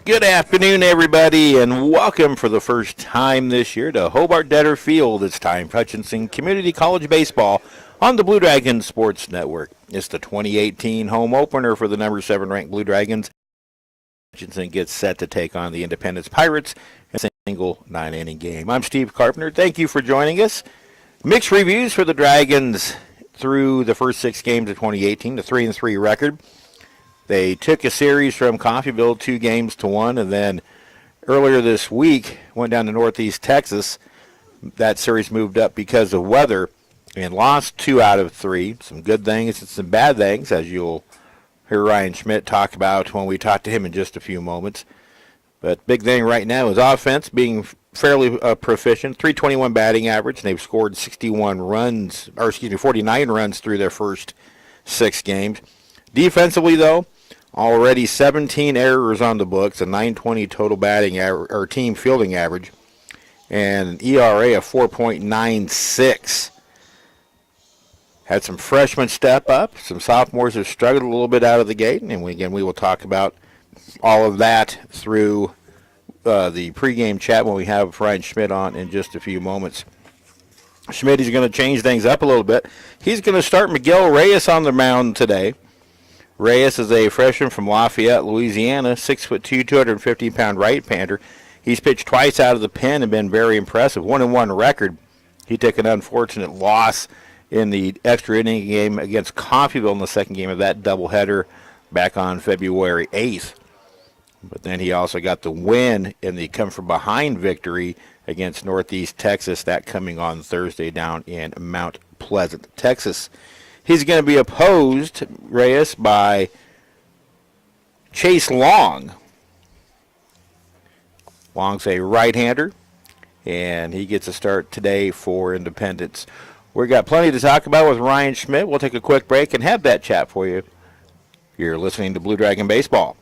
Good afternoon, everybody, and welcome for the first time this year to Hobart-Detter Field. It's time for Hutchinson Community College Baseball on the Blue Dragons Sports Network. It's the 2018 home opener for the number 7 ranked Blue Dragons. Hutchinson gets set to take on the Independence Pirates in a single 9-inning game. I'm Steve Carpenter. Thank you for joining us. Mixed reviews for the Dragons through the first 6 games of 2018, the 3-3 record. They took a series from Coffeyville 2-1, and then earlier this week went down to Northeast Texas. That series moved up because of weather and lost 2 out of 3. Some good things and some bad things, as you'll hear Ryan Schmidt talk about when we talk to him in just a few moments. But big thing right now is offense being fairly proficient. 321 batting average, and they've scored 49 runs through their first 6 games. Defensively, though, already 17 errors on the books, a 920 total batting or team fielding average, and an ERA of 4.96. Had some freshmen step up. Some sophomores have struggled a little bit out of the gate, and we will talk about all of that through the pregame chat when we have Ryan Schmidt on in just a few moments. Schmidt is going to change things up a little bit. He's going to start Miguel Reyes on the mound today. Reyes is a freshman from Lafayette, Louisiana, 6'2", 250-pound right-hander. He's pitched twice out of the pen and been very impressive. 1-1 record. He took an unfortunate loss in the extra inning game against Coffeyville in the second game of that doubleheader back on February 8th. But then he also got the win in the come-from-behind victory against Northeast Texas, that coming on Thursday down in Mount Pleasant, Texas. He's going to be opposed, Reyes, by Chase Long. Long's a right-hander, and he gets a start today for Independence. We've got plenty to talk about with Ryan Schmidt. We'll take a quick break and have that chat for you. You're listening to Blue Dragon Baseball.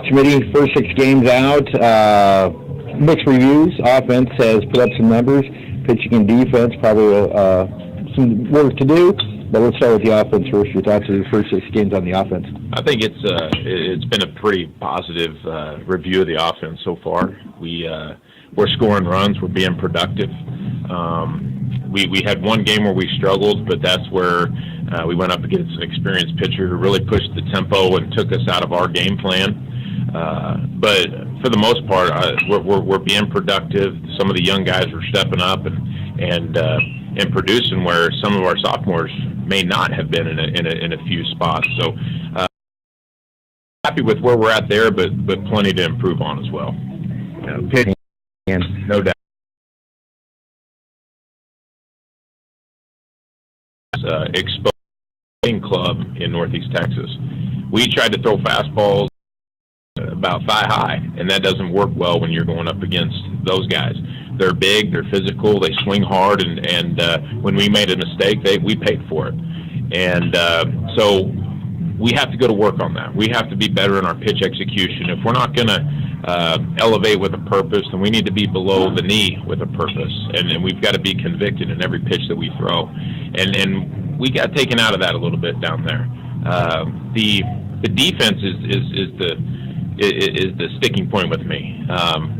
Schmidt, first 6 games out, mixed reviews. Offense has put up some numbers. Pitching and defense, probably some work to do. But let's start with the offense first. Your thoughts of the first 6 games on the offense? I think it's been a pretty positive review of the offense so far. We're scoring runs. We're being productive. We had one game where we struggled, but that's where we went up against an experienced pitcher who really pushed the tempo and took us out of our game plan. But for the most part, we're being productive. Some of the young guys are stepping up and producing where some of our sophomores may not have been in a few spots. So happy with where we're at there, but plenty to improve on as well. Okay. And no doubt. Exposing club in Northeast Texas. We tried to throw fastballs about thigh high, and that doesn't work well when you're going up against those guys. They're big, they're physical, they swing hard, and when we made a mistake, we paid for it. And so we have to go to work on that. We have to be better in our pitch execution. If we're not going to elevate with a purpose, and we need to be below the knee with a purpose. And we've got to be convicted in every pitch that we throw. And we got taken out of that a little bit down there. The defense is the sticking point with me.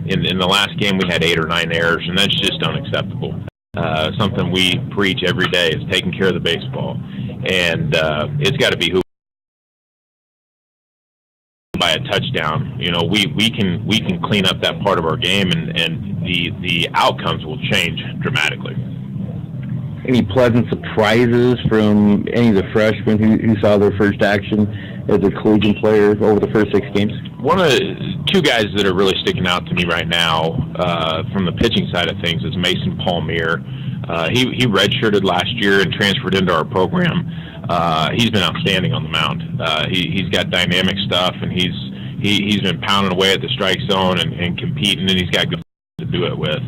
In the last game, we had 8 or 9 errors, and that's just unacceptable. Something we preach every day is taking care of the baseball, and it's got to be who by a touchdown. You know, we can clean up that part of our game, and the outcomes will change dramatically. Any pleasant surprises from any of the freshmen who saw their first action as a collegiate player over the first 6 games? Two guys that are really sticking out to me right now from the pitching side of things is Mason Palmier. He redshirted last year and transferred into our program. He's been outstanding on the mound. He's got dynamic stuff, and he's been pounding away at the strike zone and competing, and he's got good to do it with.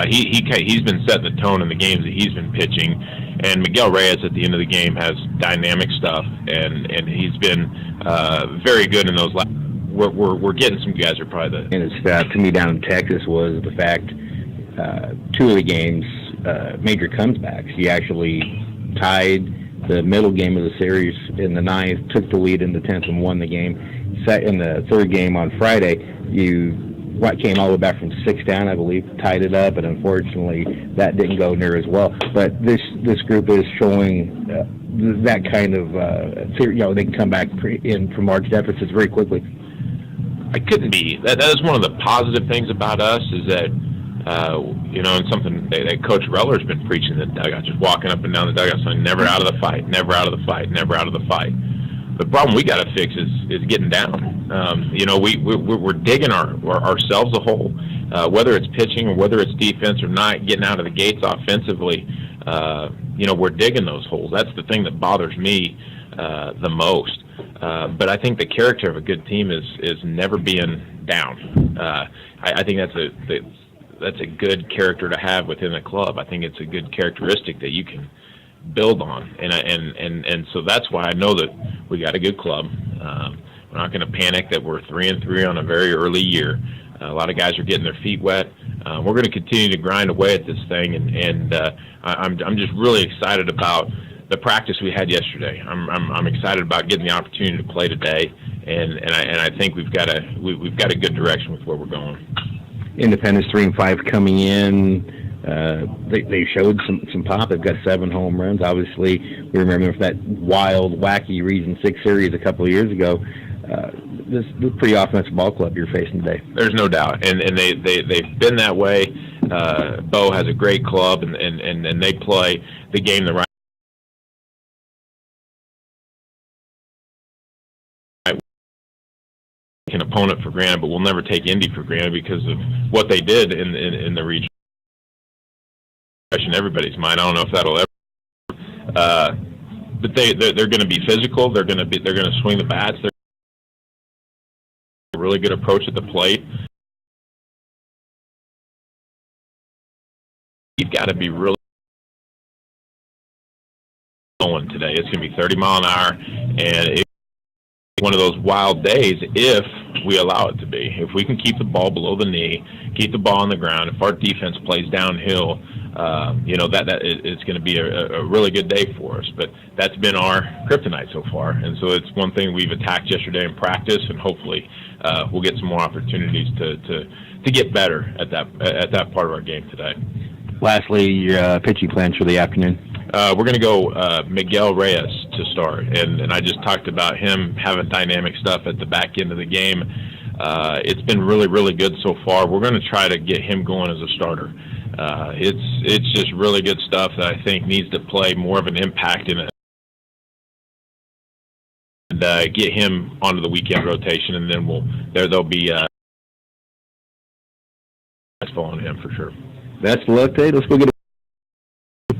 He's been setting the tone in the games that he's been pitching, and Miguel Reyes at the end of the game has dynamic stuff, and he's been very good in those. We're getting some guys who are probably the. And it's to me down in Texas was the fact 2 of the games major comebacks. He actually tied the middle game of the series in the 9th, took the lead in the 10th, and won the game. In the 3rd game on Friday, came all the way back from 6 down, I believe, tied it up, and unfortunately that didn't go near as well. But this group is showing that kind of, they can come back in from large deficits very quickly. I couldn't be. That is one of the positive things about us is that, and something that Coach Reller's been preaching in the dugout, just walking up and down the dugout saying, never out of the fight, never out of the fight, never out of the fight. The problem we got to fix is getting down. We're digging ourselves a hole, whether it's pitching or whether it's defense or not, getting out of the gates offensively. We're digging those holes. That's the thing that bothers me the most. But I think the character of a good team is never being down. I think that's a good character to have within a club. I think it's a good characteristic that you can build on, and so that's why I know that we got a good club. We're not going to panic that we're 3-3 on a very early year. A lot of guys are getting their feet wet. We're going to continue to grind away at this thing, and I'm just really excited about the practice we had yesterday. I'm excited about getting the opportunity to play today, and I think we've got a good direction with where we're going. Independence 3-5 coming in. They showed some pop. They've got 7 home runs. Obviously, we remember that wild, wacky Region 6 series a couple of years ago. This is a pretty offensive ball club you're facing today. There's no doubt, and they've been that way. Bo has a great club, and they play the game the right. An opponent for granted, but we'll never take Indy for granted because of what they did in the region. In everybody's mind, I don't know if that'll ever. But they're going to be physical. They're going to swing the bats. They're a really good approach at the plate. You've got to be really going today. It's going to be 30 mile an hour, and it's one of ththose wild days if we allow it to be. If we can keep the ball below the knee, keep the ball on the ground, if our defense plays downhill, that it's going to be a really good day for us. But that's been our kryptonite so far, and so it's one thing we've attacked yesterday in practice, and hopefully we'll get some more opportunities to get better at that part of our game today. Lastly, your pitching plans for the afternoon. We're going to go Miguel Reyes to start, and I just talked about him having dynamic stuff at the back end of the game. It's been really, really good so far. We're going to try to get him going as a starter. It's just really good stuff that I think needs to play more of an impact in it, and get him onto the weekend rotation, and then there'll be following him for sure. That's the look, Dave. Let's go get it.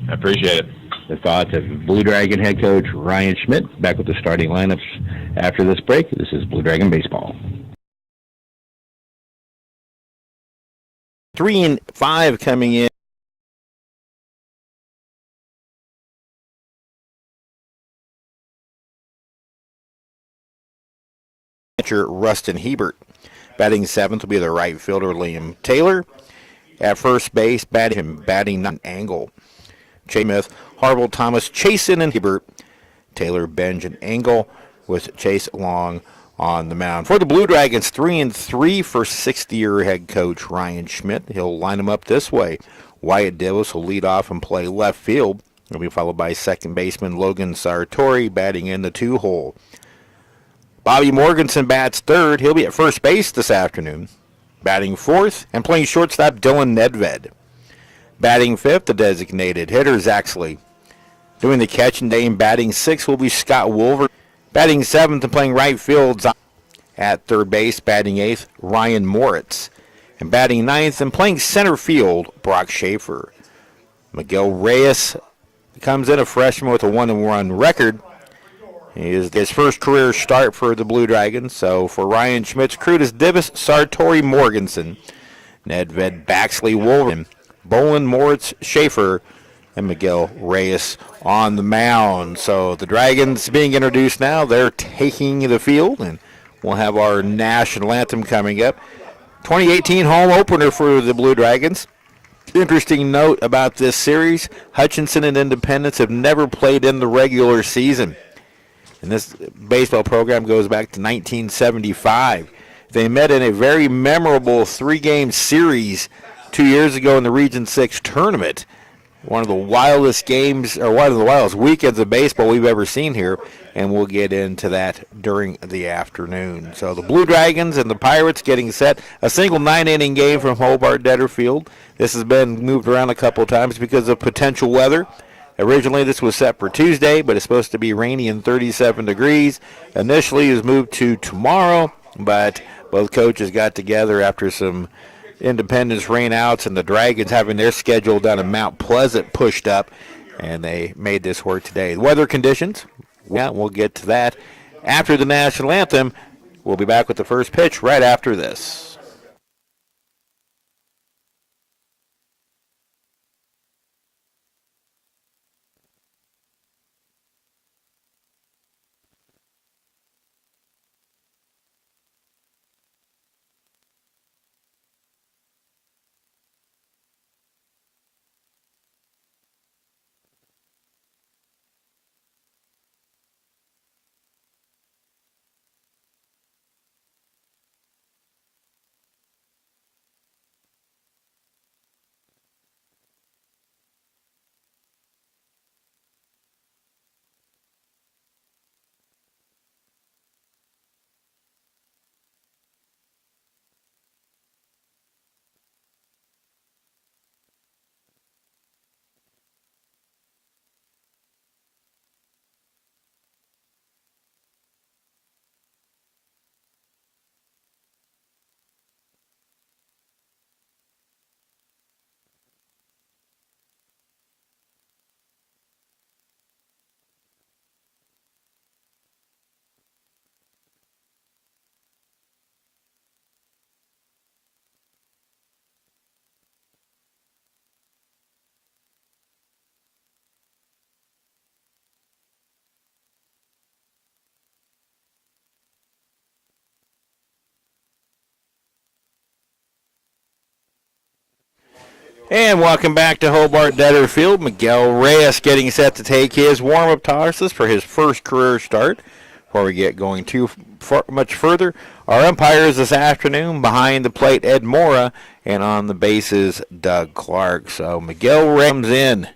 I appreciate it. The thoughts of Blue Dragon head coach Ryan Schmidt. Back with the starting lineups after this break. This is Blue Dragon Baseball. 3-5 coming in. Rustin Hebert. Batting seventh will be the right fielder, Liam Taylor. At first base, batting nine Angle. Chase Smith, Harville, Thomas, Chasen, and Hebert. Taylor, Benj, and Angle with Chase Long on the mound. For the Blue Dragons, 3-3 for 60-year head coach Ryan Schmidt. He'll line them up this way. Wyatt Davis will lead off and play left field. He'll be followed by second baseman Logan Sartori batting in the 2-hole. Bobby Morganson bats third. He'll be at first base this afternoon. Batting fourth and playing shortstop Dylan Nedved. Batting fifth, the designated hitter Zaxley. Doing the catch and day and batting sixth will be Scott Wolver. Batting seventh and playing right field at third base. Batting eighth, Ryan Moritz. And batting ninth and playing center field, Brock Schaefer. Miguel Reyes comes in a freshman with a 1-run record. He is his first career start for the Blue Dragons. So for Ryan Schmidt's crew, it is Divis, Sartori, Morganson, Nedved, Baxley, Wolverine, Bolin, Moritz, Schaefer, and Miguel Reyes on the mound. So the Dragons being introduced now. They're taking the field, and we'll have our national anthem coming up. 2018 home opener for the Blue Dragons. Interesting note about this series, Hutchinson and Independence have never played in the regular season. And this baseball program goes back to 1975. They met in a very memorable 3-game series 2 years ago in the Region 6 tournament. One of the wildest games, or one of the wildest weekends of baseball we've ever seen here, and we'll get into that during the afternoon. So the Blue Dragons and the Pirates getting set. A single 9-inning game from Hobart-Detter Field. This has been moved around a couple of times because of potential weather. Originally, this was set for Tuesday, but it's supposed to be rainy and 37 degrees. Initially, it was moved to tomorrow, but both coaches got together after some Independence rainouts and the Dragons having their schedule down in Mount Pleasant pushed up, and they made this work today. The weather conditions, we'll get to that after the national anthem. We'll be back with the first pitch right after this. And welcome back to Hobart-Detter Field. Miguel Reyes getting set to take his warm-up tosses for his first career start. Before we get going much further, our umpires this afternoon, behind the plate, Ed Mora, and on the bases, Doug Clark. So Miguel Reyes comes in.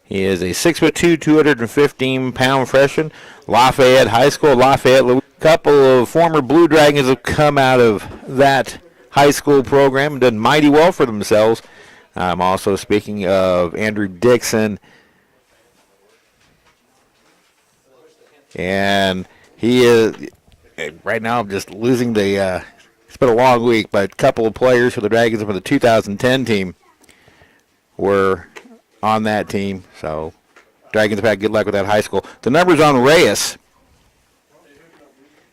He is a 6'2", 215-pound freshman, Lafayette High School, Lafayette, Louisiana. A couple of former Blue Dragons have come out of that high school program and done mighty well for themselves. I'm also speaking of Andrew Dixon, and he is, right now I'm just losing the, it's been a long week, but a couple of players for the Dragons from the 2010 team were on that team, so Dragons have had good luck with that high school. The numbers on Reyes,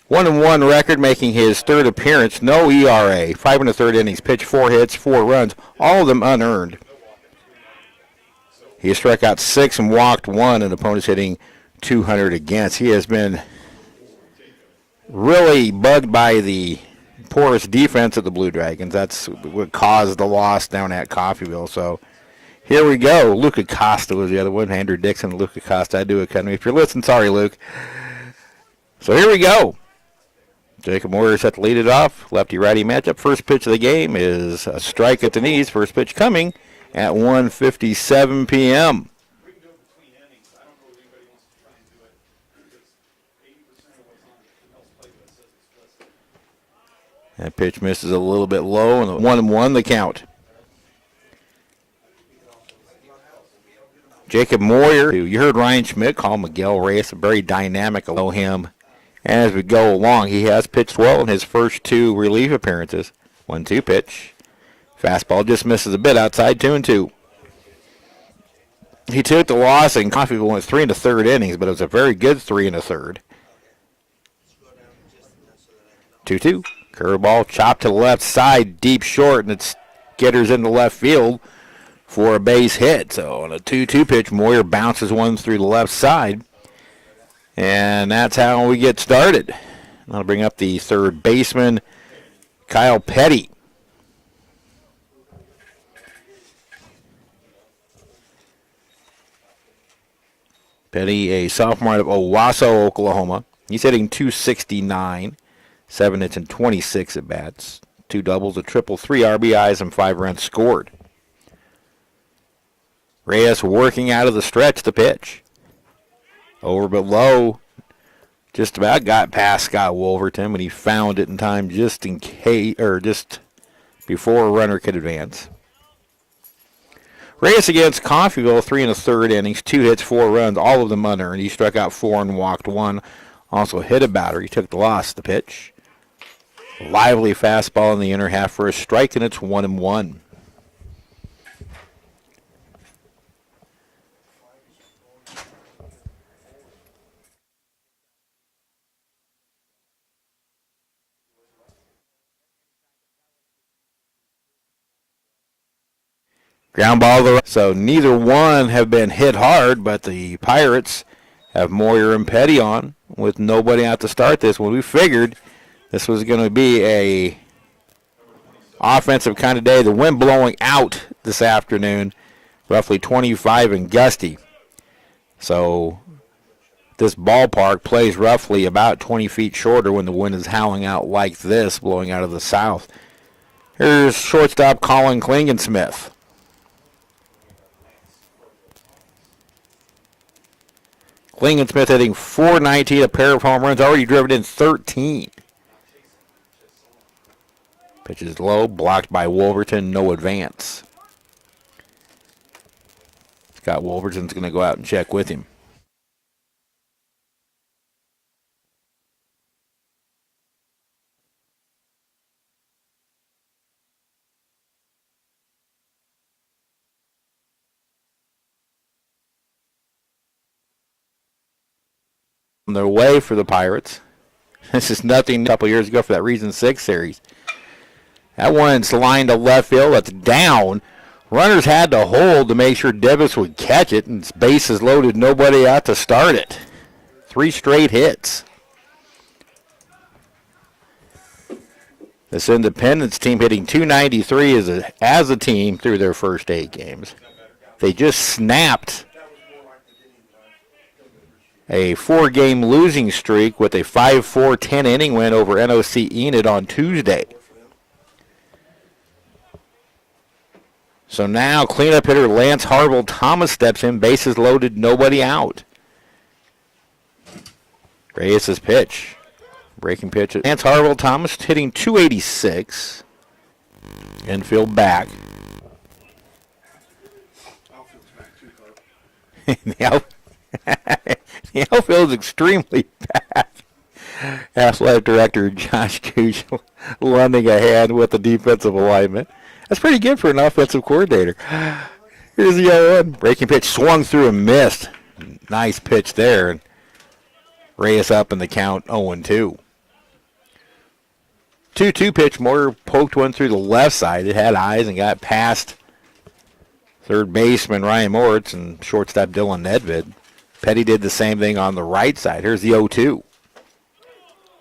1-1 record, making his third appearance. No ERA, 5 1/3 innings, pitched 4 hits, 4 runs, all of them unearned. He has struck out 6 and walked 1, and opponents hitting 200 against. He has been really bugged by the porous defense of the Blue Dragons. That's what caused the loss down at Coffeyville. So here we go. Luca Costa was the other one. Andrew Dixon, Luca Costa. I do it, Academy. If you're listening, sorry, Luke. So here we go. Jacob Moyer set to lead it off. Lefty-righty matchup. First pitch of the game is a strike at the knees. First pitch coming at 1:57 p.m. That pitch misses a little bit low, and 1-1 the count. Jacob Moyer, you heard Ryan Schmidt call Miguel Reyes a very dynamic below him. As we go along, he has pitched well in his first 2 relief appearances. 1-2 pitch. Fastball just misses a bit outside, 2-2. He took the loss, and Coffeyville went 3 1/3 innings, but it was a very good 3 1/3. 2-2. Curveball chopped to the left side, deep short, and it's getters into left field for a base hit. So on a 2-2 pitch, Moyer bounces one through the left side. And that's how we get started. I'll bring up the third baseman, Kyle Petty. Petty, a sophomore out of Owasso, Oklahoma. He's hitting .269, 7 hits and 26 at bats, 2 doubles, a triple, 3 RBIs, and 5 runs scored. Reyes working out of the stretch, the pitch. Over but low, just about got past Scott Wolverton, but he found it in time just in case, or just before a runner could advance. Reyes against Coffeyville, 3 1/3 innings, 2 hits, 4 runs, all of them unearned. He struck out 4 and walked 1. Also hit a batter. He took the loss. The pitch. Lively fastball in the inner half for a strike, and it's 1-1. Ground ball to the right. So neither one have been hit hard, but the Pirates have Moyer and Petty on with nobody out to start this one. We figured this was going to be a offensive kind of day. The wind blowing out this afternoon, roughly 25 and gusty. So this ballpark plays roughly about 20 feet shorter when the wind is howling out like this, blowing out of the south. Here's shortstop Colin Klingensmith. Klingensmith hitting .419, a pair of home runs, already driven in 13. Pitch is low, blocked by Wolverton, no advance. Scott Wolverton's going to go out and check with him. On their way for the Pirates. This is nothing a couple years ago for that Region 6 series. That one's lined to left field. That's down. Runners had to hold to make sure Divis would catch it, and bases loaded, nobody out to start it. 3 straight hits. This Independence team hitting .293 as a team through their first 8 games. They just snapped a 4-game losing streak with a 5-4 10-inning win over NOC Enid on Tuesday. So now cleanup hitter Lance Harville Thomas steps in, bases loaded, nobody out. Reyes' pitch. Breaking pitch. Lance Harville Thomas hitting .286. Infield back. The outfield is extremely bad. Athletic director Josh Couch lending a hand with the defensive alignment. That's pretty good for an offensive coordinator. Here's the 0-1. Breaking pitch swung through and missed. Nice pitch there. And Reyes up in the count 0-2. 2-2 pitch. Moyer poked one through the left side. It had eyes and got past third baseman Ryan Moritz and shortstop Dylan Nedved. Petty did the same thing on the right side. Here's the 0-2.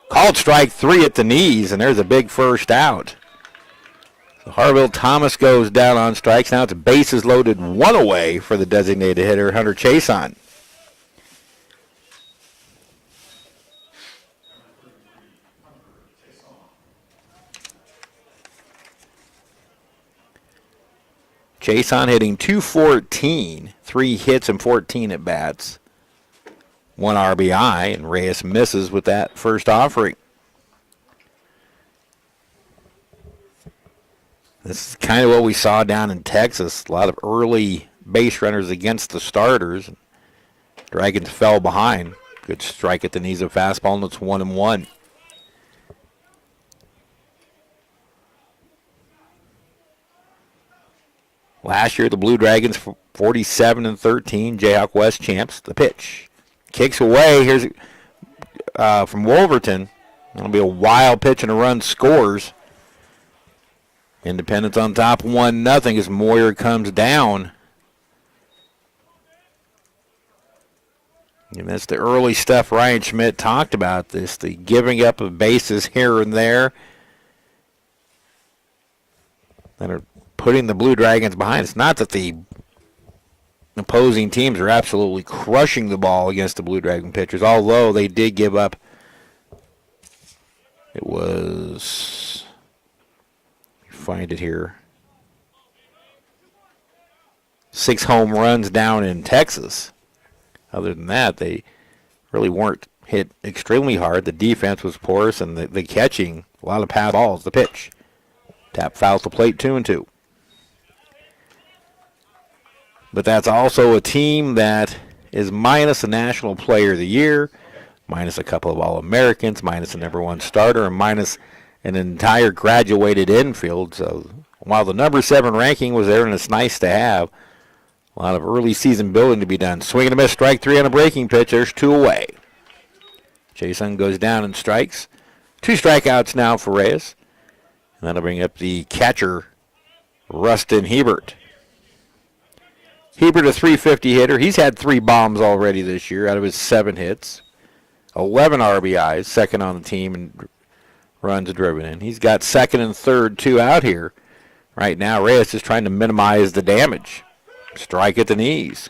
Called strike 3 at the knees, and there's a big first out. So Harville Thomas goes down on strikes. Now it's bases loaded, 1 away for the designated hitter, Hunter Chason. Chason hitting .214, 3 hits and 14 at bats. 1 RBI, and Reyes misses with that first offering. This is kind of what we saw down in Texas. A lot of early base runners against the starters. Dragons fell behind. Good strike at the knees of fastball, and it's 1-1. Last year, the Blue Dragons 47-13, Jayhawk West champs. The pitch kicks away. Here's from Wolverton. It'll be a wild pitch and a run scores. Independence on top 1-0 as Moyer comes down. And that's the early stuff Ryan Schmidt talked about, this, the giving up of bases here and there that are putting the Blue Dragons behind. It's not that the opposing teams are absolutely crushing the ball against the Blue Dragon pitchers, although they did give up, it was, find it here, 6 home runs down in Texas. Other than that, they really weren't hit extremely hard. The defense was porous, and the catching, a lot of pass balls. The pitch, tap foul to plate, 2-2. But that's also a team that is minus a National Player of the Year, minus a couple of All-Americans, minus a number 1 starter, and minus an entire graduated infield. So while the number 7 ranking was there, and it's nice to have, a lot of early season building to be done. Swing and a miss, strike 3 on a breaking pitch. There's 2 away. Jason goes down and strikes. 2 strikeouts now for Reyes. And that'll bring up the catcher, Rustin Hebert. Hebert, a .350 hitter. He's had 3 bombs already this year out of his 7 hits. 11 RBIs, second on the team, and runs driven in. He's got second and third, 2 out here. Right now, Reyes is trying to minimize the damage. Strike at the knees.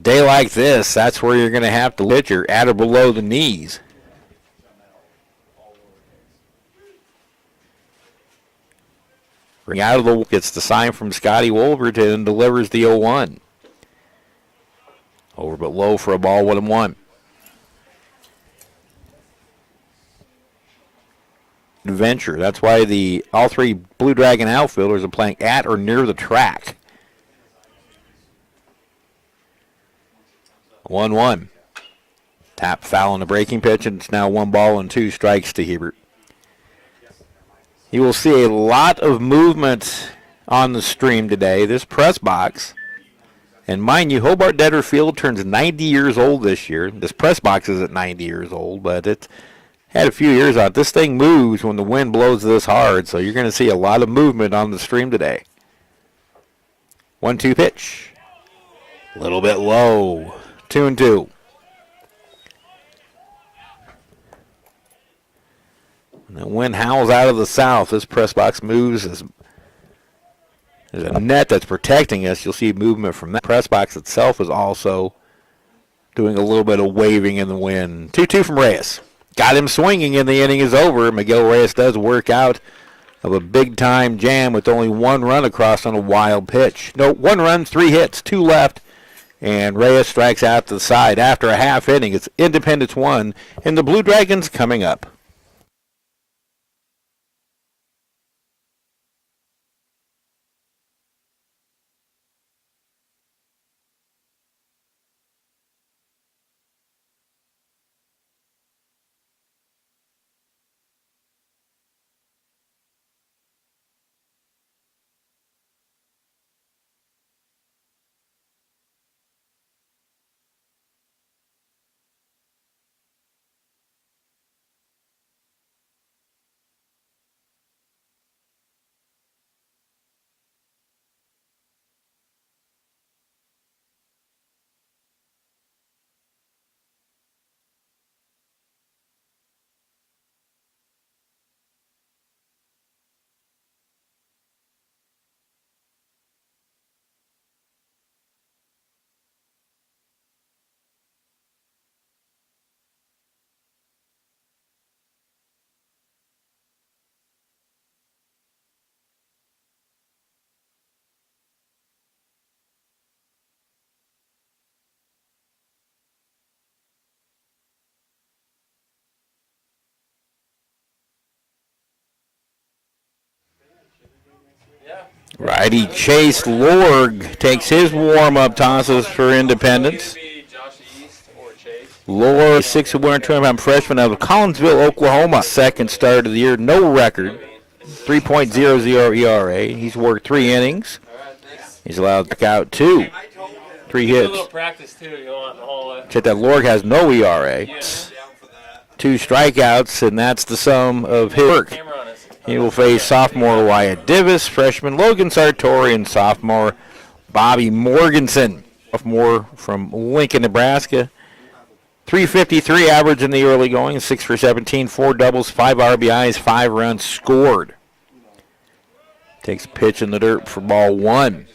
Day like this, that's where you're going to have to hit your at or below the knees. Ring out of the, gets the sign from Scotty Wolverton and delivers the 0-1. Over but low for a ball, 1-1. Adventure. That's why all 3 Blue Dragon outfielders are playing at or near the track. 1-1. Tap foul on the breaking pitch, and it's now 1 ball and 2 strikes to Hebert. You will see a lot of movement on the stream today. This press box, and mind you, Hobart-Detter Field turns 90 years old this year. This press box isn't 90 years old, but it's had a few years on it. This thing moves when the wind blows this hard, so you're going to see a lot of movement on the stream today. 1-2 pitch. A little bit low. 2-2. And the wind howls out of the south. This press box moves. There's a net that's protecting us. You'll see movement from that. Press box itself is also doing a little bit of waving in the wind. 2-2 from Reyes. Got him swinging, and the inning is over. Miguel Reyes does work out of a big-time jam with only 1 run across on a wild pitch. No, 1 run, 3 hits, 2 left, and Reyes strikes out to the side. After a half inning, it's Independence 1, and the Blue Dragons coming up. Righty Chase Lorg takes his warm-up tosses for Independence. Lorg, 6th winner tournament freshman out of Collinsville, Oklahoma. Second start of the year, no record. 3.00 ERA. He's worked 3 innings. He's allowed to out 2. 3 hits. A little practice too. You want the whole. Check that. Lorg has no ERA. 2 strikeouts, and that's the sum of his work. He will face sophomore Wyatt Divis, freshman Logan Sartori, and sophomore Bobby Morganson. Sophomore from Lincoln, Nebraska. 353 average in the early going, 6 for 17, 4 doubles, 5 RBIs, 5 runs scored. Takes a pitch in the dirt for ball 1.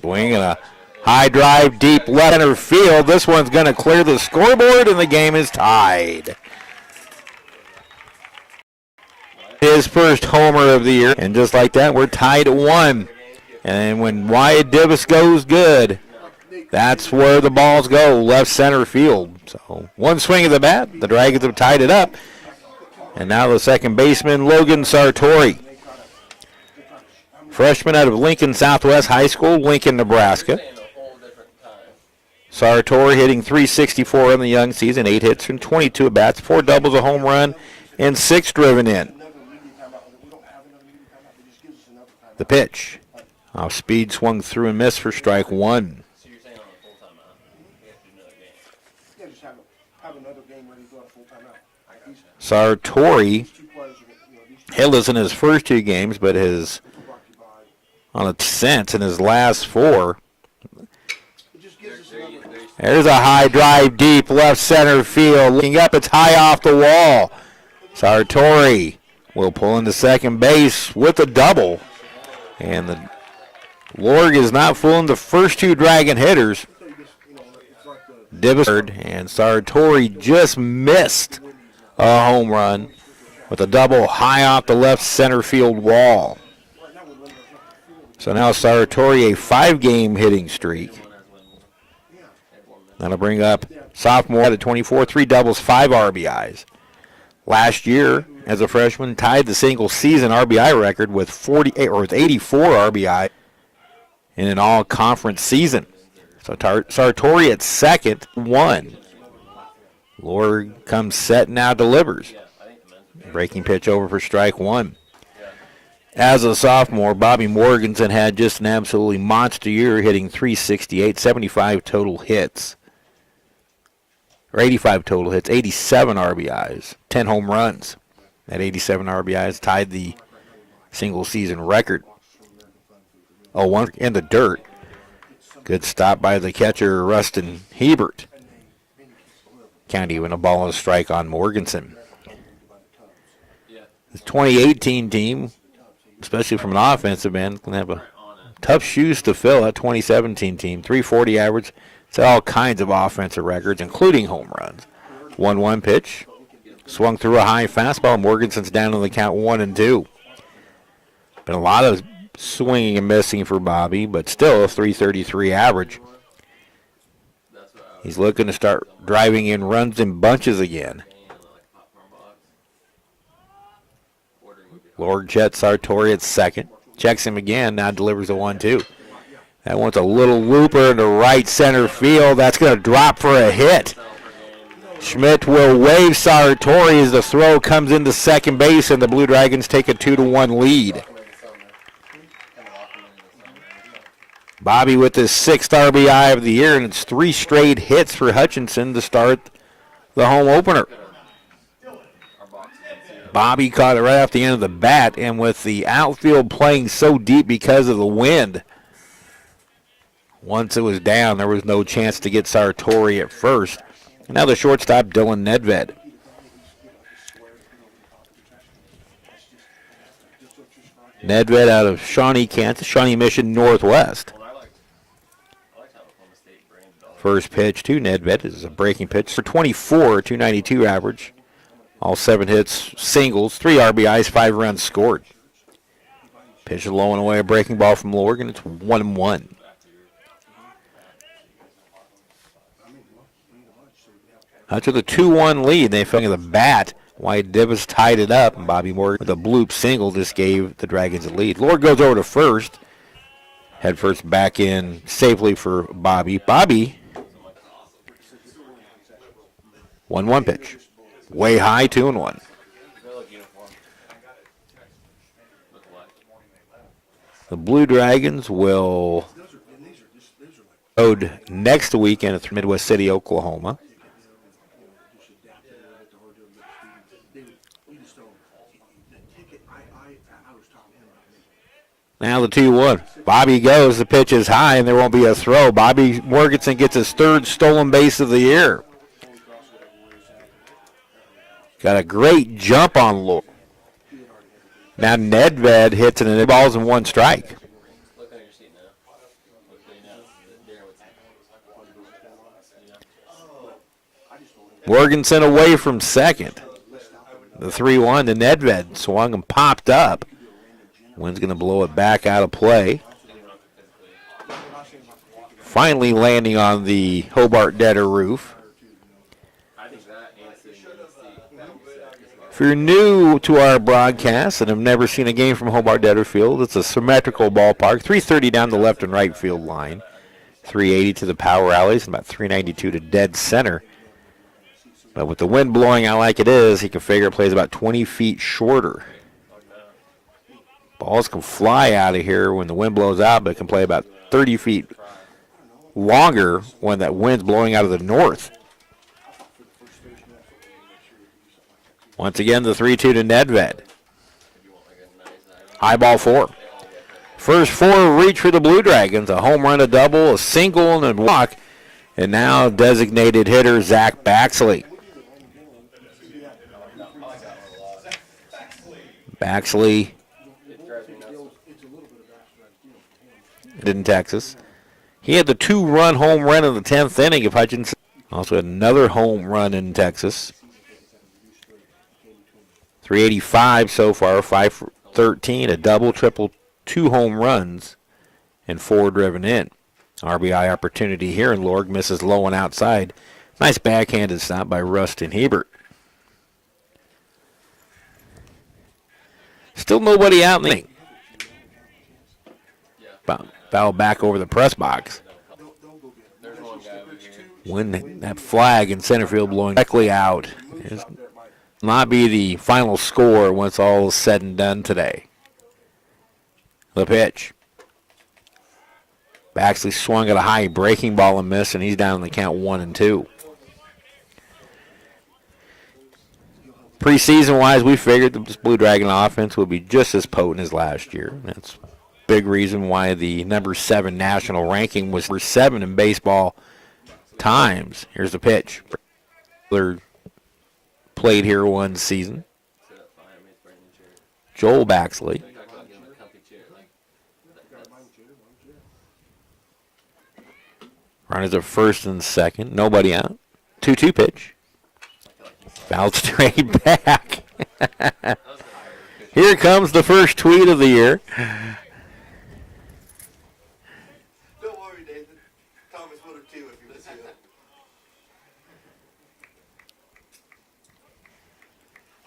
Wing and a high drive deep left center field. This one's going to clear the scoreboard, and the game is tied. His first homer of the year, and just like that, we're tied at 1. And when Wyatt Divis goes good, that's where the balls go, left center field. So 1 swing of the bat, the Dragons have tied it up. And now the second baseman, Logan Sartori. Freshman out of Lincoln Southwest High School, Lincoln, Nebraska. Sartori hitting .364 in the young season, 8 hits and 22 at-bats, 4 doubles, a home run, and 6 driven in. The pitch. Off speed, swung through and missed for strike 1. So you're saying on a full timeout, we have to do another game? Yeah, just have another game ready to go at a full timeout. Sartori hitless in his first 2 games, but has on a sense in his last 4. There's a high drive deep left center field. Looking up, it's high off the wall. Sartori will pull into second base with a double. And the Lorg is not fooling the first 2 Dragon hitters. Divis and Sartori just missed a home run with a double high off the left center field wall. So now Sartori a 5-game hitting streak. That'll bring up sophomore at 24, 3 doubles, 5 RBIs. Last year, as a freshman, tied the single season RBI record with 84 RBI in an all-conference season. So Sartori at second, 1. Lorg comes set, now delivers. Breaking pitch over for strike 1. As a sophomore, Bobby Morganson had just an absolutely monster year, hitting .368, 75 total hits. Or 85 total hits, 87 RBIs, 10 home runs. That 87 RBIs tied the single-season record. 0-1 in the dirt. Good stop by the catcher, Rustin Hebert. Count even a ball and a strike on Morganson. The 2018 team, especially from an offensive end, can have a tough shoes to fill. That 2017 team, 340 average. It's all kinds of offensive records, including home runs. 1-1 pitch. Swung through a high fastball. Morganson's down on the count 1-2. Been a lot of swinging and missing for Bobby, but still a 333 average. He's looking to start driving in runs in bunches again. Lord jets Sartori at second. Checks him again, now delivers a 1-2. That one's a little looper into right center field. That's going to drop for a hit. Schmidt will wave Sartori as the throw comes into second base, and the Blue Dragons take a 2-1 lead. Bobby with his 6th RBI of the year, and it's 3 straight hits for Hutchinson to start the home opener. Bobby caught it right off the end of the bat, and with the outfield playing so deep because of the wind, once it was down, there was no chance to get Sartori at first. And now the shortstop, Dylan Nedved. Nedved out of Shawnee, Kansas, Shawnee Mission Northwest. First pitch to Nedved is a breaking pitch for 24, 292 average. All 7 hits, singles, 3 RBIs, 5 runs scored. Pitch low and away, a breaking ball from Lorgan. It's 1-1. After the 2-1 lead, they fell to the bat. White Divis tied it up, and Bobby Morgan with a bloop single just gave the Dragons a lead. Lord goes over to first. Head first back in safely for Bobby. Bobby, 1-1 pitch. Way high, 2-1. The Blue Dragons will road next weekend at Midwest City, Oklahoma. Now the 2-1. Bobby goes. The pitch is high, and there won't be a throw. Bobby Morganson gets his third stolen base of the year. Got a great jump on Lord. Now Nedved hits it, and the ball's in 1 strike. Look on your seat now. Morganson away from second. The 3-1 to Nedved. Swung and popped up. Wind's going to blow it back out of play. Finally landing on the Hobart-Detter roof. If you're new to our broadcast and have never seen a game from Hobart-Detter Field, it's a symmetrical ballpark. 330 down the left and right field line. 380 to the power alleys and about 392 to dead center. But with the wind blowing out like it is, he can figure it plays about 20 feet shorter. Balls can fly out of here when the wind blows out, but it can play about 30 feet longer when that wind's blowing out of the north. Once again, the 3-2 to Nedved. High ball 4. First 4 reach for the Blue Dragons. A home run, a double, a single, and a walk. And now designated hitter Zach Baxley. Baxley in Texas. He had the 2-run home run in the 10th inning of Hutchinson. Also had another home run in Texas. 385 so far, 513, a double, triple, 2 home runs, and 4 driven in. RBI opportunity here, and Lorg misses low and outside. Nice backhanded stop by Rustin Hebert. Still nobody out in the inning. Foul back over the press box. When that flag in center field blowing directly out. It will not be the final score once all is said and done today. The pitch. Baxley swung at a high breaking ball and missed, and he's down in the count 1-2. Preseason-wise, we figured that this Blue Dragon offense would be just as potent as last year. That's a big reason why the number 7 national ranking was number 7 in baseball times. Here's the pitch. Played here 1 season. Joel Baxley. Runners at first and second. Nobody out. 2-2 pitch. Fouled straight back. Here comes the first tweet of the year. Don't worry, Nathan. Thomas would have too if he was here.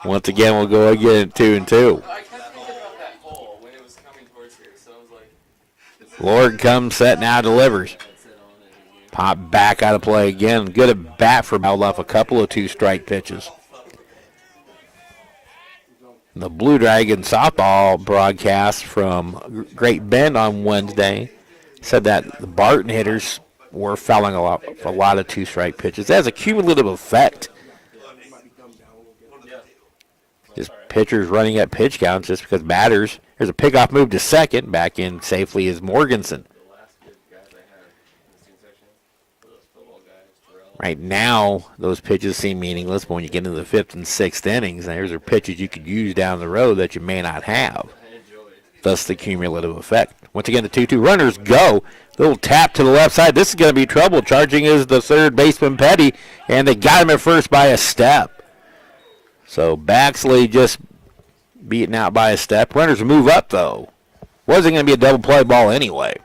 Once again, we'll go again at 2-2. I kept thinking about that hole when it was coming towards here, so I was like... Lord comes, set, now delivers. Pop back out of play again. Good at bat for held off a couple of 2-strike pitches. The Blue Dragon softball broadcast from Great Bend on Wednesday said that the Barton hitters were fouling a lot of 2-strike pitches. That has a cumulative effect. Just pitchers running at pitch counts just because batters. There's a pickoff move to second. Back in safely is Morganson. Right now, those pitches seem meaningless, but when you get into the 5th and 6th innings, there's are pitches you could use down the road that you may not have. Thus the cumulative effect. Once again, the 2-2 runners go. Little tap to the left side. This is going to be trouble. Charging is the third baseman, Petty, and they got him at first by a step. So Baxley just beaten out by a step. Runners move up, though. Wasn't going to be a double play ball anyway.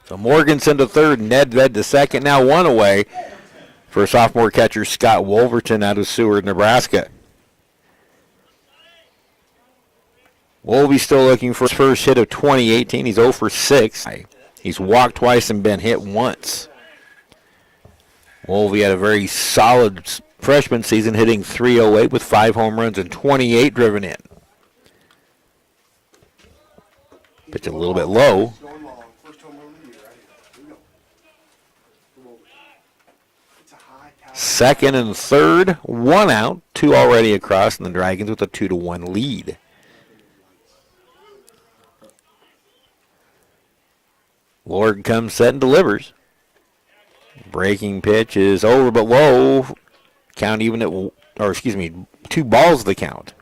So Morganson to third, Nedved to second. Now one away for sophomore catcher Scott Wolverton out of Seward, Nebraska. Wolvie still looking for his first hit of 2018. He's 0 for 6. He's walked twice and been hit once. Wolvie had a very solid freshman season, hitting .308 with 5 home runs and 28 driven in. Pitch a little bit low. Going long. First home run of the year right here. Here we go. Come over. It's a high caliber. Second and third, 1 out, 2 already across, and the Dragons with a 2-1 lead. Lord comes set and delivers. Breaking pitch is over but low. Count even at, 2 balls the count.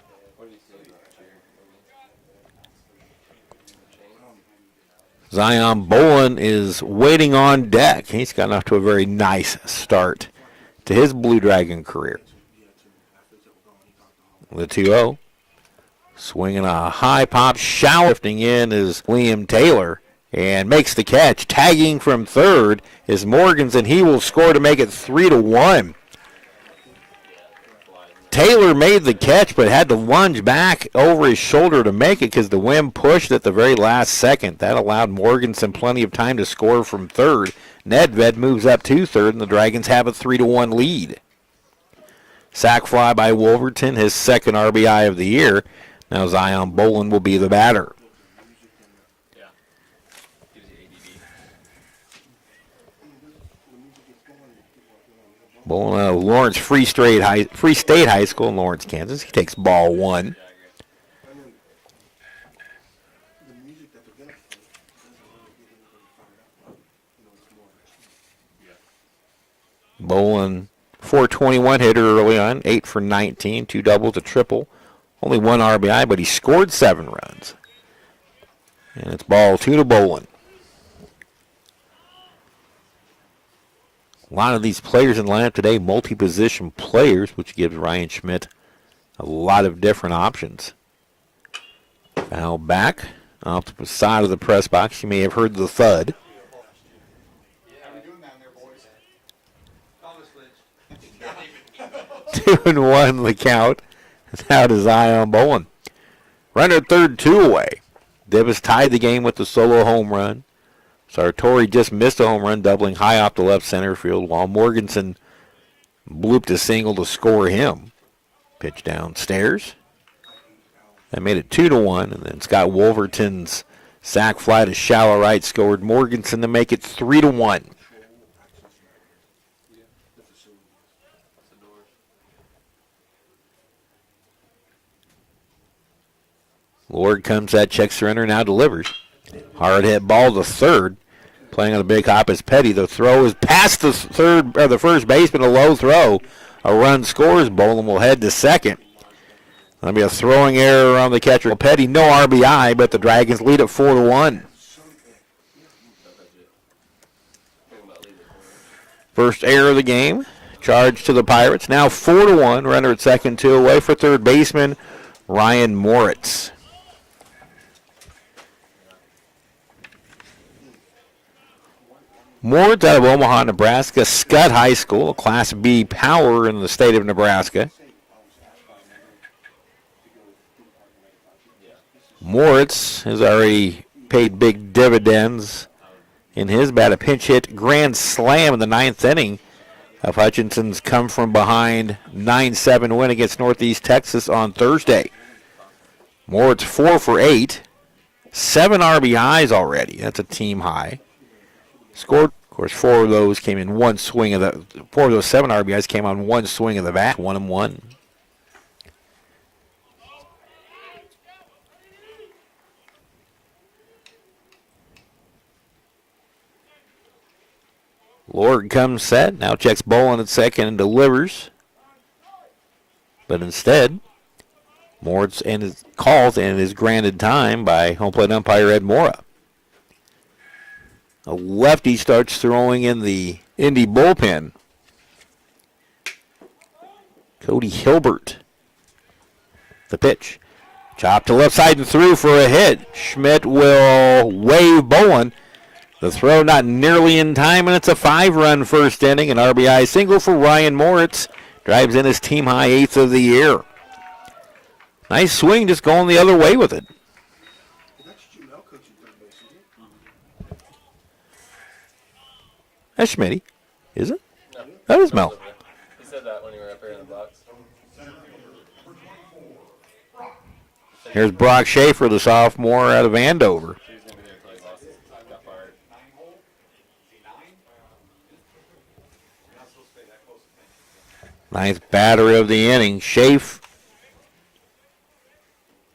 Zion Bolin is waiting on deck. He's gotten off to a very nice start to his Blue Dragon career. The 2-0. Swinging a high pop, shifting in is Liam Taylor and makes the catch. Tagging from third is Morganson. He will score to make it 3-1. Taylor made the catch but had to lunge back over his shoulder to make it because the wind pushed at the very last second. That allowed Morganson plenty of time to score from third. Nedved moves up to third, and the Dragons have a 3-1 lead. Sac fly by Wolverton, his second RBI of the year. Now Zion Bolin will be the batter. Bolin out of Lawrence Free State High School in Lawrence, Kansas. He takes ball 1. The music that they're gonna play doesn't really get anybody fired up. It's more. Bolin, 421 hitter early on, 8 for 19, 2 doubles, a triple. Only 1 RBI, but he scored 7 runs. And it's ball 2 to Bolin. A lot of these players in the lineup today, multi-position players, which gives Ryan Schmidt a lot of different options. Now back off the side of the press box. You may have heard the thud. How we doing down there, boys? Thomas Lynch. 2-1 the count. Now to Zion Bolin. Runner at third, 2 away. Davis tied the game with the solo home run. Sartori just missed a home run, doubling high off the left center field, while Morganson blooped a single to score him. Pitch downstairs. That made it 2-1, and then Scott Wolverton's sac fly to shallow right scored Morganson to make it 3-1. Lord comes at, check surrender, now delivers. Hard hit ball to third. Playing on a big hop is Petty. The throw is past the first baseman, a low throw. A run scores. Bolin will head to second. That'll be a throwing error on the catcher. Petty, no RBI, but the Dragons lead at 4-1. First error of the game. Charge to the Pirates. Now 4-1. Runner at second, 2 away for third baseman Ryan Moritz. Moritz out of Omaha, Nebraska, Scott High School, a Class B power in the state of Nebraska. Moritz has already paid big dividends in his bat. A pinch hit grand slam in the 9th inning of Hutchinson's come from behind 9-7 win against Northeast Texas on Thursday. Moritz 4 for 8, 7 RBIs already. That's a team high. Scored, of course, 4 of those came in one swing of the. 4 of those 7 RBIs came on one swing of the bat. 1-1. Lord comes set. Now checks Bolin at second and delivers. But instead, Moritz calls and is granted time by home plate umpire Ed Mora. A lefty starts throwing in the Indy bullpen. Cody Hilbert. The pitch. Chop to left side and through for a hit. Schmidt will wave Bowen. The throw not nearly in time, and it's a 5-run first inning. An RBI single for Ryan Moritz. Drives in his team high 8th of the year. Nice swing, just going the other way with it. That's Jamel coaching third base, isn't it? That's Schmitty, is it? No. That is Mel. He said that when you were up here in the box. Here's Brock Schaefer, the sophomore out of Andover. He was going to be there until he lost his, got fired. Ninth batter of the inning. Schaefer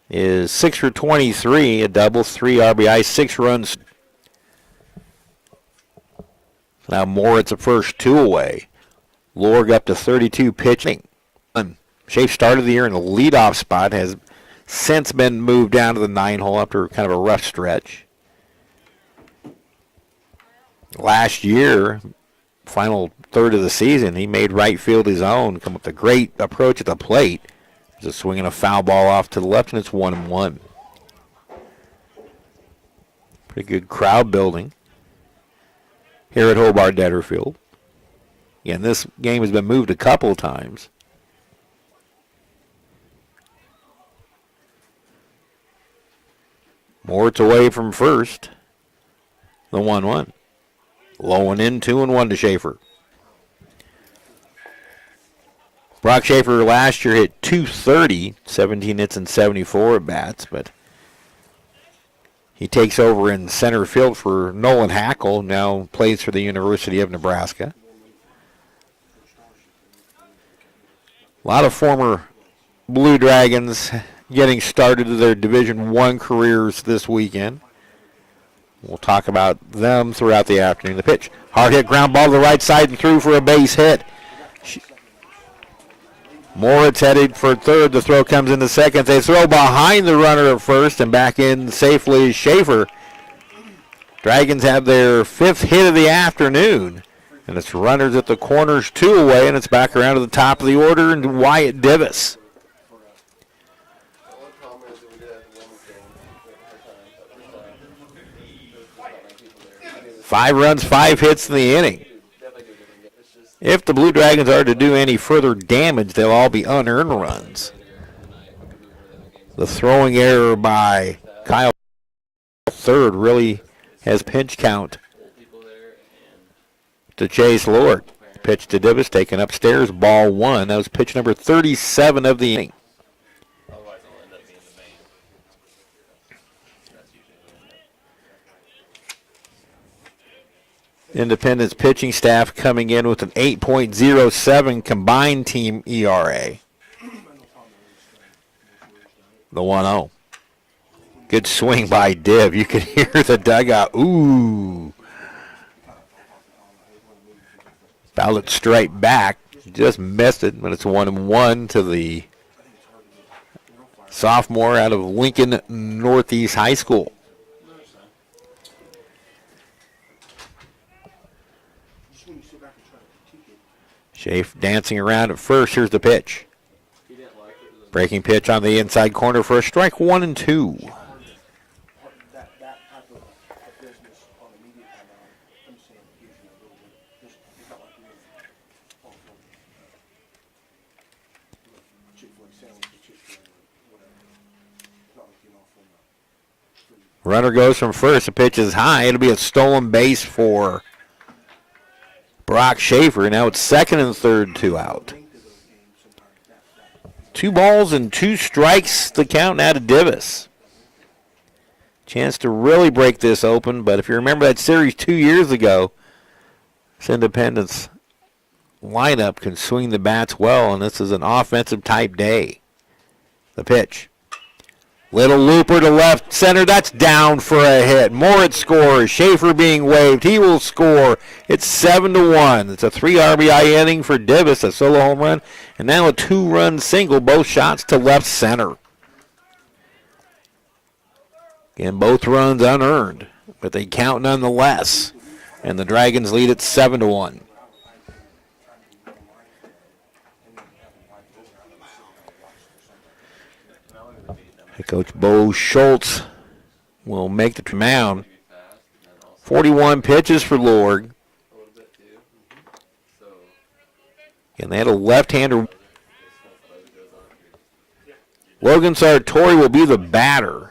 is 6 for 23, a double, 3 RBI, 6 runs. Now Moritz a first, 2 away. Lorg up to 32 pitching. Schaefer started the year in the leadoff spot, has since been moved down to the 9 hole after kind of a rough stretch. Last year, final third of the season, he made right field his own, come with a great approach at the plate. Just swinging a foul ball off to the left, and it's 1-1. Pretty good crowd building here at Hobart-Detter Field. Again, this game has been moved a couple of times. Moritz away from first. The 1-1. Low and in, 2-1 to Schaefer. Brock Schaefer last year hit .230, 17 hits and 74 at bats, but he takes over in center field for Nolan Hackle, now plays for the University of Nebraska. A lot of former Blue Dragons getting started to their Division I careers this weekend. We'll talk about them throughout the afternoon. The pitch, hard hit ground ball to the right side and through for a base hit. Moritz headed for third. The throw comes into second. They throw behind the runner at first and back in safely is Schaefer. Dragons have their 5th hit of the afternoon. And it's runners at the corners, 2 away, and it's back around to the top of the order and Wyatt Divis. 5 runs, 5 hits in the inning. If the Blue Dragons are to do any further damage, they'll all be unearned runs. The throwing error by Kyle third really has pinch count to Chase Lord. Pitch to Divis, taken upstairs, ball 1. That was pitch number 37 of the inning. Independence pitching staff coming in with an 8.07 combined team ERA. The 1-0. Good swing by Div. You could hear the dugout. Ooh. Ballot straight back. Just missed it, but it's 1-1 to the sophomore out of Lincoln Northeast High School. Schaefer dancing around at first. Here's the pitch. Breaking pitch on the inside corner for a strike, 1-2. That type of business on immediate time out, I'm saying gives you a little bit, just, it's not like Chick-fil-A sandwich or Chick-fil-A or whatever. It's not like, from the Runner goes from first. The pitch is high. It'll be a stolen base for Brock Schaefer. Now it's second and third, 2 out. 2 balls and 2 strikes, the count now to Divis. Chance to really break this open, but if you remember that series 2 years ago, this Independence lineup can swing the bats well, and this is an offensive type day. The pitch. Little looper to left center. That's down for a hit. Moritz scores. Schaefer being waved. He will score. It's 7-1. It's a 3 RBI inning for Divis, a solo home run, and now a 2-run single. Both shots to left center. Again, both runs unearned, but they count nonetheless. And the Dragons lead at 7-1. Coach Bo Schultz will make the mound. 41 pitches for Lord. A little bit too. So And they had a left-hander. Logan Sartori will be the batter.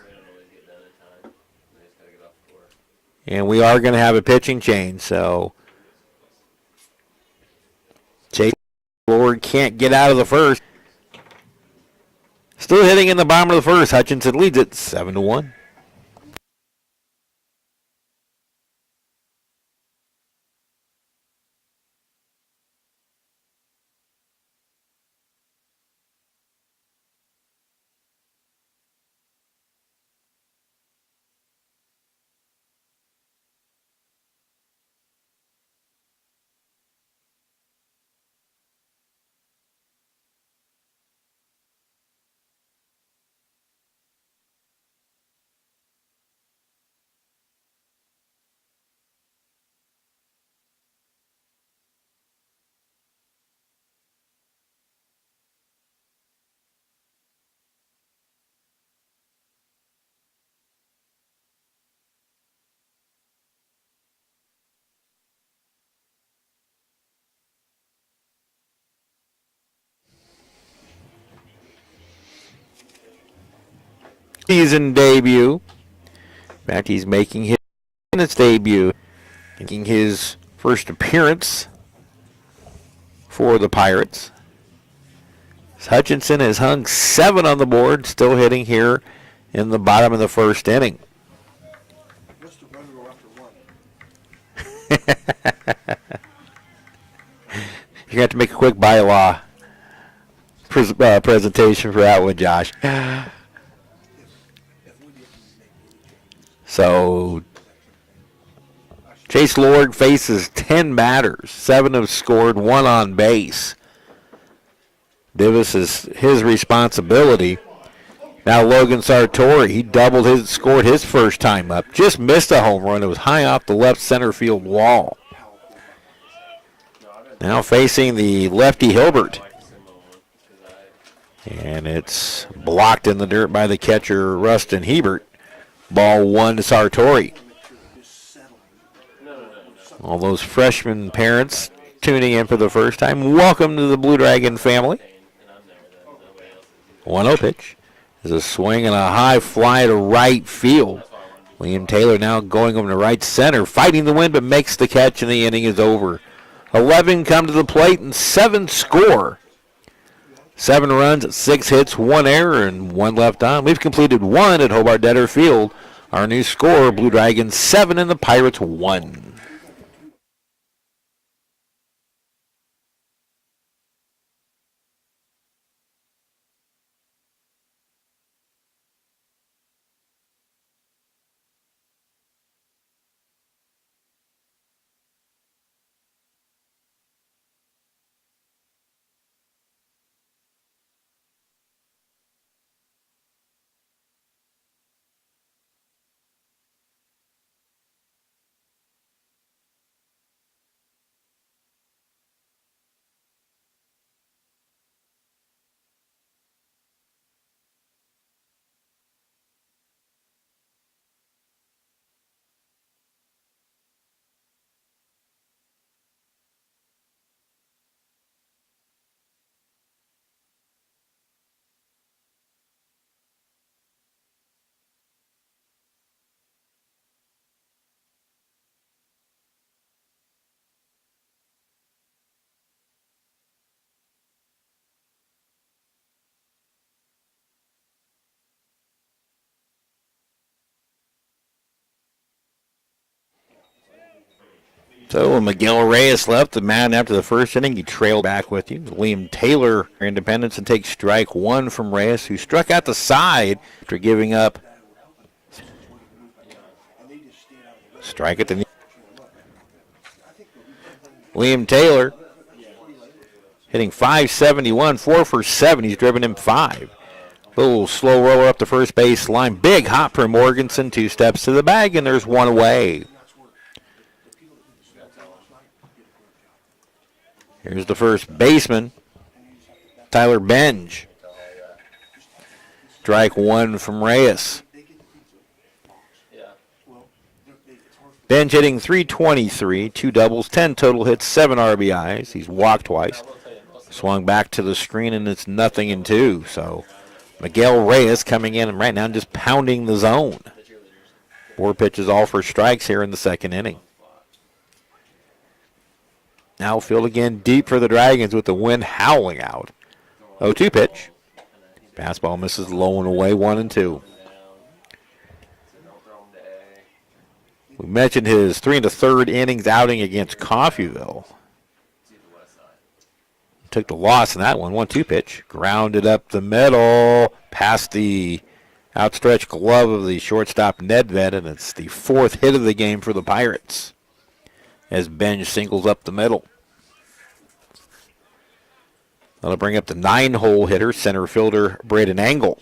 And we are going to have a pitching change, so Chase Lord can't get out of the first. Still hitting in the bottom of the first. Hutchinson leads it 7-1. Season debut. In fact, he's making his debut, making his first appearance for the Pirates. Hutchinson has hung 7 on the board, still hitting here in the bottom of the first inning. What's the run rule after 1? You're going to have to make a quick bylaw presentation for that one, Josh. If we didn't make So Chase Lord faces 10 batters. 7 have scored, 1 on base. Divis is his responsibility. Now Logan Sartori, he scored his first time up. Just missed a home run. It was high off the left center field wall. Now facing the lefty Hilbert. And it's blocked in the dirt by the catcher, Rustin Hebert. Ball 1 to Sartori. All those freshman parents tuning in for the first time, welcome to the Blue Dragon family. 1-0 pitch. There's a swing and a high fly to right field. Liam Taylor now going over to right center, fighting the wind, but makes the catch, and the inning is over. 11 come to the plate, and 7 score. 7 runs, 6 hits, 1 error, and 1 left on. We've completed 1 at Hobart-Detter Field. Our new score, Blue Dragons 7 and the Pirates 1. So Miguel Reyes left the mound after the first inning. He trailed back with you. Liam Taylor, Independence, and takes strike 1 from Reyes, who struck out the side after giving up strike at the knee. Liam Taylor hitting .571, 4 for 7. He's driven him 5. Little slow roller up the first base line. Big hop for Morganson. 2 steps to the bag, and there's 1 away. Here's the first baseman, Tyler Benge. Strike one from Reyes. Yeah. Bench hitting .323, 2 doubles, 10 total hits, 7 RBIs. He's walked twice. Swung back to the screen, and it's 0-2. So Miguel Reyes coming in and right now just pounding the zone. 4 pitches all for strikes here in the second inning. Now field again deep for the Dragons with the wind howling out. 0-2 pitch. Fastball misses low and away, 1-2. We mentioned his 3 1/3 innings outing against Coffeyville. Took the loss in that one. 1-2 pitch. Grounded up the middle. Past the outstretched glove of the shortstop Nedved, and it's the 4th hit of the game for the Pirates as Benj singles up the middle. That'll bring up the 9-hole hitter, center fielder Braden Engel.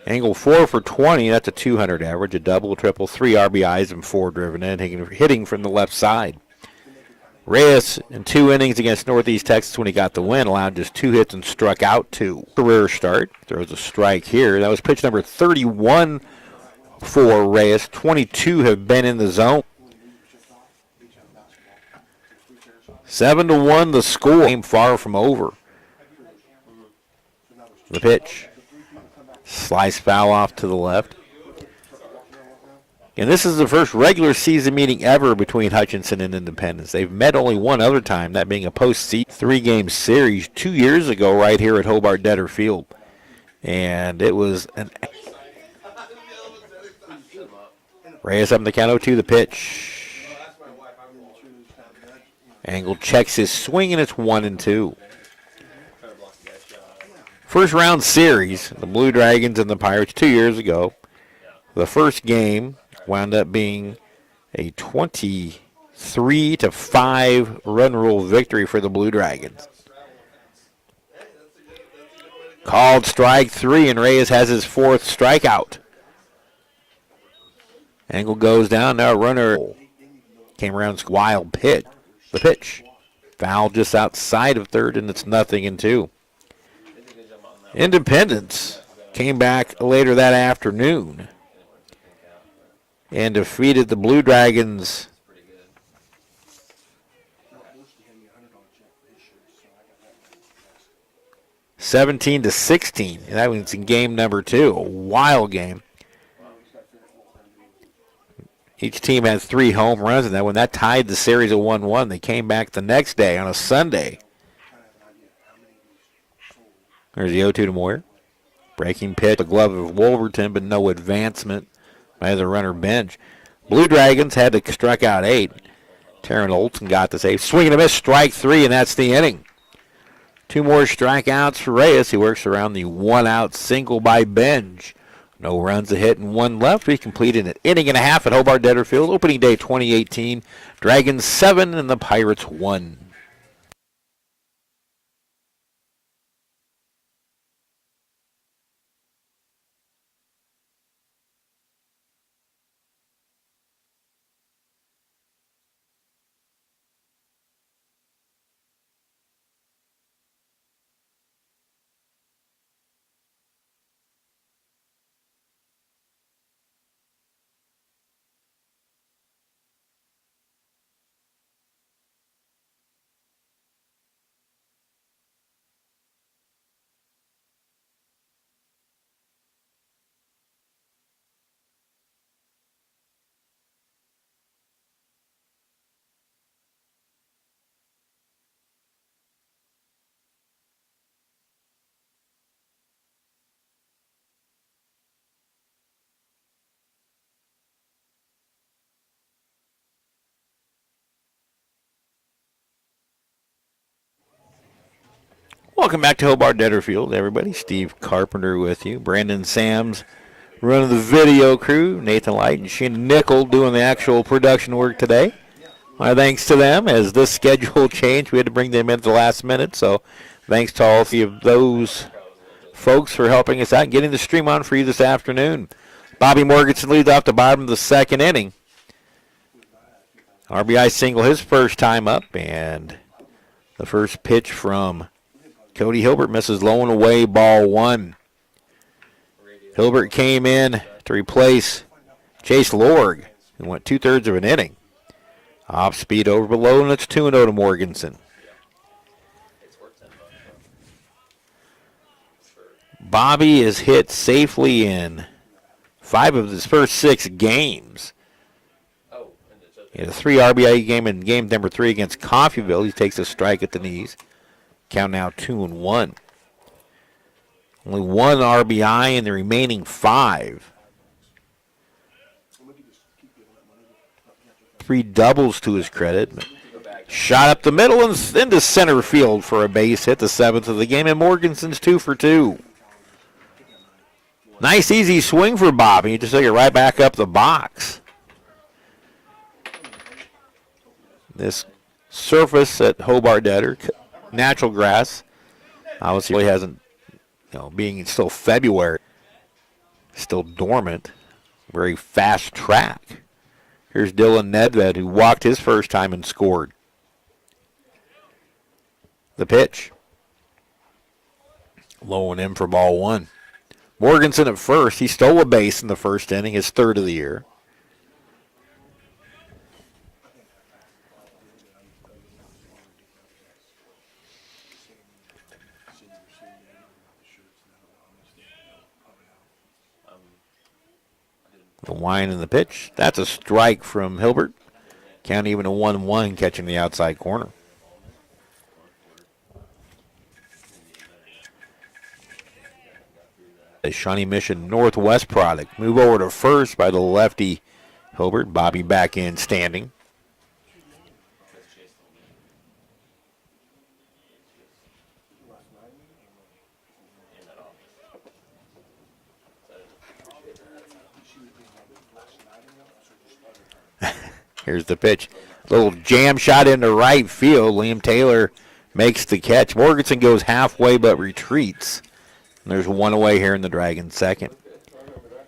Engel 4 for 20. That's a .200 average, a double, a triple, 3 RBIs, and 4 driven in, hitting from the left side. Reyes, in 2 innings against Northeast Texas when he got the win, allowed just 2 hits and struck out 2. Career start. Throws a strike here. That was pitch number 31 for Reyes. 22 have been in the zone. 7-1 the score. Game far from over. The pitch. Slice foul off to the left. And this is the first regular season meeting ever between Hutchinson and Independence. They've met only one other time, that being a postseason 3-game series 2 years ago right here at Hobart-Detter Field. And it was an... Reyes up in the count 0-2, the pitch. Engel checks his swing, and it's 1-2. First round series, the Blue Dragons and the Pirates 2 years ago. The first game wound up being a 23-5 run rule victory for the Blue Dragons. Called strike 3, and Reyes has his 4th strikeout. Engel goes down, now a runner came around, wild pitch. The pitch. Foul just outside of third, and it's 0-2. Independence came back later that afternoon and defeated the Blue Dragons 17-16. And that was in game number 2, a wild game. Each team had 3 home runs in that one. That tied the series at 1-1. They came back the next day on a Sunday. There's the 0-2 to Moyer. Breaking pitch, the glove of Wolverton, but no advancement by the runner Bench. Blue Dragons had to strike out 8. Taryn Olson got the save. Swing and a miss, strike 3, and that's the inning. 2 more strikeouts for Reyes. He works around the 1-out single by Benj. No runs, a hit, and 1 left. We completed an inning and a half at Hobart-Detter Field. Opening day 2018. Dragons 7 and the Pirates 1. Welcome back to Hobart-Detter Field, everybody. Steve Carpenter with you. Brandon Sams running the video crew. Nathan Light and Shane Nickel doing the actual production work today. My thanks to them. As this schedule changed, we had to bring them in at the last minute. So thanks to all 3 of those folks for helping us out and getting the stream on for you this afternoon. Bobby Morganson leads off the bottom of the second inning. RBI single his first time up, and the first pitch from Cody Hilbert misses low and away, ball 1. Hilbert came in to replace Chase Lorg, who went 2/3 of an inning. Off speed over below, and it's 2-0 to Morganson. Bobby is hit safely in 5 of his first 6 games. He had a 3 RBI game in game number 3 against Coffeyville. He takes a strike at the knees. Count now 2-1. Only 1 RBI in the remaining 5. 3 doubles to his credit. Shot up the middle and into center field for a base hit, the 7th of the game, and Morganson's 2 for 2. Nice easy swing for Bobby. He just took it right back up the box. This surface at Hobart-Detter, natural grass, obviously really hasn't, being still February, still dormant, very fast track. Here's Dylan Nedved, who walked his first time and scored. The pitch. Low and in for ball 1. Morganson at first. He stole a base in the first inning, his 3rd of the year. The wind in the pitch. That's a strike from Hilbert. Count even a 1-1, catching the outside corner. A Shawnee Mission Northwest product. Move over to first by the lefty Hilbert. Bobby back in standing. Here's the pitch. Little jam shot into right field. Liam Taylor makes the catch. Morganson goes halfway but retreats. And there's 1 away here in the Dragons' 2nd.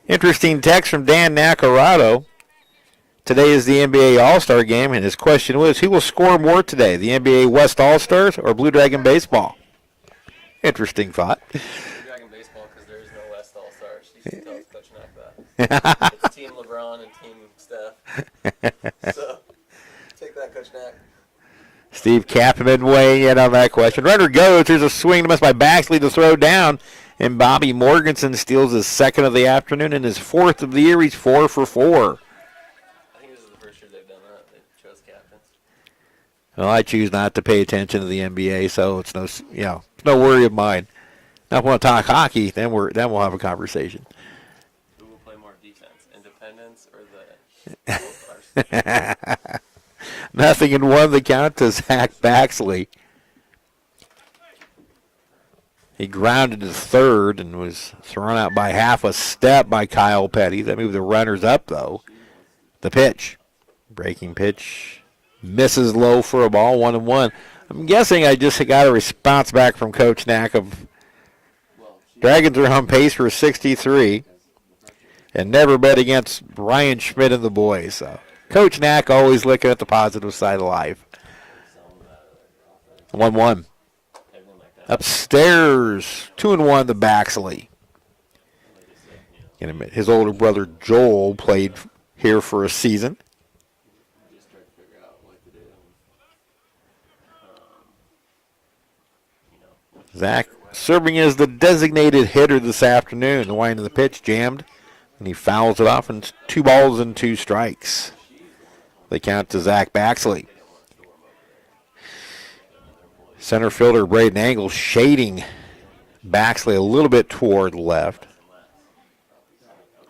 Interesting text from Dan Nacarado. Today is the NBA All-Star game, and his question was, who will score more today, the NBA West All-Stars or Blue Dragon Baseball? Interesting thought. Blue Dragon Baseball, because there is no West All-Stars. You should tell Coach Knack that. It's Team LeBron and Team Steph. So, take that, Coach Knack. Steve Kapman weighing in on that question. Runner goes. There's a swing and a miss by Baxley to throw down. And Bobby Morganson steals his 2nd of the afternoon and his 4th of the year. He's 4 for 4. I think this is the first year they've done that. They chose captains. Well, I choose not to pay attention to the NBA, so it's no worry of mine. Now, if we want to talk hockey, then we'll have a conversation. Who will play more defense, Independence or the Stars? Nothing in 1 the count to Zach Baxley. He grounded to 3rd and was thrown out by half a step by Kyle Petty. That moved the runners up, though. The pitch. Breaking pitch. Misses low for a ball, 1-1. I'm guessing I just got a response back from Coach Knack of Dragons are on pace for 63 and never bet against Ryan Schmidt and the boys. So Coach Knack always looking at the positive side of life. 1-1. Upstairs, 2-1 to Baxley. And his older brother Joel played here for a season. Zach serving as the designated hitter this afternoon. The wind of the pitch jammed, and he fouls it off, and it's 2 balls and 2 strikes. They count to Zach Baxley. Center fielder Braden Angle shading Baxley a little bit toward left.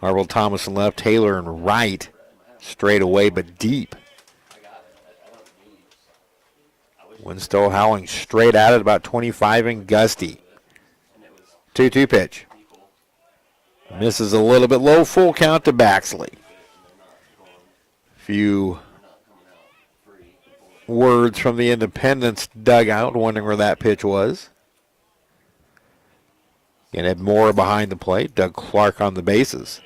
Harville Thomas in left, Taylor in right. Straight away but deep. Wind still howling straight at it, about 25 and gusty. 2-2 pitch. Misses a little bit low, full count to Baxley. Few words from the Independence dugout, wondering where that pitch was. And Ed Moore behind the plate, Doug Clark on the bases.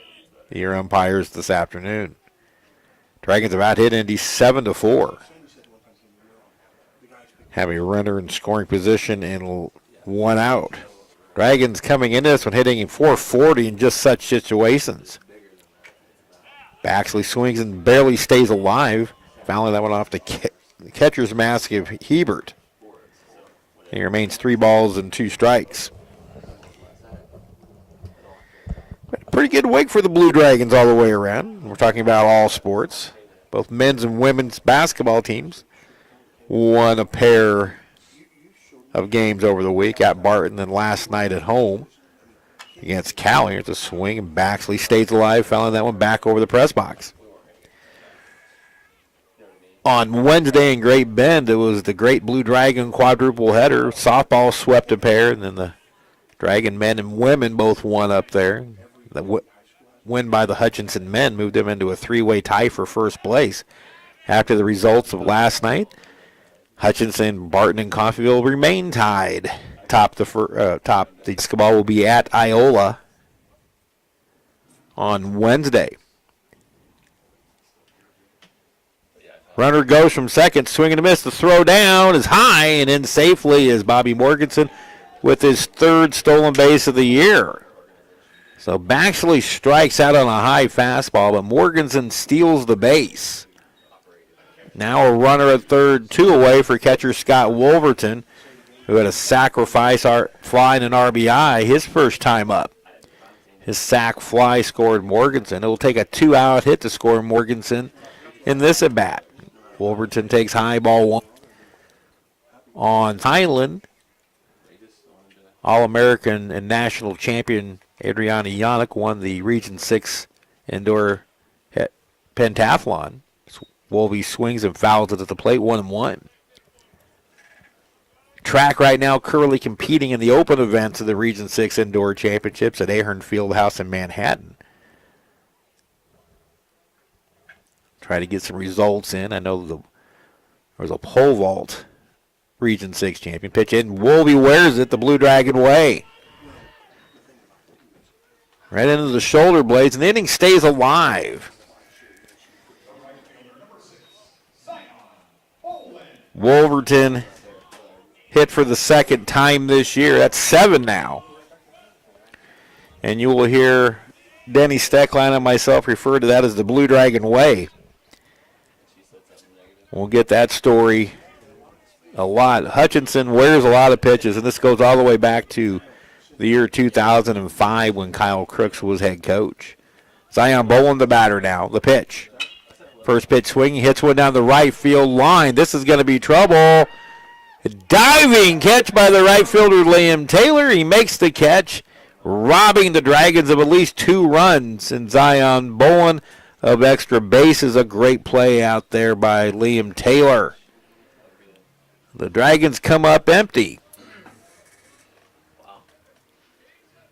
Your umpires this afternoon. Dragons have out-hit Indy 7-4. Have a runner in scoring position and 1 out. Dragons coming into this one hitting 440 in just such situations. Baxley swings and barely stays alive, fouling that one off the catcher's mask of Hebert. He remains 3 balls and 2 strikes. Pretty good week for the Blue Dragons all the way around. We're talking about all sports. Both men's and women's basketball teams won a pair of games over the week at Barton and last night at home against Cal. Here's a swing, and Baxley stays alive, fouling that one back over the press box. On Wednesday in Great Bend, it was the Great Blue Dragon quadruple header. Softball swept a pair, and then the Dragon men and women both won up there. The win by the Hutchinson men moved them into a 3-way tie for first place. After the results of last night, Hutchinson, Barton, and Coffeyville remain tied. The basketball will be at Iola on Wednesday. Runner goes from second, swing and a miss. The throw down is high and in safely is Bobby Morganson with his 3rd stolen base of the year. So Baxley strikes out on a high fastball, but Morganson steals the base. Now a runner at third, 2 away for catcher Scott Wolverton, who had a sacrifice fly and an RBI his first time up. His sac fly scored Morganson. It will take a 2-out hit to score Morganson in this at-bat. Wolverton takes high ball 1. On Highland, All-American and national champion Adriana Yannick won the Region 6 indoor pentathlon. Wolby swings and fouls it at the plate, 1-1. Track right now currently competing in the open events of the Region 6 indoor championships at Ahern Fieldhouse in Manhattan. Try to get some results in. I know there's a pole vault Region 6 champion. Pitch in. Wolby wears it the Blue Dragon way. Right into the shoulder blades, and the inning stays alive. Wolverton hit for the 2nd time this year. That's 7 now. And you will hear Denny Steckline and myself refer to that as the Blue Dragon way. We'll get that story a lot. Hutchinson wears a lot of pitches, and this goes all the way back to the year 2005 when Kyle Crooks was head coach. Zion Bowen the batter now. The pitch. First pitch swinging, hits one down the right field line. This is going to be trouble. A diving catch by the right fielder Liam Taylor. He makes the catch, robbing the Dragons of at least 2 runs. And Zion Bowen of extra bases. A great play out there by Liam Taylor. The Dragons come up empty.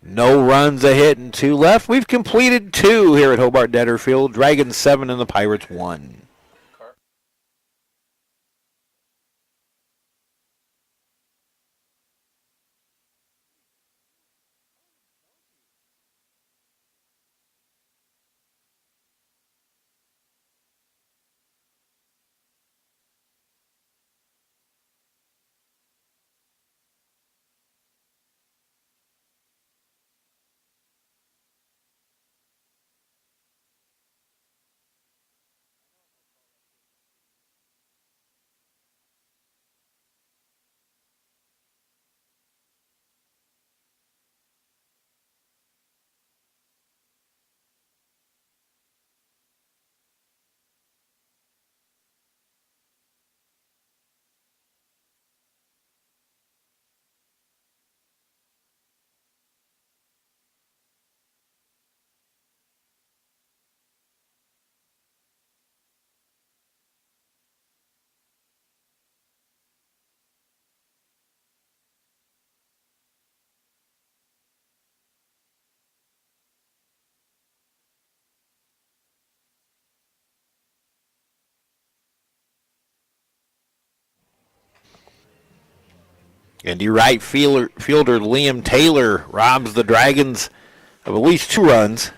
No runs, a hit, and 2 left. We've completed 2 here at Hobart-Detter Field. Dragons 7 and the Pirates 1. And the right fielder Liam Taylor robs the Dragons of at least 2 runs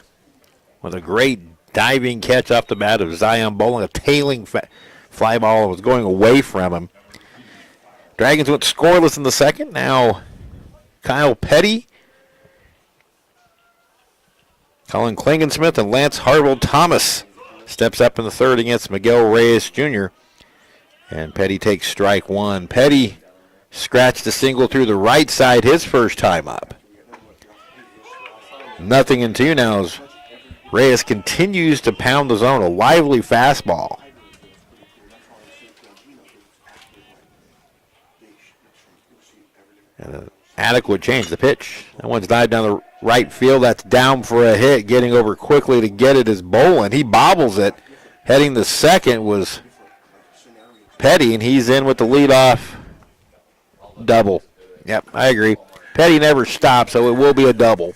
with a great diving catch off the bat of Zion Bowen. A tailing fly ball was going away from him. Dragons went scoreless in the second. Now Kyle Petty, Colin Klingensmith, and Lance Harville-Thomas steps up in the third against Miguel Reyes Jr. And Petty takes strike one. Petty scratched a single through the right side his first time up. 0-2 now as Reyes continues to pound the zone. A lively fastball. And an adequate change. The pitch. That one's dived down the right field. That's down for a hit. Getting over quickly to get it is Bolin. He bobbles it. Heading to second was Petty, and he's in with the leadoff double. Yep, I agree. Petty never stops, so it will be a double.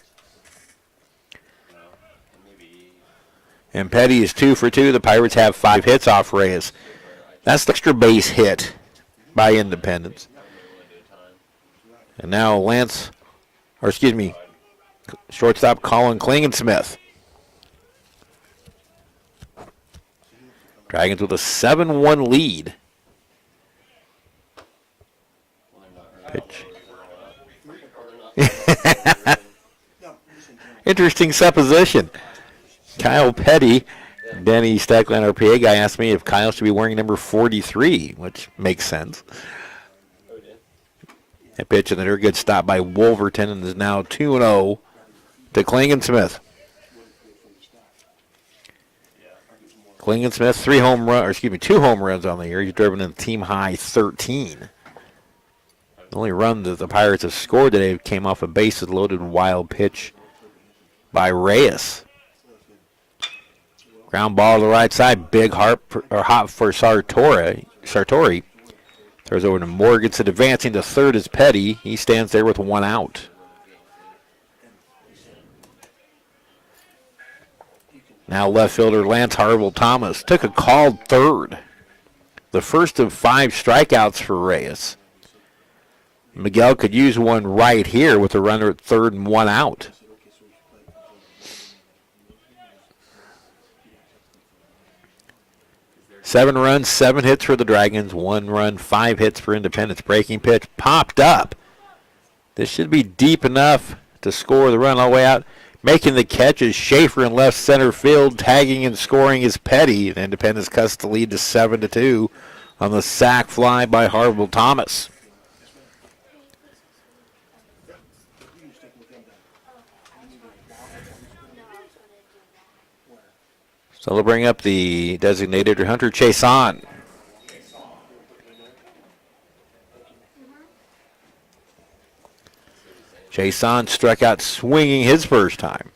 And Petty is 2 for 2. The Pirates have 5 hits off Reyes. That's the extra base hit by Independence. And now shortstop Colin Klingensmith. Dragons with a 7-1 lead. Pitch. Interesting supposition. Kyle Petty, Denny Steckland, our PA guy, asked me if Kyle should be wearing number 43, which makes sense. A pitch and a good stop by Wolverton, and is now 2-0 to Klingensmith. Klingensmith, 2 home runs on the year. He's driven in team high 13. The only run that the Pirates have scored today came off a bases loaded wild pitch by Reyes. Ground ball to the right side, big hop for Sartori. Throws over to Morganson, advancing to third is Petty. He stands there with 1 out. Now left fielder Lance Harville-Thomas took a called third. The first of 5 strikeouts for Reyes. Miguel could use one right here with a runner at third and 1 out. Seven runs, 7 hits for the Dragons, 1 run, 5 hits for Independence. Breaking pitch popped up. This should be deep enough to score the run all the way out. Making the catch is Schaefer in left center field. Tagging and scoring is Petty. And Independence cuts the lead to 7-2 on the sac fly by Harville-Thomas. So they'll bring up the designated Hunter Chason. Chason struck out swinging his first time.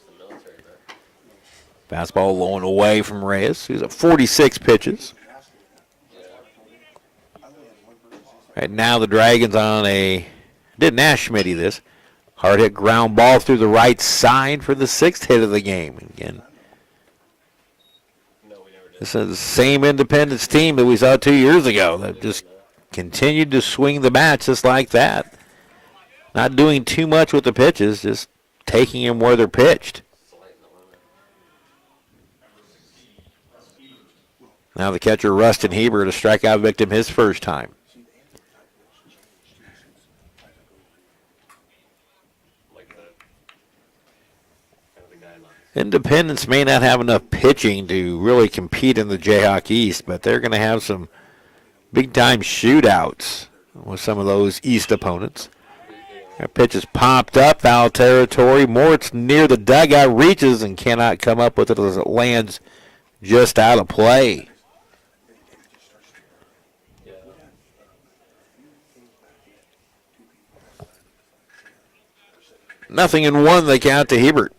Fastball low and away from Reyes. He's at 46 pitches. Right now the Dragons on didn't ask Schmitty this. Hard hit ground ball through the right side for the 6th hit of the game. Again, this is the same Independence team that we saw 2 years ago that just continued to swing the bats just like that. Not doing too much with the pitches, just taking them where they're pitched. Now the catcher, Rustin Hebert, a strikeout victim his first time. Independence may not have enough pitching to really compete in the Jayhawk East, but they're going to have some big-time shootouts with some of those East opponents. That pitch is popped up, foul territory. Mort's near the dugout, reaches and cannot come up with it as it lands just out of play. Nothing in 1, they count to Hebert.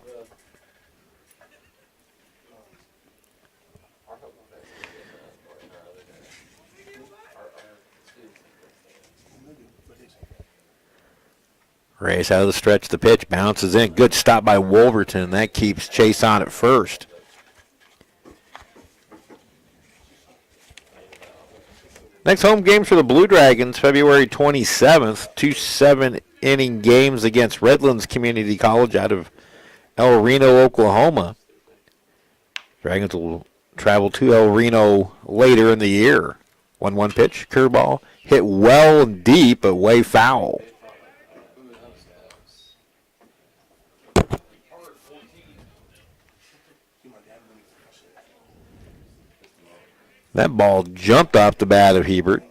Reyes out of the stretch, the pitch bounces in. Good stop by Wolverton. That keeps Chase on at first. Next home games for the Blue Dragons, February 27th. 2 7-inning games against Redlands Community College out of El Reno, Oklahoma. Dragons will travel to El Reno later in the year. 1-1 pitch, curveball, hit well and deep, but way foul. That ball jumped off the bat of Hebert.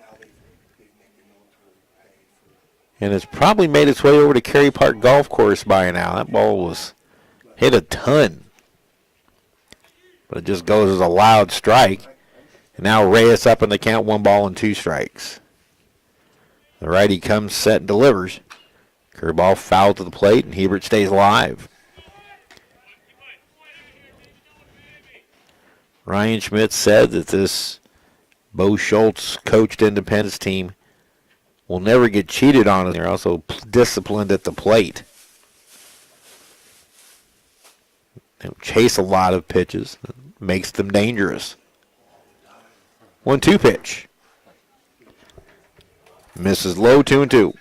And it's probably made its way over to Cary Park Golf Course by now. That ball was hit a ton. But it just goes as a loud strike. And now Reyes up in the count, 1 ball and 2 strikes. The righty comes, set, and delivers. Curveball foul to the plate, and Hebert stays alive. Ryan Schmidt said that this Bo Schultz coached Independence team will never get cheated on. They're also disciplined at the plate. They chase a lot of pitches. It makes them dangerous. 1-2 pitch. Misses low, 2-2.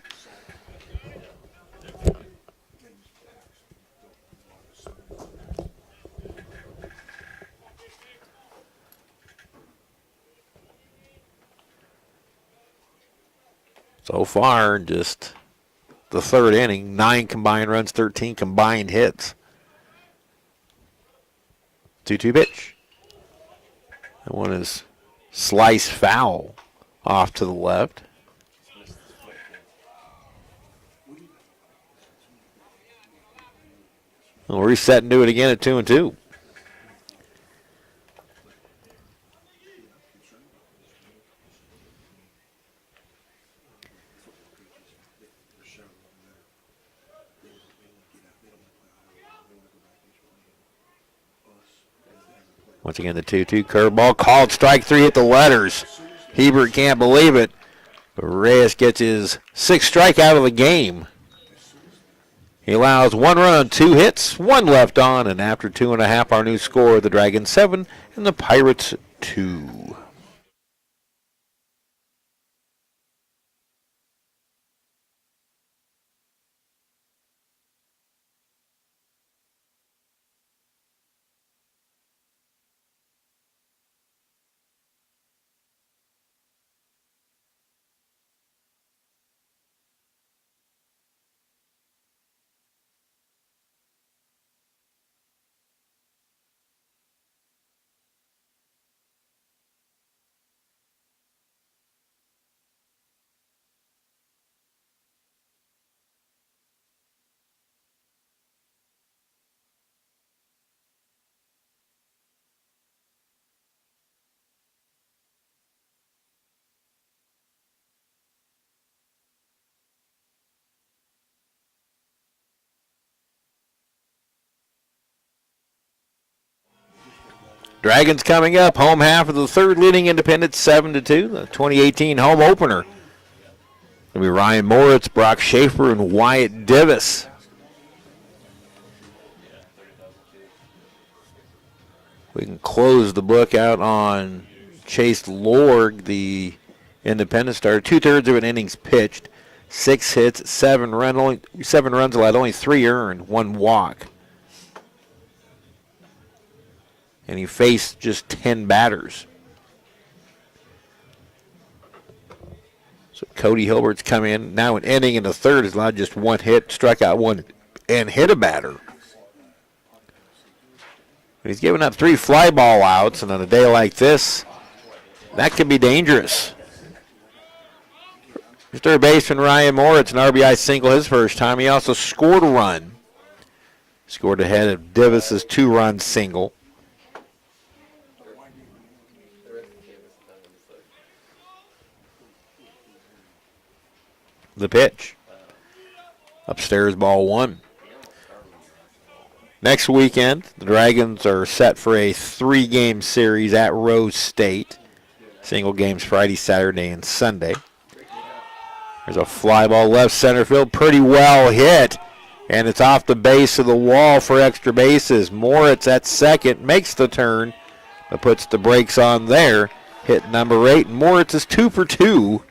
So far, just the third inning, 9 combined runs, 13 combined hits. 2-2 pitch. That one is slice foul off to the left. We'll reset and do it again at 2-2. Once again, the 2-2 curveball. Called strike 3, hit the letters. Hebert can't believe it. But Reyes gets his 6th strikeout of the game. He allows 1 run on 2 hits, 1 left on, and after 2.5, our new score, the Dragons 7 and the Pirates 2. Dragons coming up, home half of the third, leading Independence 7-2, the 2018 home opener. It'll be Ryan Moritz, Brock Schaefer, and Wyatt Divis. We can close the book out on Chase Lorg, the Independence starter. 2/3 of an innings pitched, 6 hits, 7 runs allowed, only 3 earned, 1 walk. And he faced just 10 batters. So Cody Hilbert's come in. Now an inning in the third is allowed just 1 hit, struck out 1, and hit a batter. He's given up 3 fly ball outs, and on a day like this, that could be dangerous. Third baseman Ryan Moritz, an RBI single his first time. He also scored a run. Scored ahead of Divis's 2-run single. The pitch. Upstairs, ball 1. Next weekend, the Dragons are set for a 3-game series at Rose State. Single games Friday, Saturday, and Sunday. There's a fly ball left center field, pretty well hit, and it's off the base of the wall for extra bases. Moritz at second makes the turn, but puts the brakes on there. Hit number 8, and Moritz is 2 for 2.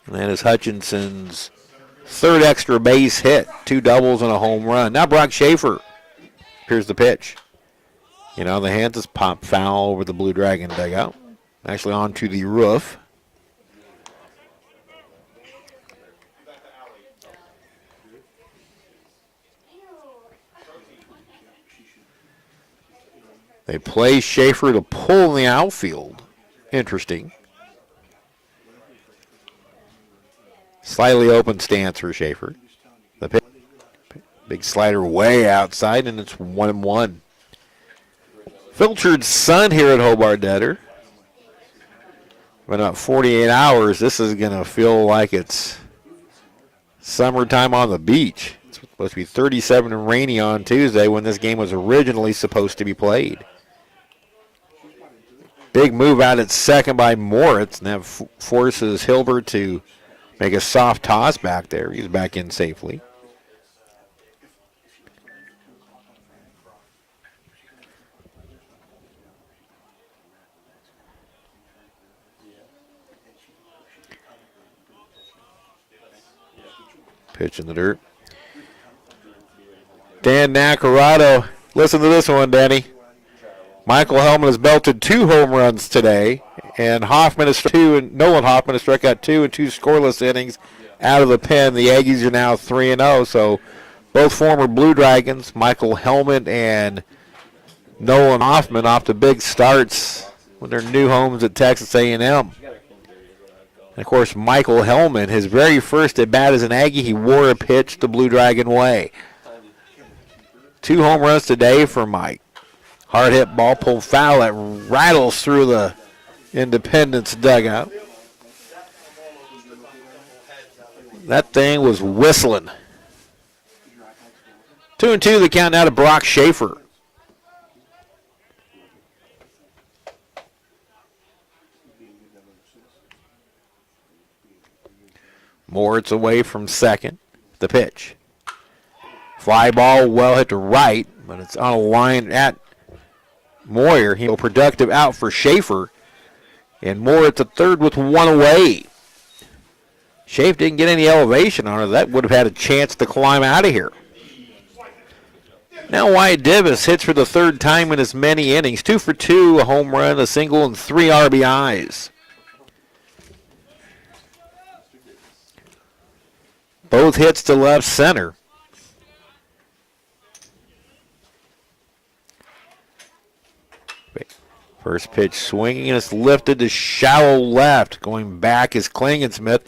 And that is Hutchinson's 3rd extra base hit, 2 doubles and a home run. Now Brock Schaefer. Here's the pitch. You know, the hands is popped foul over the Blue Dragon dugout. Actually onto the roof. They play Schaefer to pull in the outfield. Interesting. Slightly open stance for Schaefer. The pitch, big slider way outside, and it's 1-1. Filtered sun here at Hobart-Detter. In about 48 hours, this is going to feel like it's summertime on the beach. It's supposed to be 37 and rainy on Tuesday when this game was originally supposed to be played. Big move out at second by Moritz, and that forces Hilbert to make a soft toss back there. He's back in safely. Pitch in the dirt. Dan Nacarado. Listen to this one, Danny. Michael Hellman has belted 2 home runs today, and Hoffman has Nolan Hoffman has struck out 2 in 2 scoreless innings out of the pen. The Aggies are now 3-0, so both former Blue Dragons, Michael Hellman and Nolan Hoffman, off to big starts with their new homes at Texas A&M. And of course, Michael Hellman, his very first at bat as an Aggie, he wore a pitch the Blue Dragon way. 2 home runs today for Mike. Hard hit ball, pulled foul that rattles through the Independence dugout. That thing was whistling. 2-2, the count now to Brock Schaefer. Moritz away from second. The pitch. Fly ball well hit to right, but it's on a line at Moyer. He'll productive out for Schaefer. And Moritz at third with 1 away. Schaefer didn't get any elevation on it. That would have had a chance to climb out of here. Now Wyatt Divis hits for the 3rd time in as many innings. 2 for 2, a home run, a single, and 3 RBIs. Both hits to left center. First pitch swinging, and it's lifted to shallow left. Going back is Klingensmith.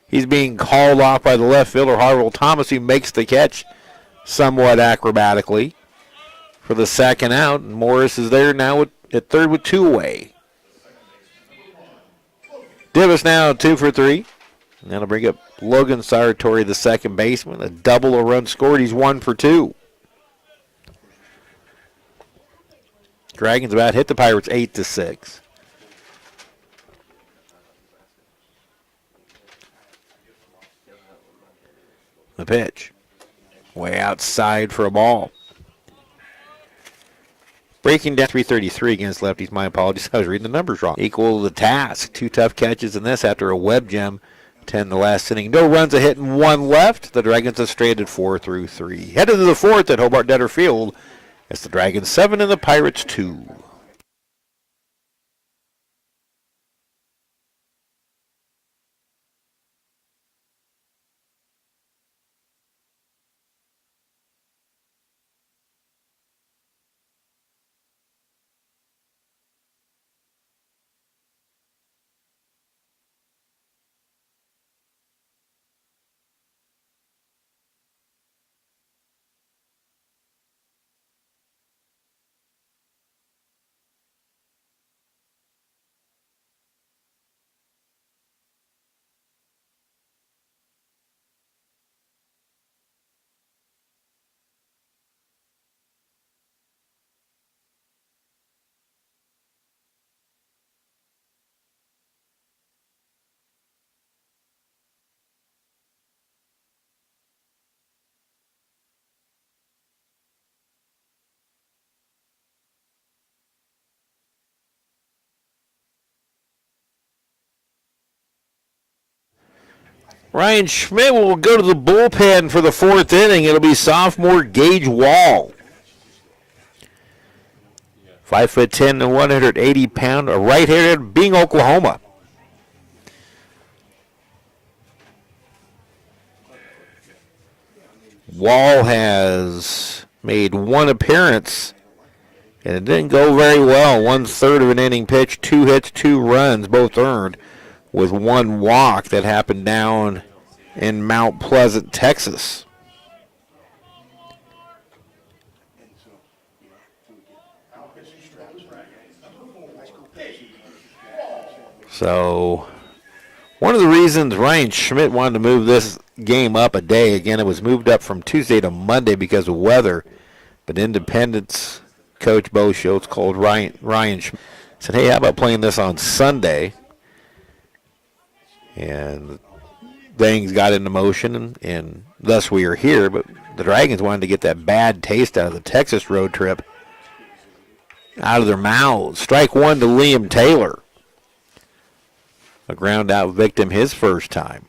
He's being called off by the left fielder, Harville Thomas, who makes the catch somewhat acrobatically for the second out. And Morris is there now at third with 2 away. Divis now 2 for 3. And that'll bring up Logan Sartori, the second baseman. A double, a run scored. He's 1 for 2. Dragons about hit the Pirates 8-6. The pitch. Way outside for a ball. Breaking down 333 against lefties. My apologies. I was reading the numbers wrong. Equal to the task. 2 tough catches in this after a web gem. 10 the last inning. No runs, a hit, and 1 left. The Dragons have stranded 4 through 3. Headed to the 4th at Hobart-Detter Field. It's the Dragons 7 and the Pirates 2. Ryan Schmidt will go to the bullpen for the 4th inning. It'll be sophomore Gage Wall. 5'10" and 180 pound, a right-handed, being Oklahoma. Wall has made 1 appearance And it didn't go very well. 1/3 of an inning pitch, 2 hits, 2 runs, both earned, with 1 walk that happened down in Mount Pleasant, Texas. So one of the reasons Ryan Schmidt wanted to move this game up a day, again, it was moved up from Tuesday to Monday because of weather, but Independence coach Bo Schultz called Ryan Schmidt, said, hey, how about playing this on Sunday? And things got into motion, and thus we are here. But the Dragons wanted to get that bad taste out of the Texas road trip out of their mouths. Strike 1 to Liam Taylor. A ground out victim his first time.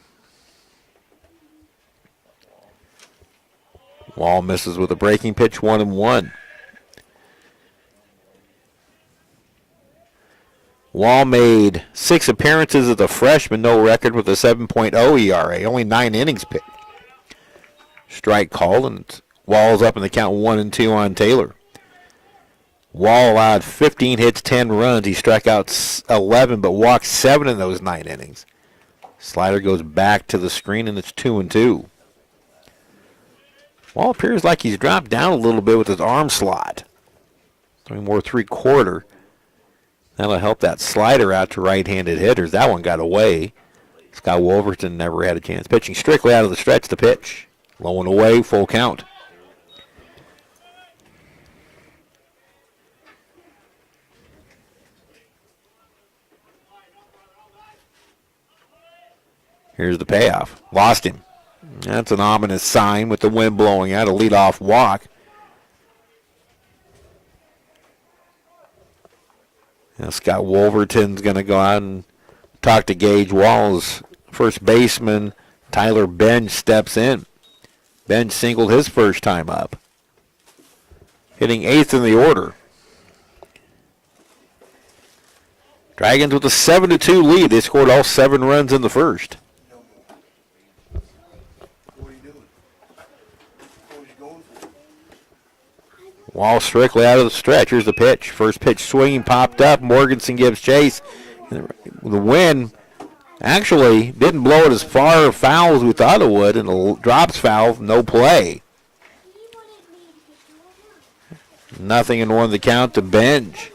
Wall misses with a breaking pitch, 1-1. Wall made 6 appearances as a freshman, no record with a 7.0 ERA, only 9 innings pitched. Strike called, and Wall's up in the count 1-2 on Taylor. Wall allowed 15 hits, 10 runs. He struck out 11, but walked 7 in those 9 innings. Slider goes back to the screen, and it's 2-2. Wall appears like he's dropped down a little bit with his arm slot. Throwing more 3/4. That'll help that slider out to right-handed hitters. That one got away. Scott Wolverton never had a chance. Pitching strictly out of the stretch to pitch. Low and away, full count. Here's the payoff. Lost him. That's an ominous sign with the wind blowing out. A leadoff walk. Now Scott Wolverton's going to go out and talk to Gage Walls. First baseman Tyler Benj steps in. Benj singled his first time up. Hitting 8th in the order. Dragons with a 7-2 lead. They scored all 7 runs in the first. What are you doing? What was you going for? Wall strictly out of the stretch. Here's the pitch. First pitch swinging, popped up. Morganson gives chase. The wind actually didn't blow it as far foul as we thought it would, and the drops foul, no play. Nothing in 1 the count to Benj.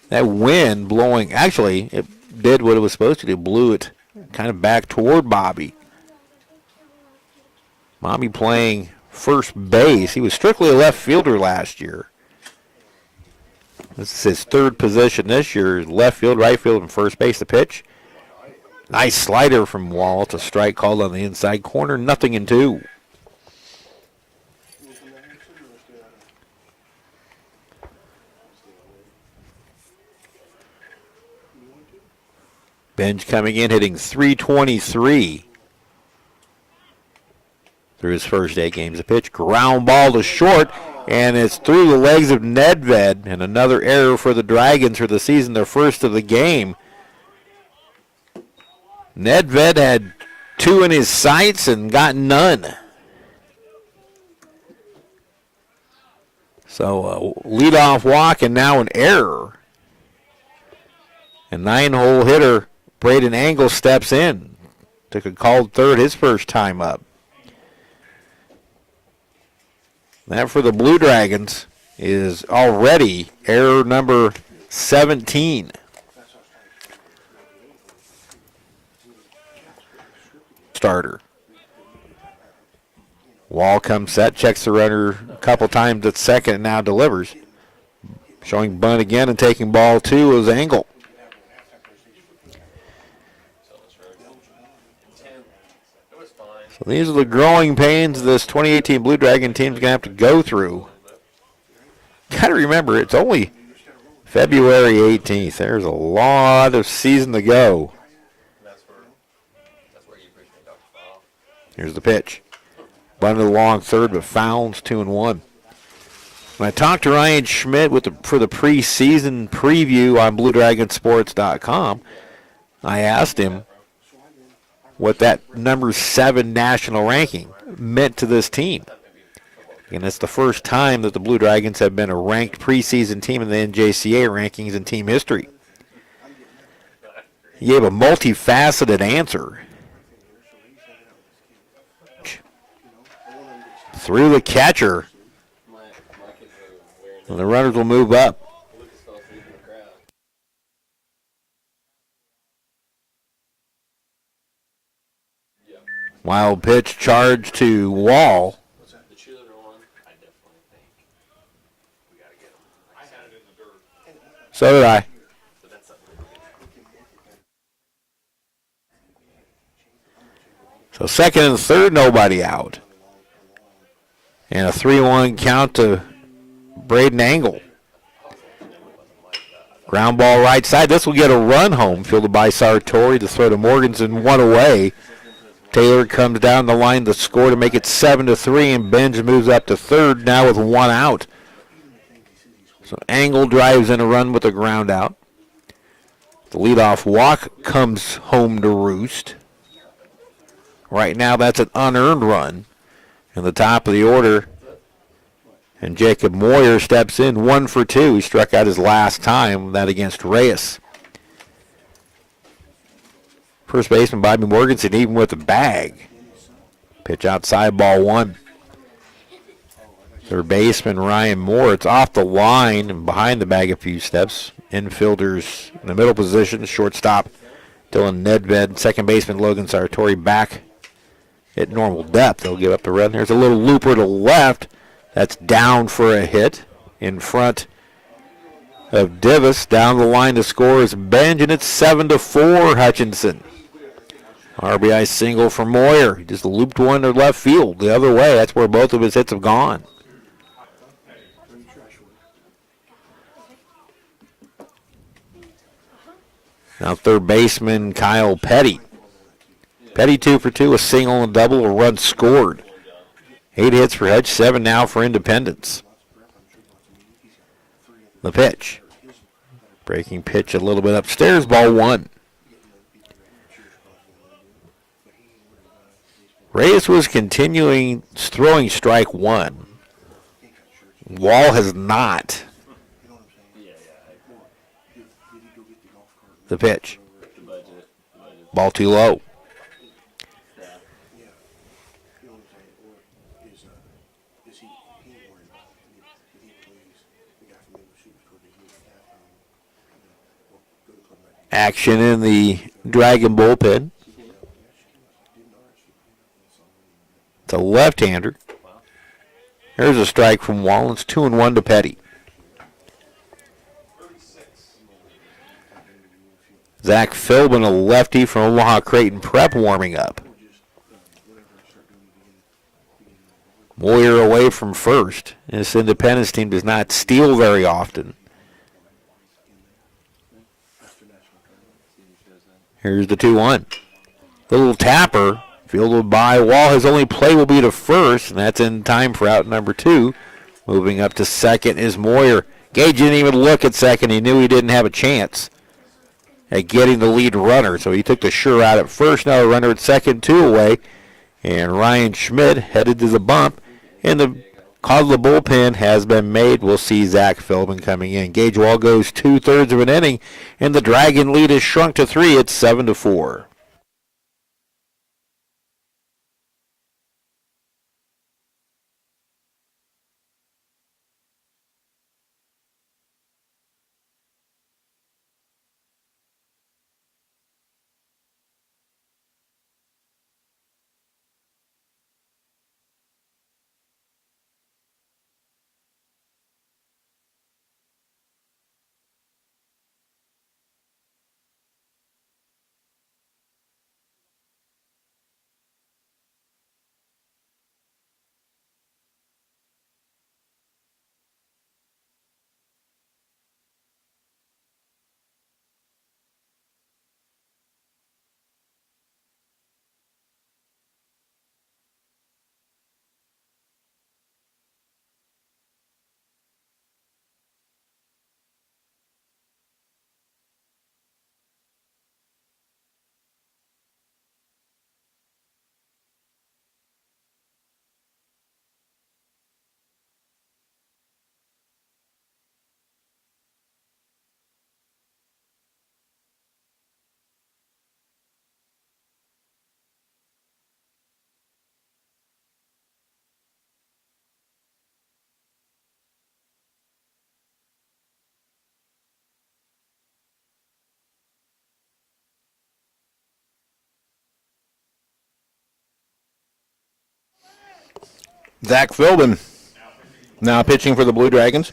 That wind blowing, actually, it did what it was supposed to do. Blew it kind of back toward Bobby. Bobby playing first base. He was strictly a left fielder last year. This is his 3rd position this year. Left field, right field, and first base. The pitch. Nice slider from Wall to strike called on the inside corner. 0-2. Benj coming in, hitting .323 through his first 8 games. A pitch, ground ball to short, and it's through the legs of Nedved, and another error for the Dragons for the season, their first of the game. Nedved had 2 in his sights and got none. So a leadoff walk and now an error. A 9-hole hitter, Braden Angle, steps in. Took a called third his first time up. That for the Blue Dragons is already error number 17. Starter. Wall comes set, checks the runner a couple times at second, and now delivers. Showing bunt again and taking ball 2 is Angle. So these are the growing pains this 2018 Blue Dragon team's going to have to go through. Got to remember, it's only February 18th. There's a lot of season to go. Here's the pitch. Bunted along third, but fouls 2-1. When I talked to Ryan Schmidt for the preseason preview on BlueDragonSports.com, I asked him what that number 7 national ranking meant to this team. And it's the first time that the Blue Dragons have been a ranked preseason team in the NJCA rankings in team history. He gave a multifaceted answer. Through the catcher. My kids are wearing And the runners will move up. Lucas fell asleep in the crowd. Wild pitch charge to Wall. The cheerleader one, I definitely think we gotta get him. I had it in the dirt. So did I. But that's something. So second and third, nobody out. And a 3-1 count to Braden Angle. Ground ball right side. This will get a run home, fielded by Sartori to throw to Morganson, one away. Taylor comes down the line to score to make it 7-3, and Benj moves up to third now with one out. So Angle drives in a run with a ground out. The leadoff walk comes home to roost. Right now that's an unearned run in the top of the order. And Jacob Moyer steps in 1 for 2. He struck out his last time, that against Reyes. First baseman Bobby Morganson even with a bag. Pitch outside, ball 1. Third baseman Ryan Moore. It's off the line and behind the bag a few steps. Infielders in the middle position. Shortstop Dylan Nedved. Second baseman Logan Sartori back at normal depth. They'll give up the run. There's a little looper to left. That's down for a hit in front of Divis. Down the line to score is Benj, and it's 7-4 Hutchinson. RBI single for Moyer. He just looped one to left field the other way. That's where both of his hits have gone. Now third baseman Kyle Petty. Petty 2 for 2, a single and double, a run scored. 8 hits for Hutch, 7 now for Independence. The pitch. Breaking pitch a little bit upstairs, ball 1. Reyes was continuing throwing strike 1. Wall has not. The pitch. Ball too low. Action in the Dragon bullpen. It's a left-hander. There's a strike from Wall. It's 2-1 to Petty. Zach Philbin, a lefty from Omaha Creighton Prep, warming up. Moyer away from first. This Independence team does not steal very often. Here's the 2-1. Little tapper, fielded by Wall. His only play will be to first, and that's in time for out number 2. Moving up to second is Moyer. Gage didn't even look at second. He knew he didn't have a chance at getting the lead runner, so he took the sure out at first. Now a runner at second, 2 away, and Ryan Schmidt headed to the bump, and the call of the bullpen has been made. We'll see Zach Philbin coming in. Gage Wall goes 2/3 of an inning, and the Dragon lead is shrunk to 3. It's 7-4. Zach Philbin now pitching for the Blue Dragons.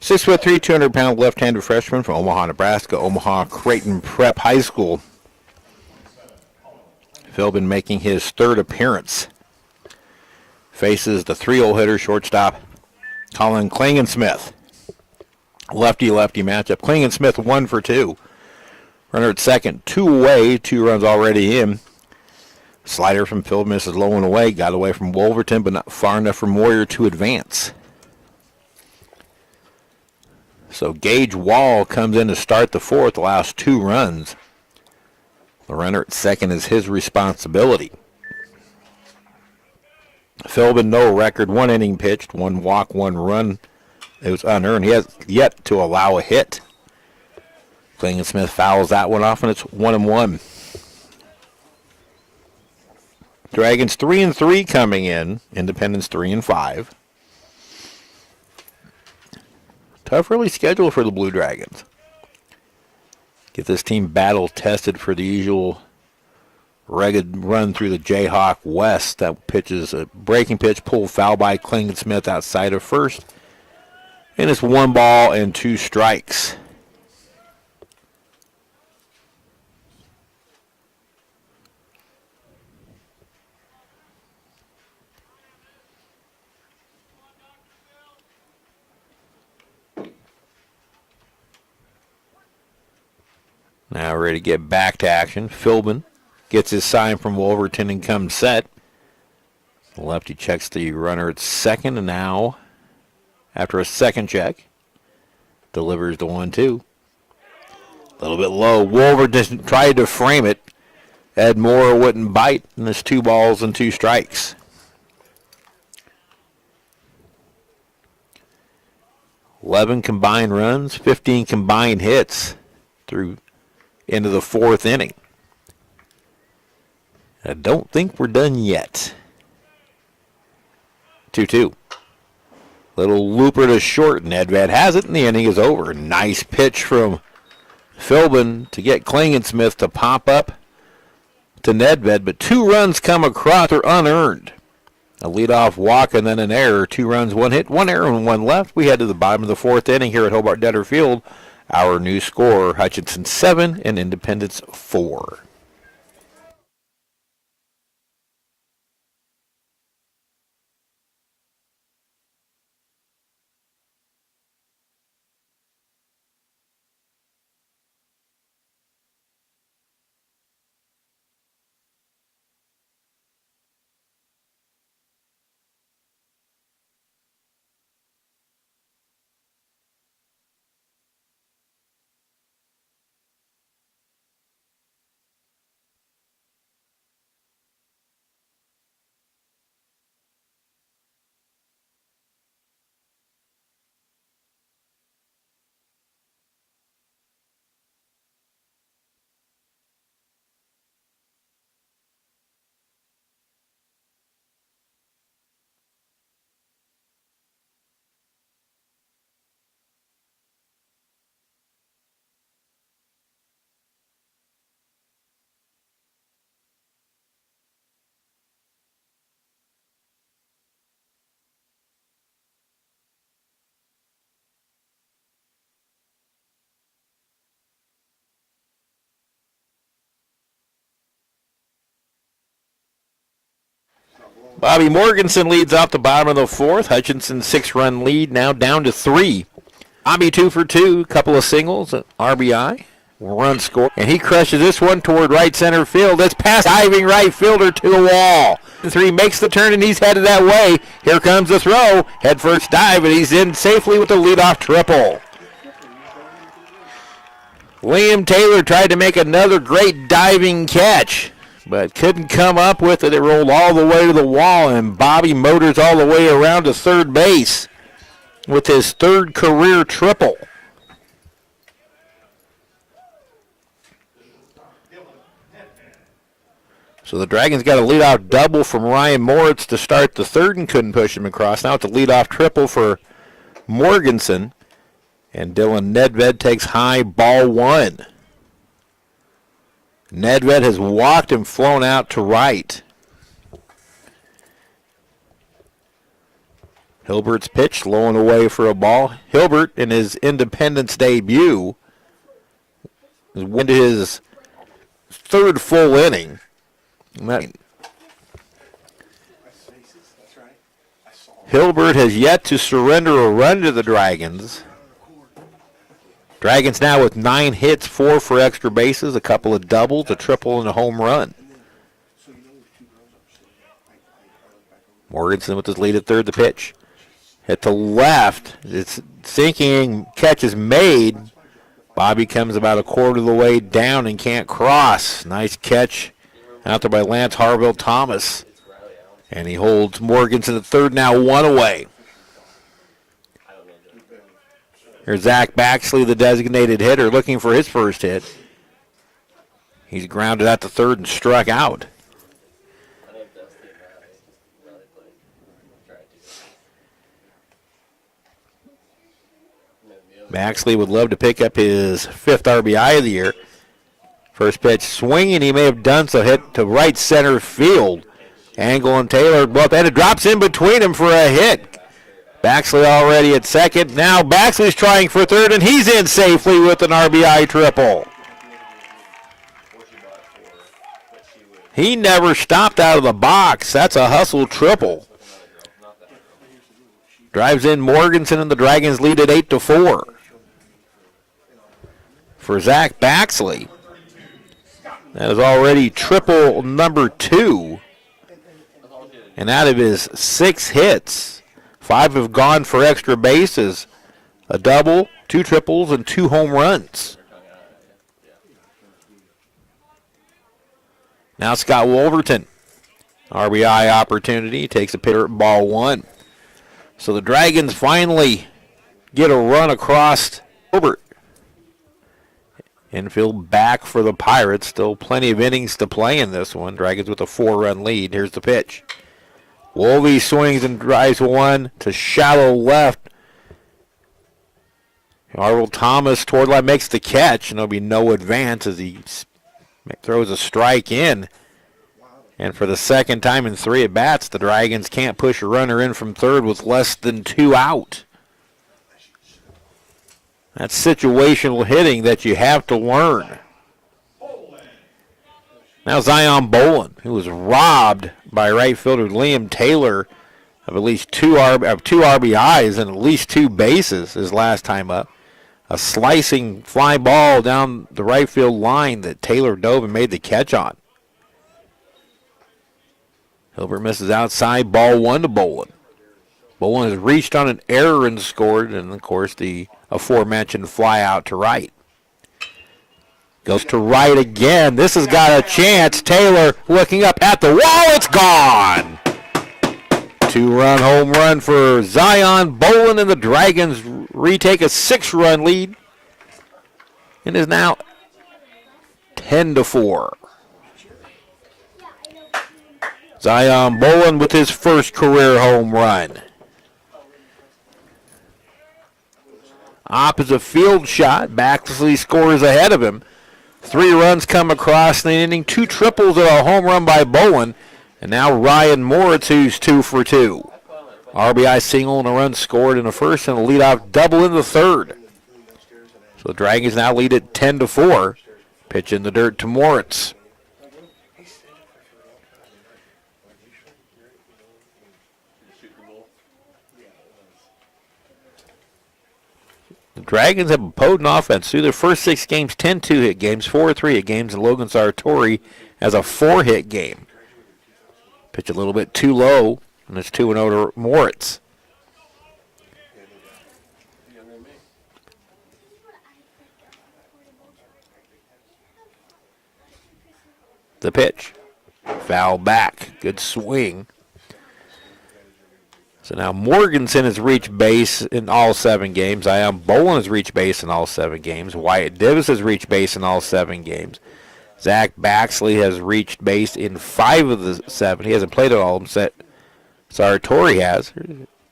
6'3", 200-pound left-handed freshman from Omaha, Nebraska, Omaha Creighton Prep High School. Philbin making his third appearance. Faces the 3-hole hitter, shortstop, Colin Klingensmith. Lefty-lefty matchup. Klingensmith 1 for 2. Runner at second, 2 away, 2 runs already in. Slider from Philbin misses low and away. Got away from Wolverton, but not far enough for Moyer to advance. So Gage Wall comes in to start the fourth, allows 2 runs. The runner at second is his responsibility. Philbin, no record, 1 inning pitched, 1 walk, 1 run. It was unearned. He has yet to allow a hit. Klingensmith fouls that one off, and it's 1-1. Dragons 3-3 coming in. Independence 3-5. Tough early schedule for the Blue Dragons. Get this team battle tested for the usual rugged run through the Jayhawk West. That pitches a breaking pitch, pulled foul by Klingensmith outside of first. And it's 1 ball and 2 strikes. Now ready to get back to action. Philbin gets his sign from Wolverton and comes set. The lefty checks the runner at second, and now, after a second check, delivers the 1-2. A little bit low. Wolverton tried to frame it. Ed Moore wouldn't bite, and it's 2 balls and 2 strikes. 11 combined runs, 15 combined hits through into the 4th inning. I don't think we're done yet. 2-2. Little looper to short. Nedved has it, and the inning is over. Nice pitch from Philbin to get Klingensmith to pop up to Nedved, but 2 runs come across are unearned. A leadoff walk and then an error. 2 runs, 1 hit, 1 error, and 1 left. We head to the bottom of the 4th inning here at Hobart-Detter Field. Our new score, Hutchinson 7 and Independence 4. Bobby Morganson leads off the bottom of the 4th. Hutchinson 6-run lead now down to 3. Bobby 2 for 2, couple of singles, RBI, run score, and he crushes this one toward right center field. It's past diving right fielder to the wall. 3 makes the turn, and he's headed that way. Here comes the throw, head first dive, and he's in safely with the leadoff triple. Liam Taylor tried to make another great diving catch, but couldn't come up with it. It rolled all the way to the wall, and Bobby motors all the way around to third base with his 3rd career triple. So the Dragons got a leadoff double from Ryan Moritz to start the 3rd and couldn't push him across. Now it's a leadoff triple for Morganson, and Dylan Nedved takes high, ball 1. Nedved has walked and flown out to right. Hilbert's pitch, low and away for a ball. Hilbert, in his Independence debut, went to his third full inning. Hilbert has yet to surrender a run to the Dragons. Dragons now with 9 hits, 4 for extra bases, a couple of doubles, a triple, and a home run. Morganson with his lead at third, the pitch. Hit to left. It's sinking. Catch is made. Bobby comes about a quarter of the way down and can't cross. Nice catch out there by Lance Harville Thomas. And he holds Morganson at third, now 1 away. Here's Zach Baxley, the designated hitter, looking for his first hit. He's grounded out to third and struck out. Baxley would love to pick up his 5th RBI of the year. First pitch swinging, he may have done so, hit to right center field. Angle and Taylor both, and it drops in between them for a hit. Baxley already at second. Now Baxley's trying for third, and he's in safely with an RBI triple. He never stopped out of the box. That's a hustle triple. Drives in Morganson, and the Dragons lead at 8-4. For Zach Baxley, that is already triple number 2. And out of his 6 hits, 5 have gone for extra bases, a double, 2 triples, and 2 home runs. Now Scott Wolverton, RBI opportunity, takes a hitter at ball 1. So the Dragons finally get a run across Hobart. Infield back for the Pirates. Still plenty of innings to play in this one. Dragons with a 4-run lead. Here's the pitch. Wolvie swings and drives one to shallow left. Harville Thomas toward line makes the catch, and there'll be no advance as he throws a strike in. And for the second time in 3 at-bats, the Dragons can't push a runner in from third with less than 2 out. That's situational hitting that you have to learn. Now Zion Bolin, who was robbed by right fielder Liam Taylor of at least 2 RBIs and at least 2 bases his last time up. A slicing fly ball down the right field line that Taylor dove and made the catch on. Hilbert misses outside, ball 1 to Bolin. Bolin has reached on an error and scored, and of course the aforementioned fly out to right. Goes to right again. This has got a chance. Taylor looking up at the wall. It's gone. 2-run home run for Zion Bolin, and the Dragons retake a 6-run lead. It is now 10-4. Zion Bolin with his first career home run. Opposite field shot. Baxley scores ahead of him. 3 runs come across in the inning. 2 triples and a home run by Bolin. And now Ryan Moritz, who's 2 for 2. RBI single and a run scored in the first and a leadoff double in the third. So the Dragons now lead at 10-4. Pitch in the dirt to Moritz. The Dragons have a potent offense. Through their first 6 games, 10 2-hit games, 4 3-hit games, and Logan Sartori has a 4-hit game. Pitch a little bit too low, and it's 2-0 to Moritz. The pitch. Foul back. Good swing. So now Morganson has reached base in all 7 games. Zion Bolin has reached base in all 7 games. Wyatt Divis has reached base in all 7 games. Zach Baxley has reached base in 5 of the 7. He hasn't played at all of them. Sartori has.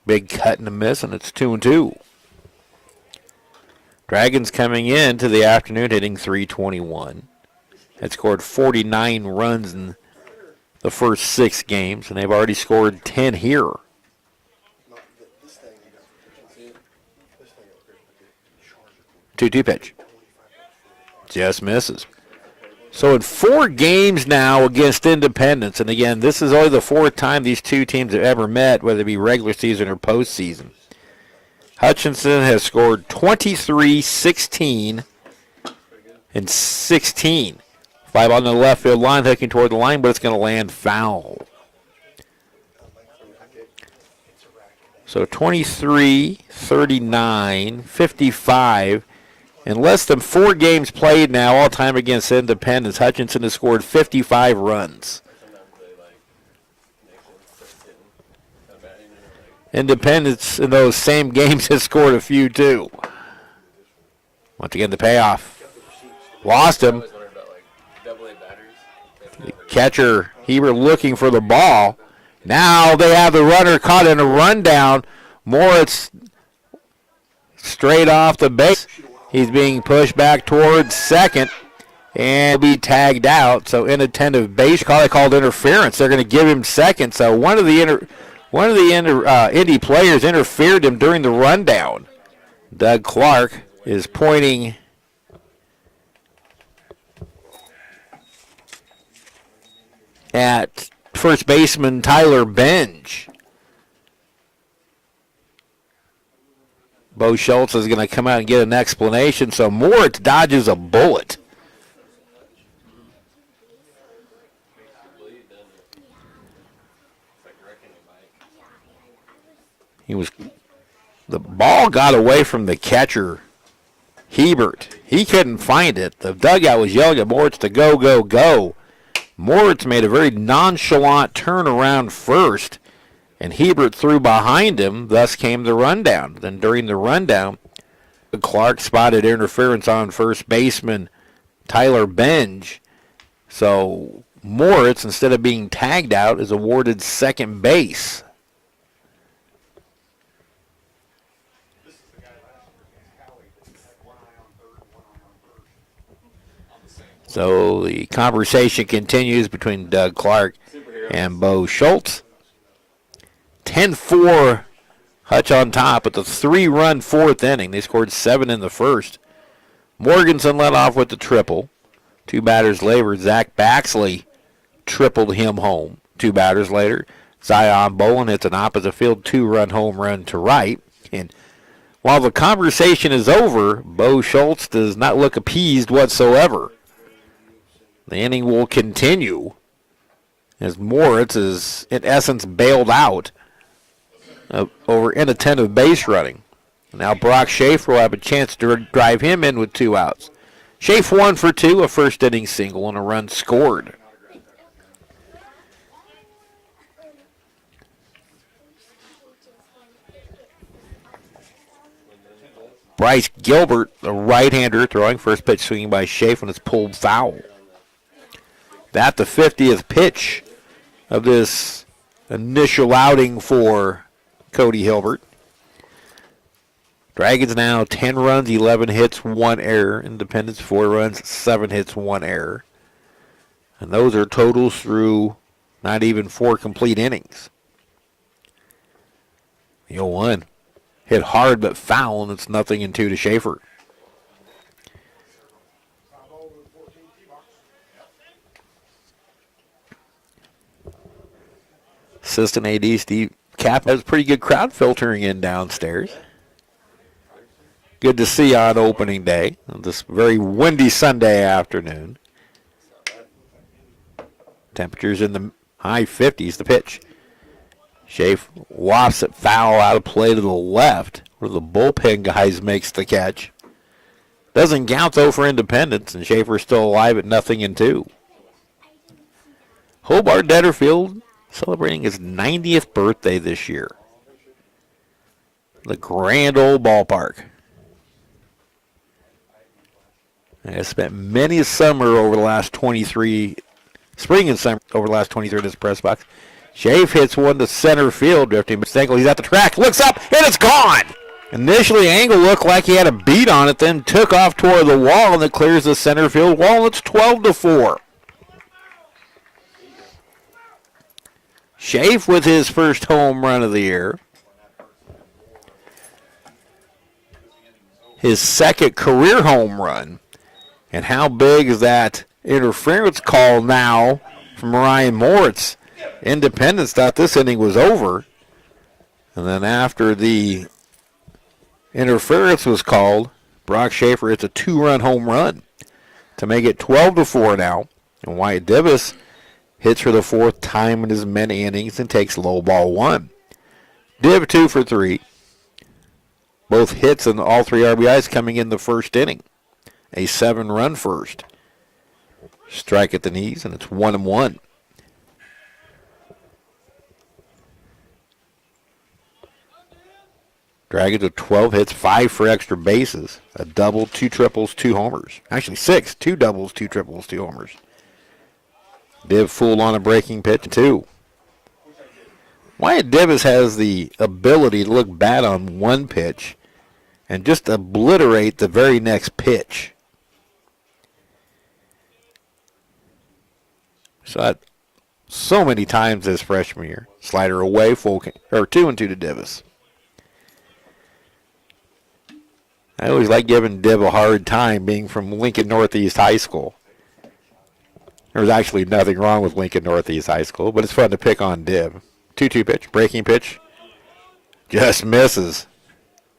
Big cut and a miss, and it's 2-2. Dragons coming into the afternoon hitting .321. Had scored 49 runs in the first 6 games, and they've already scored 10 here. 2-2 pitch. Just misses. So in 4 games now against Independence, and again, this is only the 4th time these two teams have ever met, whether it be regular season or postseason. Hutchinson has scored 23, 16, and 16. 5 on the left field line, hooking toward the line, but it's going to land foul. So 23, 39, 55. In less than 4 games played now, all time against Independence, Hutchinson has scored 55 runs. Independence in those same games has scored a few too. Once again, the payoff. Lost him. The catcher, Hebert looking for the ball. Now they have the runner caught in a rundown. Moritz straight off the base. He's being pushed back towards second and be tagged out. So inattentive base call. They called interference. They're going to give him second. So one of the Indy players interfered him during the rundown. Doug Clark is pointing at first baseman Tyler Benj. Bo Schultz is going to come out and get an explanation. So Moritz dodges a bullet. The ball got away from the catcher, Hebert. He couldn't find it. The dugout was yelling at Moritz to go, go, go. Moritz made a very nonchalant turn around first, and Hebert threw behind him. Thus came the rundown. Then during the rundown, Clark spotted interference on first baseman Tyler Benj. So Moritz, instead of being tagged out, is awarded second base. So the conversation continues between Doug Clark and Bo Schultz. 10-4 Hutch on top at the 3-run 4th inning. They scored 7 in the first. Morganson led off with the triple. 2 batters later, Zach Baxley tripled him home. 2 batters later, Zion Bolin hits an opposite field 2-run home run to right. And while the conversation is over, Bo Schultz does not look appeased whatsoever. The inning will continue as Moritz is, in essence, bailed out over inattentive base running. Now Brock Schaefer will have a chance to drive him in with 2 outs. Schaefer 1 for 2, a first inning single and a run scored. Bryce Gilbert, the right-hander, throwing first pitch swinging by Schaefer, and it's pulled foul. That the 50th pitch of this initial outing for Cody Hilbert. Dragons now 10 runs, 11 hits, 1 error. Independence 4 runs, 7 hits, 1 error. And those are totals through not even 4 complete innings. The 0-1 hit hard but foul, and it's 0-2 to Schaefer. Assistant AD Steve Kapp has pretty good crowd filtering in downstairs. Good to see on opening day, on this very windy Sunday afternoon. Temperatures in the high 50s, the pitch. Schaefer wafts it foul out of play to the left, where the bullpen guys makes the catch. Doesn't count though for Independence, and Schaefer's still alive at 0-2. Hobart-Detter Field celebrating his 90th birthday this year. The grand old ballpark. I have spent many a summer over the last 23, spring and summer over the last 23 in this press box. Schaefer hits one to center field, drifting but Stangle. He's at the track, looks up, and it's gone! Initially, Angle looked like he had a beat on it, then took off toward the wall, and it clears the center field wall. It's 12-4. Schaefer with his first home run of the year. his second career home run. And how big is that interference call now from Ryan Moritz? Independence thought this inning was over. And then after the interference was called, Brock Schaefer hits a 2-run home run to make it 12-4 now. And Wyatt Divis hits for the 4th time in as many innings and takes low ball 1. Div 2 for 3. Both hits and all 3 RBIs coming in the first inning. A 7-run first. Strike at the knees, and it's 1-1. Dragons with 12 hits, 5 for extra bases. A double, 2 triples, 2 homers. Actually 6, 2 doubles, 2 triples, 2 homers. Div fooled on a breaking pitch, 2. Wyatt Divis has the ability to look bad on one pitch and just obliterate the very next pitch. Saw it so many times this freshman year. Slider away, 2-2 to Divis. I always like giving Div a hard time being from Lincoln Northeast High School. There's actually nothing wrong with Lincoln Northeast High School, but it's fun to pick on Div. 2-2 pitch, breaking pitch, just misses.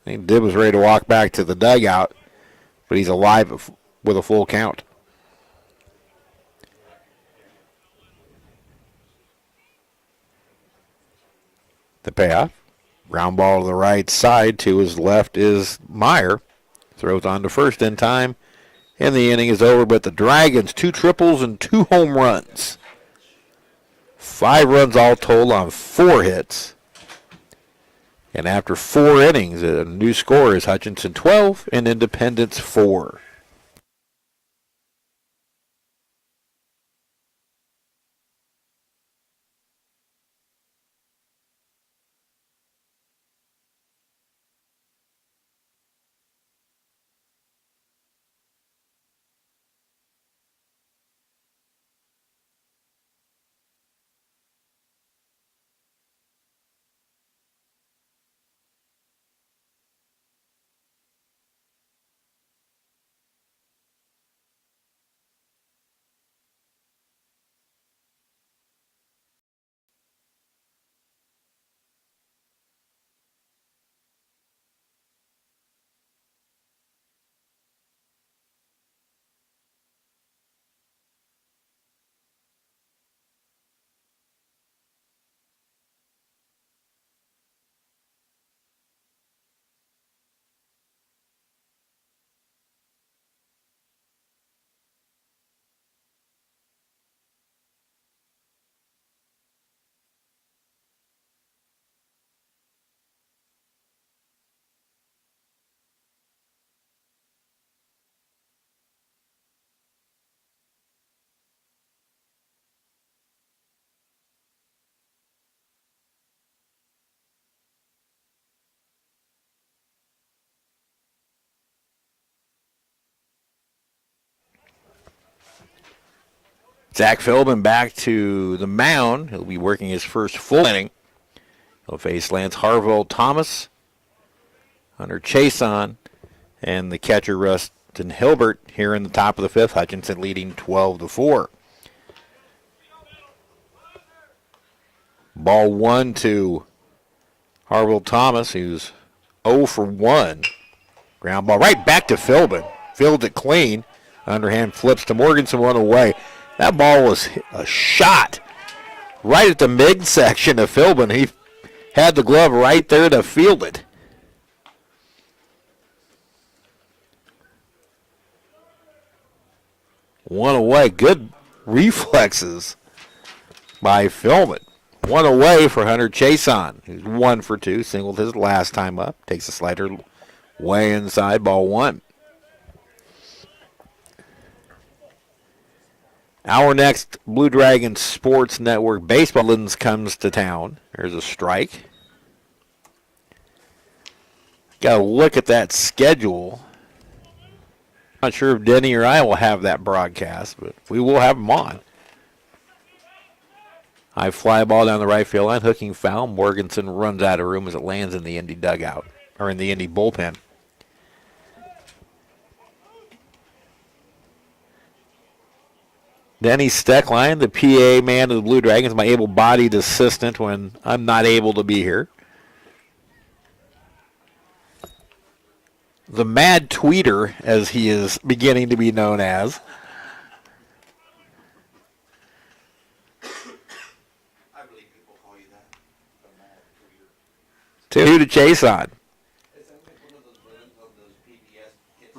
I think Div was ready to walk back to the dugout, but he's alive with a full count. The payoff. Ground ball to the right side. To his left is Meyer. Throws on to first in time. And the inning is over, but the Dragons, 2 triples and 2 home runs. 5 runs all told on 4 hits. And after 4 innings, a new score is Hutchinson 12 and Independence 4. Zach Philbin back to the mound. He'll be working his first full inning. He'll face Lance Harville Thomas, Hunter Chason, and the catcher Rustin Hilbert here in the top of the 5th. Hutchinson leading 12-4. Ball 1 to Harville Thomas, who's 0 for 1. Ground ball right back to Philbin. Fields it clean. Underhand flips to Morganson, 1 away. That ball was a shot right at the midsection of Philbin. He had the glove right there to field it. One away. Good reflexes by Philbin. 1 away for Hunter Chason, who's 1 for 2. Singled his last time up. Takes a slider way inside, ball 1. Our next Blue Dragon Sports Network baseball lens comes to town. There's a strike. Got to look at that schedule. Not sure if Denny or I will have that broadcast, but we will have them on. High fly ball down the right field line, hooking foul. Morganson runs out of room as it lands in the Indy dugout, or in the Indy bullpen. Denny Steckline, the PA man of the Blue Dragons, my able-bodied assistant when I'm not able to be here. The Mad Tweeter, as he is beginning to be known as. I believe people call you that. The mad tweeter. Two to chase on. Is that like one of those villains of those PBS hits?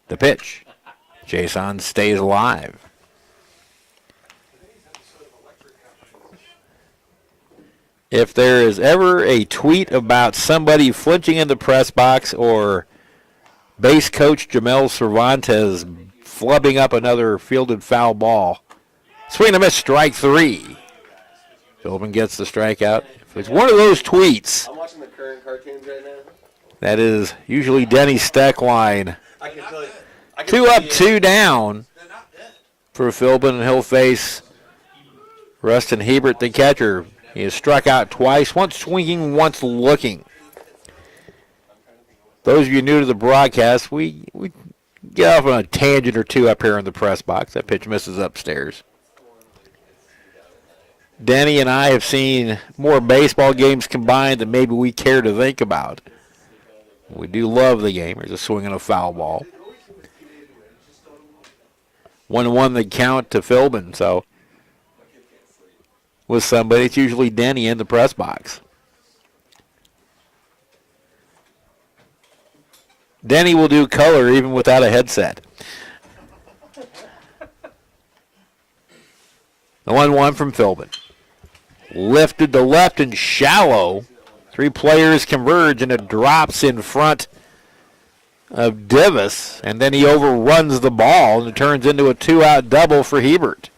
The pitch. Jason stays alive. If there is ever a tweet about somebody flinching in the press box or base coach Jamel Cervantes flubbing up another fielded foul ball, swing and a miss, strike 3. Philbin gets the strikeout. If it's one of those tweets, I'm watching the current cartoons right now. that is usually Denny Steckline. I can tell you. I can 2 tell up, you- 2 down They're not dead. for Philbin, and he'll face Rustin Hebert, the catcher. He has struck out twice, once swinging, once looking. Those of you new to the broadcast, we get off on a tangent or two up here in the press box. That pitch misses upstairs. Denny and I have seen more baseball games combined than maybe we care to think about. We do love the game. There's a swing and a foul ball. 1-1 the count to Philbin, so with somebody, it's usually Denny in the press box. Denny will do color even without a headset. The 1-1 from Philbin. Lifted to left and shallow. 3 players converge and it drops in front of Divis, and then he overruns the ball and it turns into a 2-out double for Hebert.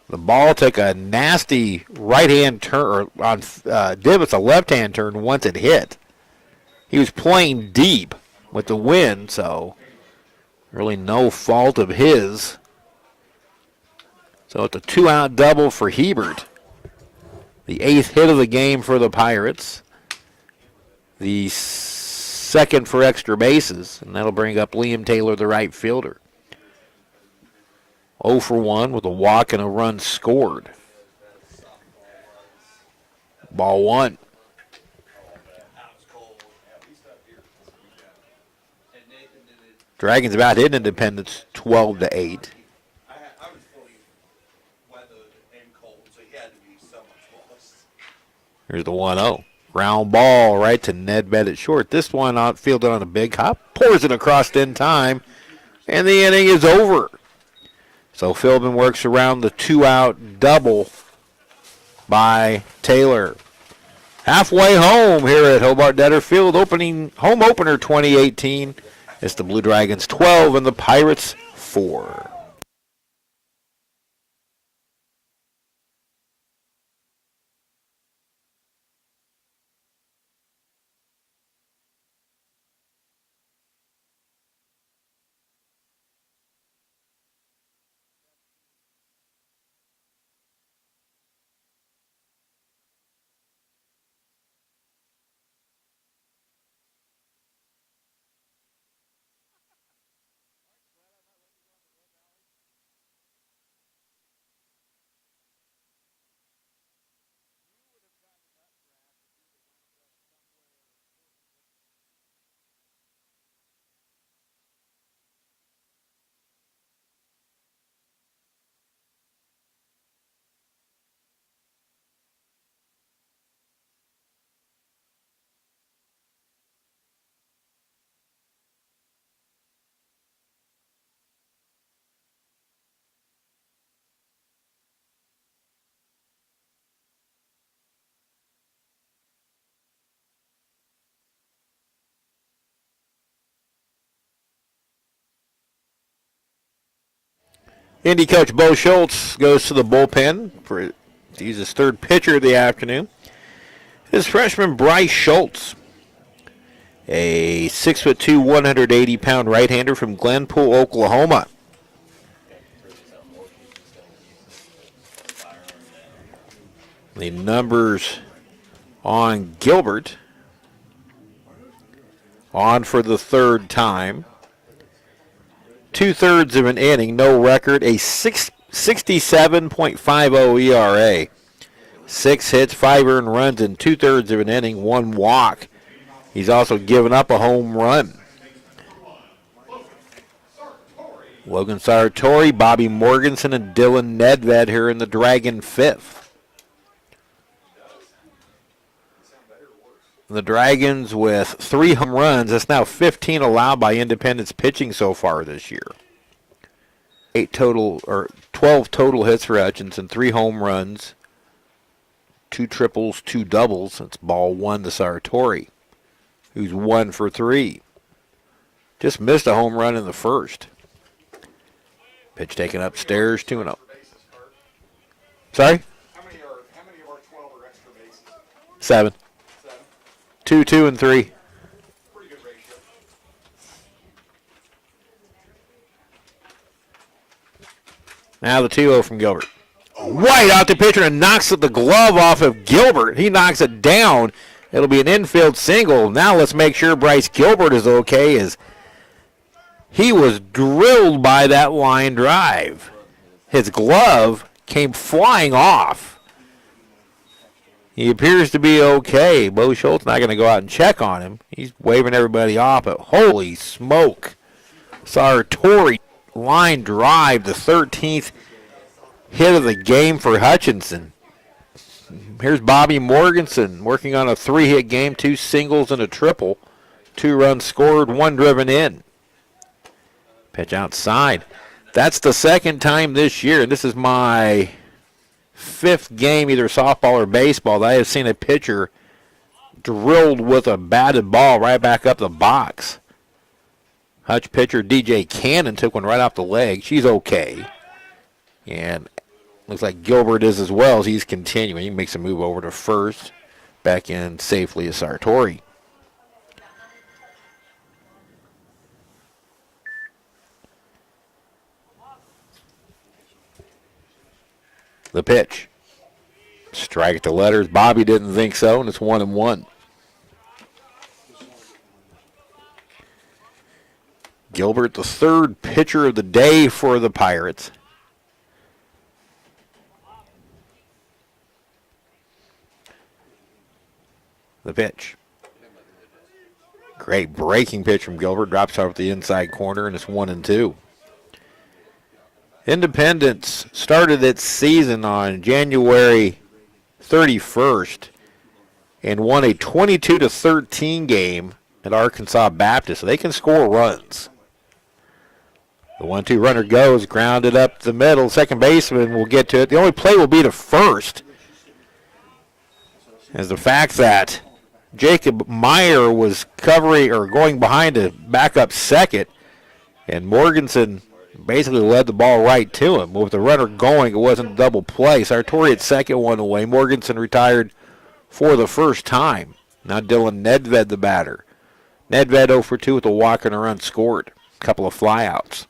The ball took a nasty right-hand turn on Divis, a left-hand turn once it hit. He was playing deep with the wind, so really no fault of his. So it's a 2-out double for Hebert. The 8th hit of the game for the Pirates. The 2nd for extra bases, and that'll bring up Liam Taylor, the right fielder. 0 for 1 with a walk and a run scored. Ball 1. Dragons about hitting Independence 12-8. I was fully weathered and cold, so he had to be so much worse. Here's the 1-0. Ground ball right to Ned Bennett short. This one outfielded on a big hop. Pours it across in time, and the inning is over. So Philbin works around the 2-out double by Taylor. Halfway home here at Hobart-Detter Field, home opener 2018. It's the Blue Dragons 12 and the Pirates 4. Indy coach Bo Schultz goes to the bullpen for he's his 3rd pitcher of the afternoon. His freshman Bryce Schultz, a 6'2", 180-pound right-hander from Glenpool, Oklahoma. The numbers on Gilbert on for the 3rd time. 2/3 of an inning, no record, a 67.50 ERA. 6 hits, 5 earned runs in 2/3 of an inning, 1 walk. He's also given up a home run. Logan Sartori, Bobby Morganson, and Dylan Nedved here in the Dragon 5th. The Dragons with 3 home runs. That's now 15 allowed by Independence pitching so far this year. 12 total hits for Hutchinson, 3 home runs, 2 triples, 2 doubles. That's ball 1 to Sartori, who's 1 for 3. Just missed a home run in the first. Pitch taken upstairs, 2-0. Sorry? How many of our 12 are extra bases? 7. 2, 2, and 3. Pretty good ratio. Now the 2-0 from Gilbert. Right out the pitcher and knocks the glove off of Gilbert. He knocks it down. It'll be an infield single. Now let's make sure Bryce Gilbert is okay, as he was drilled by that line drive. His glove came flying off. He appears to be okay. Bo Schultz not going to go out and check on him. He's waving everybody off, but holy smoke. Sartori line drive, the 13th hit of the game for Hutchinson. Here's Bobby Morganson working on a 3-hit game, 2 singles and a triple. 2 runs scored, 1 driven in. Pitch outside. That's the second time this year, and this is my 5th game, either softball or baseball, that I have seen a pitcher drilled with a batted ball right back up the box. Hutch pitcher DJ Cannon took one right off the leg. She's okay. And looks like Gilbert is as well, as he's continuing. He makes a move over to first. Back in safely as Sartori. The pitch. Strike at the letters. Bobby didn't think so, and it's 1-1. Gilbert, the 3rd pitcher of the day for the Pirates. The pitch. Great breaking pitch from Gilbert. Drops off the inside corner, and it's 1-2. Independence started its season on January 31st and won a 22-13 game at Arkansas Baptist. So they can score runs. The 1-2 runner goes, grounded up the middle. Second baseman will get to it. The only play will be to first, as the fact that Jacob Meyer was covering or going behind to back up second, and Morganson basically led the ball right to him. With the runner going, it wasn't a double play. Sartori at second, 1 away. Morganson retired for the first time. Now Dylan Nedved, the batter. Nedved 0 for 2 with a walk and a run scored. A couple of flyouts.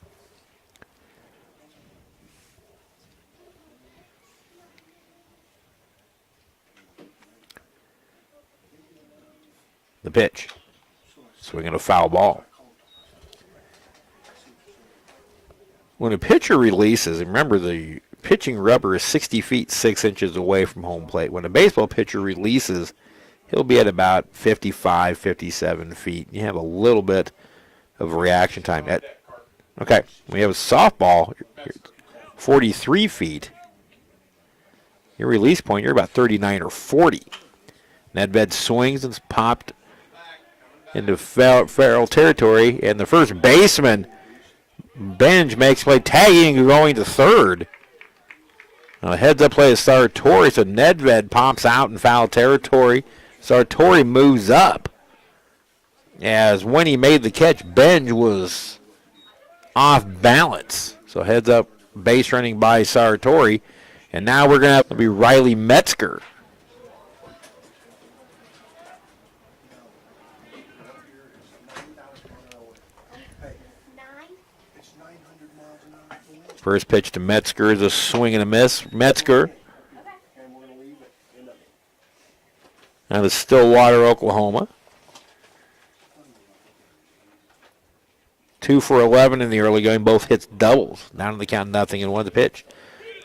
The pitch. Swinging a foul ball. When a pitcher releases, remember the pitching rubber is 60 feet 6 inches away from home plate. When a baseball pitcher releases, he'll be at about 55, 57 feet. You have a little bit of reaction time. Okay, when you have a softball, 43 feet. Your release point, you're about 39 or 40. Nedved swings and popped into foul territory, and the first baseman, Benj, makes play, tagging and going to third. Heads up play to Sartori, so Nedved pops out in foul territory. Sartori moves up, as when he made the catch, Benj was off balance. So heads up base running by Sartori, and now we're going to have to be Riley Metzger. First pitch to Metzger is a swing and a miss. Metzger out of Stillwater, Oklahoma. 2 for 11 in the early going. Both hits doubles. Down to the count, 0-1 the pitch.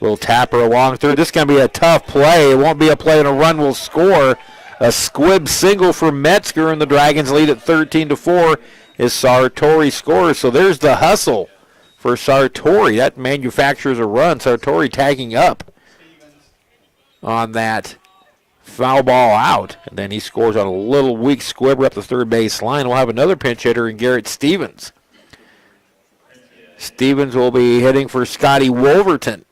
Little tapper along third. This is going to be a tough play. It won't be a play, and a run will score. A squib single for Metzger, and the Dragons lead at 13-4 as Sartori scores. So there's the hustle for Sartori. That manufactures a run. Sartori tagging up on that foul ball out. And then he scores on a little weak squibber up the third base line. We'll have another pinch hitter in Garrett Stevens. Stevens will be hitting for Scotty Wolverton.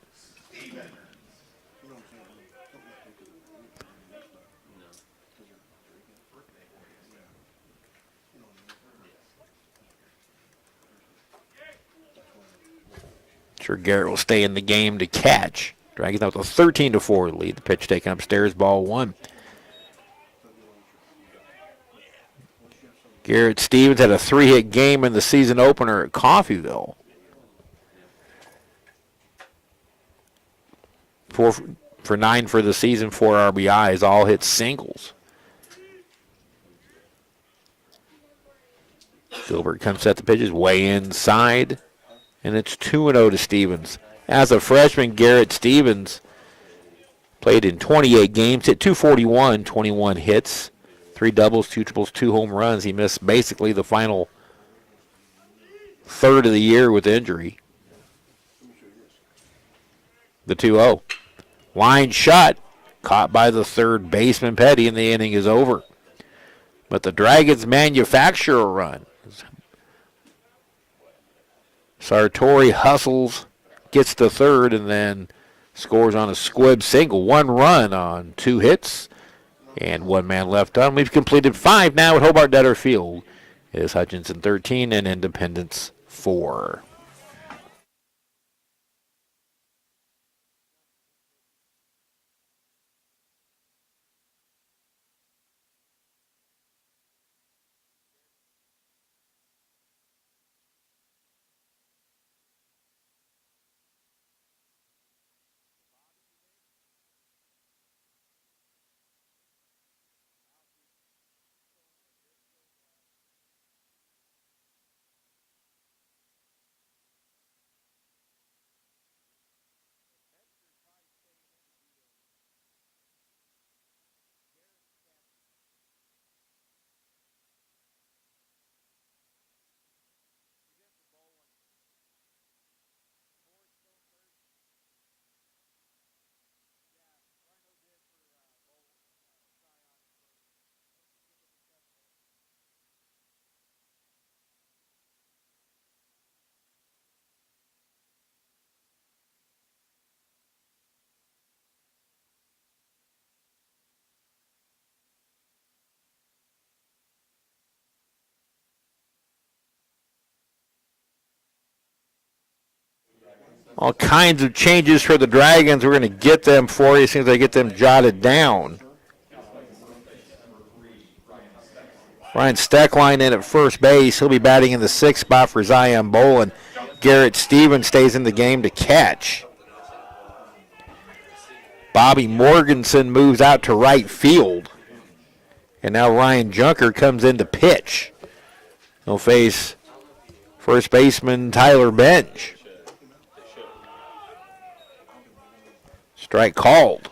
Sure, Garrett will stay in the game to catch. Dragons out with a 13-4 lead. The pitch taken upstairs, ball 1. Garrett Stevens had a 3-hit game in the season opener at Coffeyville. 4 for 9 for the season, 4 RBIs, all hit singles. Gilbert comes at the pitches way inside. And it's 2-0 to Stevens. As a freshman, Garrett Stevens played in 28 games, hit .241, 21 hits, 3 doubles, 2 triples, 2 home runs. He missed basically the final third of the year with injury. The 2-0. Line shot, caught by the third baseman Petty, and the inning is over. But the Dragons manufacture a run. Sartori hustles, gets to third, and then scores on a squib single. 1 run on 2 hits, and 1 man left on. We've completed 5 now at Hobart-Detter Field. It is Hutchinson 13 and Independence 4. All kinds of changes for the Dragons. We're going to get them for you as soon as I get them jotted down. Ryan Steckline in at first base. He'll be batting in the 6th spot for Zion Bolin. Garrett Stevens stays in the game to catch. Bobby Morganson moves out to right field. And now Ryan Junker comes in to pitch. He'll face first baseman Tyler Bench. Strike called.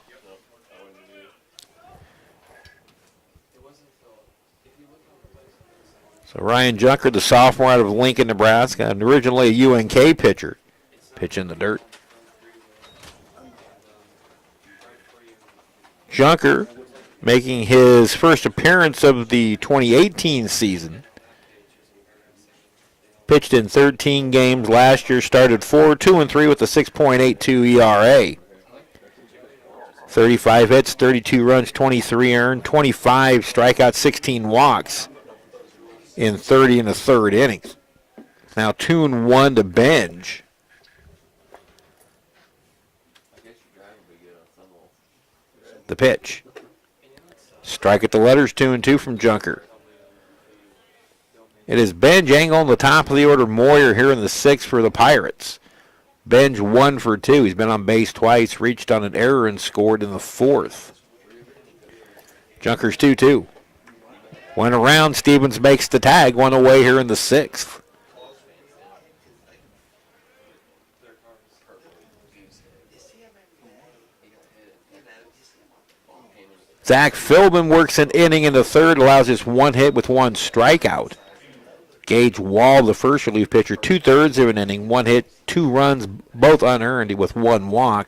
So Ryan Junker, the sophomore out of Lincoln, Nebraska, and originally a UNK pitcher. Pitch in the dirt. Junker making his first appearance of the 2018 season. Pitched in 13 games last year, started 4-2-3 with a 6.82 ERA. 35 hits, 32 runs, 23 earned, 25 strikeouts, 16 walks in 30 and a third innings. Now 2-1 to Benj. The pitch. Strike at the letters, 2-2 from Junker. It is Benj Angle on the top of the order. Moyer here in the 6th for the Pirates. Benj 1 for 2. He's been on base twice, reached on an error, and scored in the 4th. Junker's 2-2. Went around. Stevens makes the tag. 1 away here in the 6th. Zach Philbin works an inning in the third, allows just one hit with one strikeout. Gage Wall, the first relief pitcher, 2/3 of an inning, one hit, 2 runs, both unearned with 1 walk.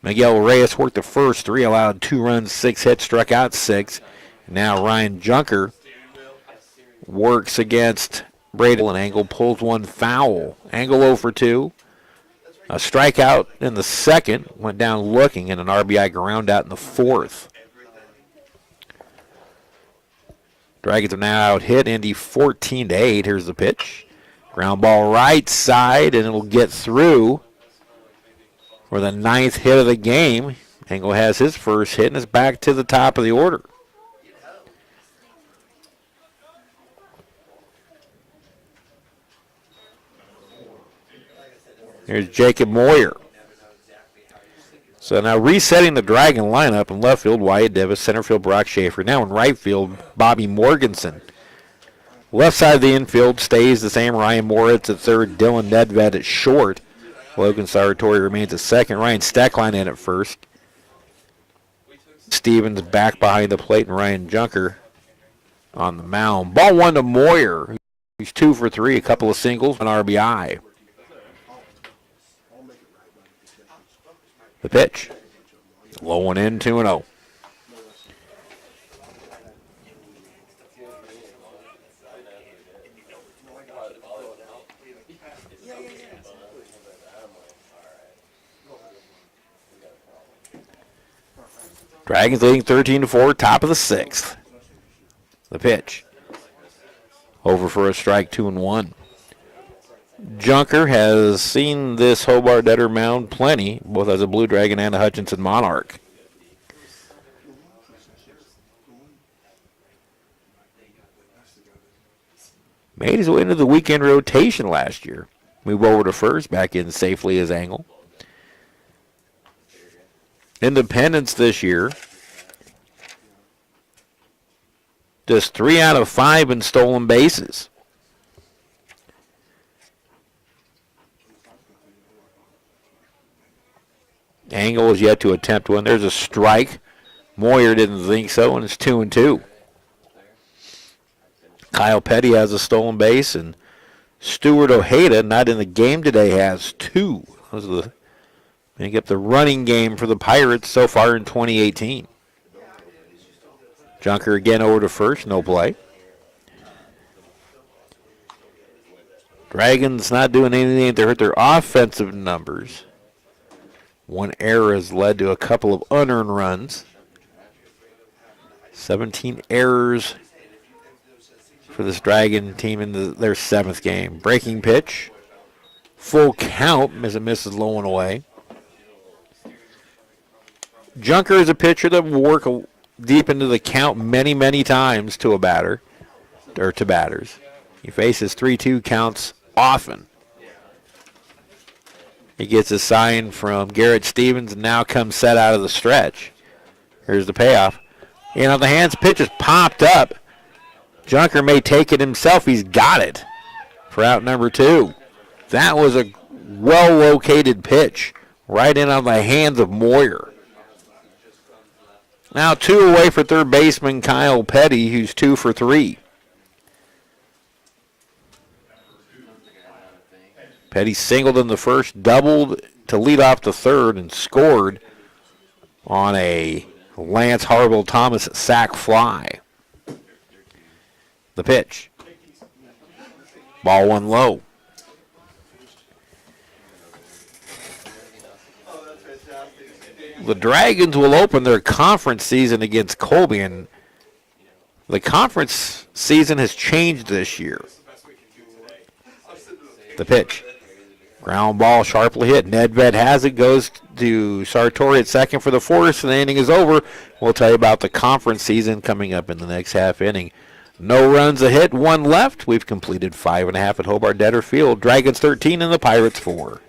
Miguel Reyes worked the first 3, allowed 2 runs, 6 hits, struck out 6. Now Ryan Junker works against Braden, and Angle pulls one foul. Angle 0 for 2. A strikeout in the second, went down looking, and an RBI ground out in the fourth. Dragons have now out hit Indy 14-8. Here's the pitch. Ground ball right side, and it'll get through for the 9th hit of the game. Engel has his first hit and is back to the top of the order. Here's Jacob Moyer. So now resetting the Dragon lineup in left field, Wyatt Davis, center field, Brock Schaefer. Now in right field, Bobby Morganson. Left side of the infield stays the same. Ryan Moritz at third, Dylan Nedved at short. Logan Sartori remains at second. Ryan Steckline in at first. Stevens back behind the plate, and Ryan Junker on the mound. Ball 1 to Moyer. He's 2 for 3, a couple of singles, an RBI. The pitch. Low one in, 2-0. Dragons leading 13-4, top of the 6th. The pitch. Over for a strike, 2-1. Junker has seen this Hobart-Detter mound plenty, both as a Blue Dragon and a Hutchinson Monarch. Made his way into the weekend rotation last year. Moved over to first, back in safely as Angle. Independence this year. Just 3 out of 5 in stolen bases. Angle is yet to attempt one. There's a strike. Moyer didn't think so, and it's 2-2. Kyle Petty has a stolen base, and Stuart Ojeda, not in the game today, has 2. Those are making up the running game for the Pirates so far in 2018. Junker again over to first, no play. Dragons not doing anything to hurt their offensive numbers. One error has led to a couple of unearned runs. 17 errors for this Dragon team in their 7th game. Breaking pitch. Full count as it misses low and away. Junker is a pitcher that will work deep into the count many, many times to a batter, or to batters. He faces 3-2 counts often. He gets a sign from Garrett Stevens and now comes set out of the stretch. Here's the payoff. And on the hands, pitch is popped up. Junker may take it himself. He's got it for out number 2. That was a well-located pitch right in on the hands of Moyer. Now 2 away for third baseman Kyle Petty, who's 2 for 3. Petty singled in the first, doubled to lead off the third, and scored on a Lance Harville-Thomas sac fly. The pitch. Ball 1 low. The Dragons will open their conference season against Colby, and the conference season has changed this year. The pitch. Ground ball sharply hit. Nedved has it, goes to Sartori at second for the fourth, and the inning is over. We'll tell you about the conference season coming up in the next half inning. No runs a hit, 1 left. We've completed 5.5 at Hobart-Detter Field. Dragons 13 and the Pirates 4.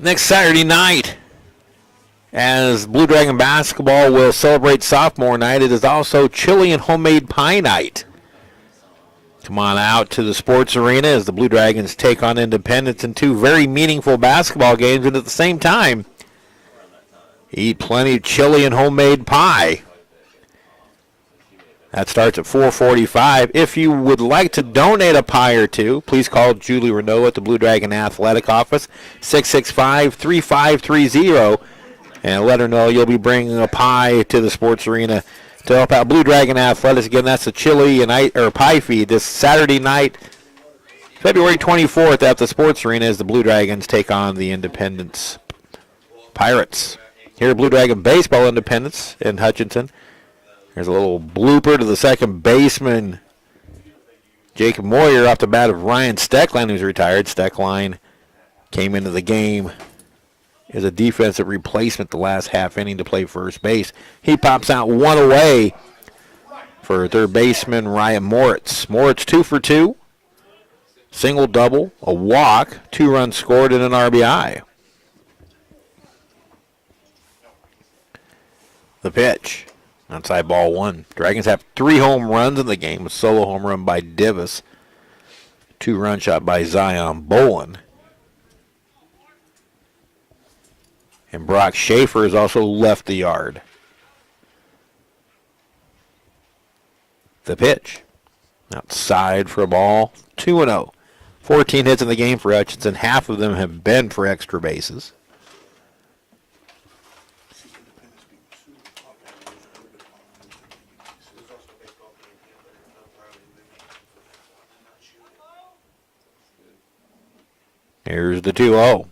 Next Saturday night, as Blue Dragon basketball will celebrate sophomore night, it is also chili and homemade pie night. Come on out to the sports arena as the Blue Dragons take on Independence in two very meaningful basketball games, and at the same time, eat plenty of chili and homemade pie. That starts at 4:45. If you would like to donate a pie or two, please call Julie Renault at the Blue Dragon Athletic Office, 665-3530, and let her know you'll be bringing a pie to the sports arena to help out Blue Dragon Athletics. Again, that's a chili and pie feed this Saturday night, February 24th at the sports arena as the Blue Dragons take on the Independence Pirates. Here at Blue Dragon Baseball Independence in Hutchinson. There's a little blooper to the second baseman, Jacob Moyer, off the bat of Ryan Steckline, who's retired. Steckline came into the game as a defensive replacement the last half inning to play first base. He pops out one away for third baseman Ryan Moritz. Moritz 2 for 2, single, double, a walk, 2 runs scored, and an RBI. The pitch. Outside ball 1. Dragons have 3 home runs in the game. A solo home run by Divis. 2-run shot by Zion Bolin. And Brock Schaefer has also left the yard. The pitch. Outside for a ball. 2-0. 14 hits in the game for Hutchinson. Half of them have been for extra bases. Here's the 2-0.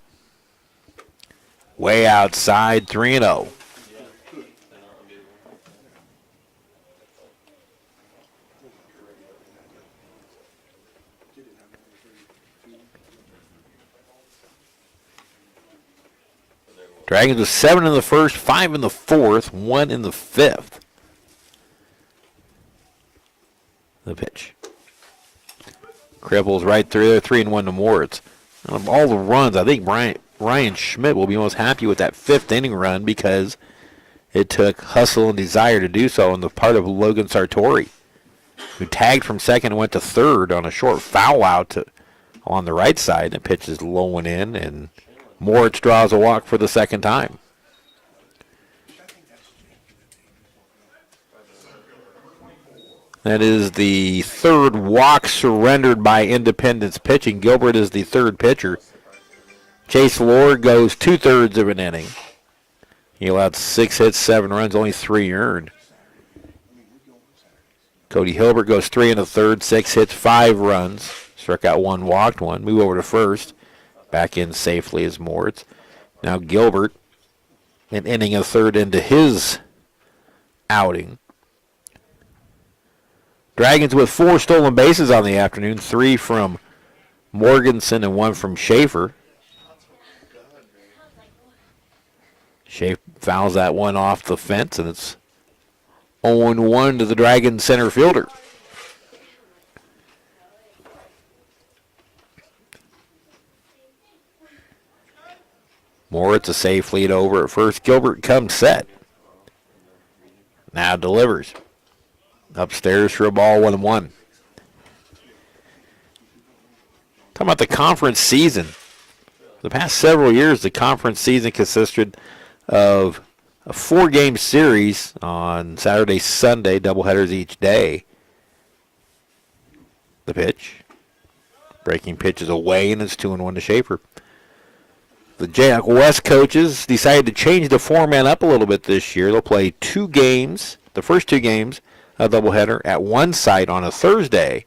Way outside, 3-0. Dragons with 7 in the first, 5 in the fourth, 1 in the fifth. The pitch. Cripples right through there, 3-1 to Moritz. Out of all the runs, I think Ryan Schmidt will be most happy with that 5th inning run because it took hustle and desire to do so on the part of Logan Sartori, who tagged from second and went to third on a short foul out on the right side. The pitch is low and in, and Moritz draws a walk for the second time. That is the third walk surrendered by Independence pitching. Gilbert is the third pitcher. Chase Lord goes 2/3 of an inning. He allowed 6 hits, 7 runs, only 3 earned. Cody Hilbert goes 3 1/3, 6 hits, 5 runs. Struck out 1, walked 1. Move over to first. Back in safely as Moritz. Now Gilbert, an inning and a third into his outing. Dragons with 4 stolen bases on the afternoon, 3 from Morganson and 1 from Schaefer. Schaefer fouls that one off the fence, and it's 0-1 to the Dragons center fielder. Moritz a safe lead over at first. Gilbert comes set. Now delivers. Upstairs for a ball, 1-1. Talking about the conference season. The past several years, the conference season consisted of a 4-game series on Saturday, Sunday, doubleheaders each day. The pitch. Breaking pitch is away, and it's 2-1 to Schaefer. The Jayhawk West coaches decided to change the format up a little bit this year. They'll play 2 games, the first 2 games, a doubleheader at one site on a Thursday,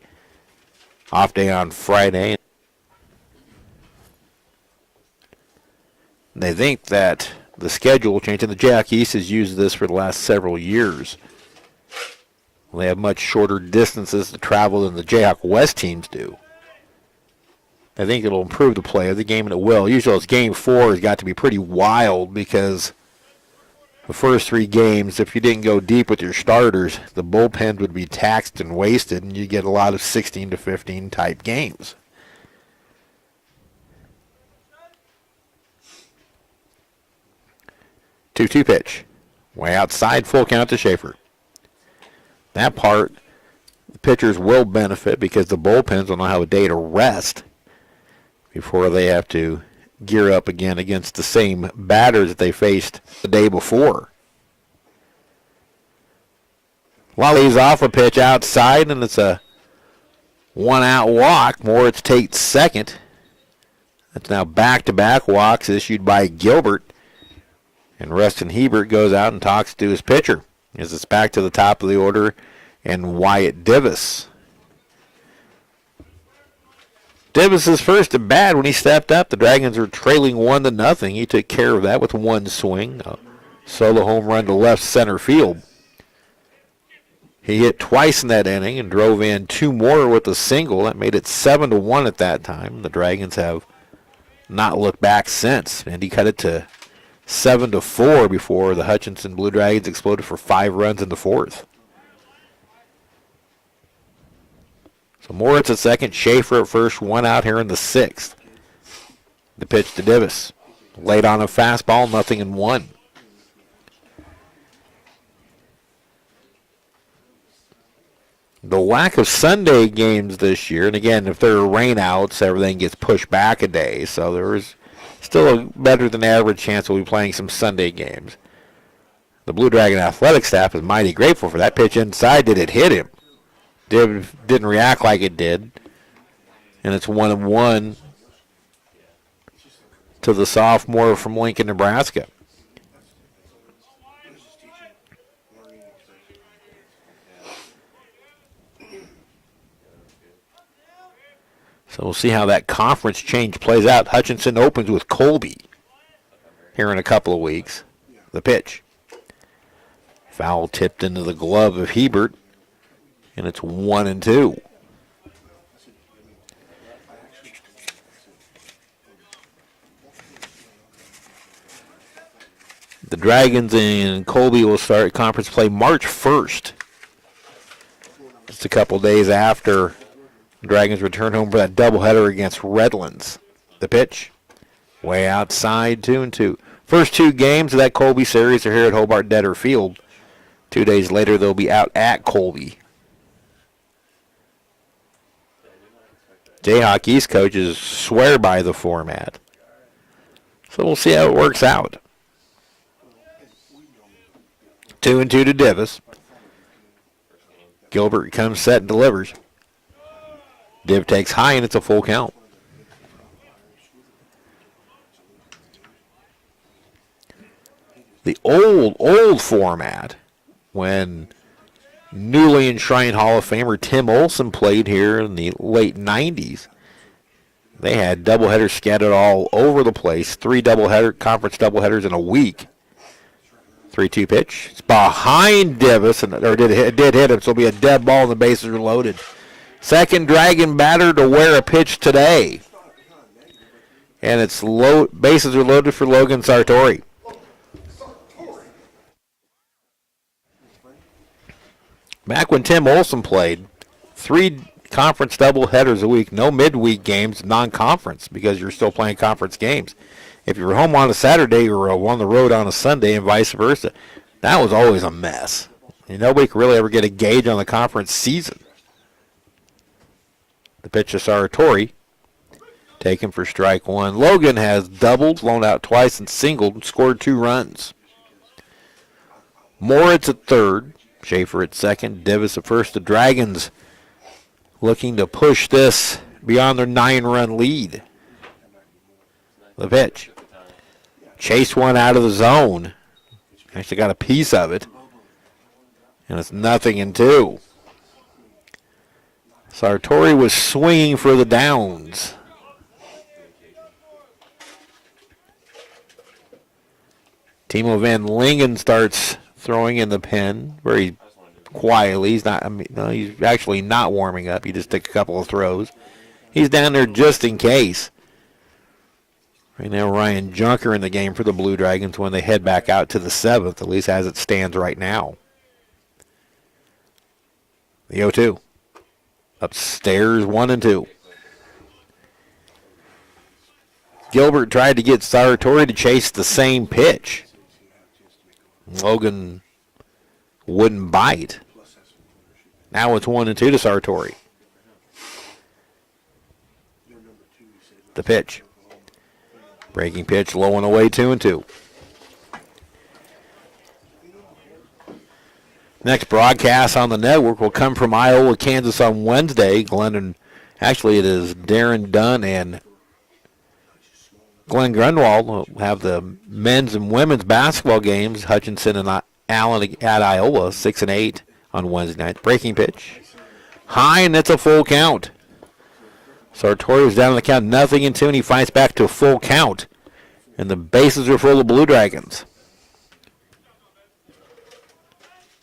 off day on Friday. They think that the schedule will change, and the Jayhawk East has used this for the last several years. They have much shorter distances to travel than the Jayhawk West teams do. I think it'll improve the play of the game, and it will. Usually it's game 4 has got to be pretty wild because the first 3 games, if you didn't go deep with your starters, the bullpen would be taxed and wasted, and you get a lot of 16-15 type games. 2-2 pitch. Way outside, full count to Schaefer. That part, the pitchers will benefit because the bullpens will not have a day to rest before they have to gear up again against the same batters that they faced the day before. Lolly's off a pitch outside, and it's a one-out walk. Moritz takes second. That's now back-to-back walks issued by Gilbert. And Rustin Hebert goes out and talks to his pitcher as it's back to the top of the order and Wyatt Divis. Divis' first at bat when he stepped up. The Dragons were trailing 1-0. He took care of that with one swing. A solo home run to left center field. He hit twice in that inning and drove in two more with a single. That made it 7-1 at that time. The Dragons have not looked back since. And he cut it to 7-4 before the Hutchinson Blue Dragons exploded for 5 runs in the fourth. So Moritz at second, Schaefer at first, one out here in the sixth. The pitch to Divis. Laid on a fastball, 0-1. The lack of Sunday games this year, and again, if there are rainouts, everything gets pushed back a day, so there is still a better than average chance we'll be playing some Sunday games. The Blue Dragon athletic staff is mighty grateful for that pitch inside. Did it hit him? Didn't react like it did. And it's 1-1 to the sophomore from Lincoln, Nebraska. So we'll see how that conference change plays out. Hutchinson opens with Colby here in a couple of weeks. The pitch. Foul tipped into the glove of Hebert, and it's 1-2. The Dragons and Colby will start conference play March 1st. Just a couple days after the Dragons return home for that doubleheader against Redlands. The pitch, way outside, 2-2. First two games of that Colby series are here at Hobart-Detter Field. 2 days later, they'll be out at Colby. Jayhawk East coaches swear by the format. So we'll see how it works out. 2-2 to Divis. Gilbert comes set and delivers. Div takes high, and it's a full count. The old format, when newly enshrined Hall of Famer Tim Olson played here in the late 90s, they had doubleheaders scattered all over the place. 3 conference doubleheaders in a week. 3-2 pitch. It's behind Divis, it did hit him, so it'll be a dead ball and the bases are loaded. Second Dragon batter to wear a pitch today. And it's bases are loaded for Logan Sartori. Back when Tim Olson played, 3 conference doubleheaders a week, no midweek games, non-conference, because you're still playing conference games. If you were home on a Saturday, you were on the road on a Sunday, and vice versa. That was always a mess. And nobody could really ever get a gauge on the conference season. The pitch to Sartori, taken for strike one. Logan has doubled, blown out twice, and singled, and scored 2 runs. Moritz at third, Schaefer at second, Divis at first. The Dragons looking to push this beyond their 9-run lead. The pitch. Chased one out of the zone. Actually got a piece of it. And it's 0-2. Sartori was swinging for the downs. Timo Van Lingen starts throwing in the pen very quietly. He's actually not warming up. He just took a couple of throws. He's down there just in case. Right now, Ryan Junker in the game for the Blue Dragons when they head back out to the 7th, at least as it stands right now. The 0-2. Upstairs, 1-2. Gilbert tried to get Sartori to chase the same pitch. Logan wouldn't bite. Now it's 1-2 to Sartori. The pitch. Breaking pitch, low and away, 2-2. Next broadcast on the network will come from Iowa, Kansas on Wednesday. Actually, it is Darren Dunn and Glenn Grunwald will have the men's and women's basketball games. Hutchinson and Allen at Iowa, 6 and 8 on Wednesday night. Breaking pitch. High, and it's a full count. Sartori was down on the count, 0-2, and he fights back to a full count. And the bases are full of Blue Dragons.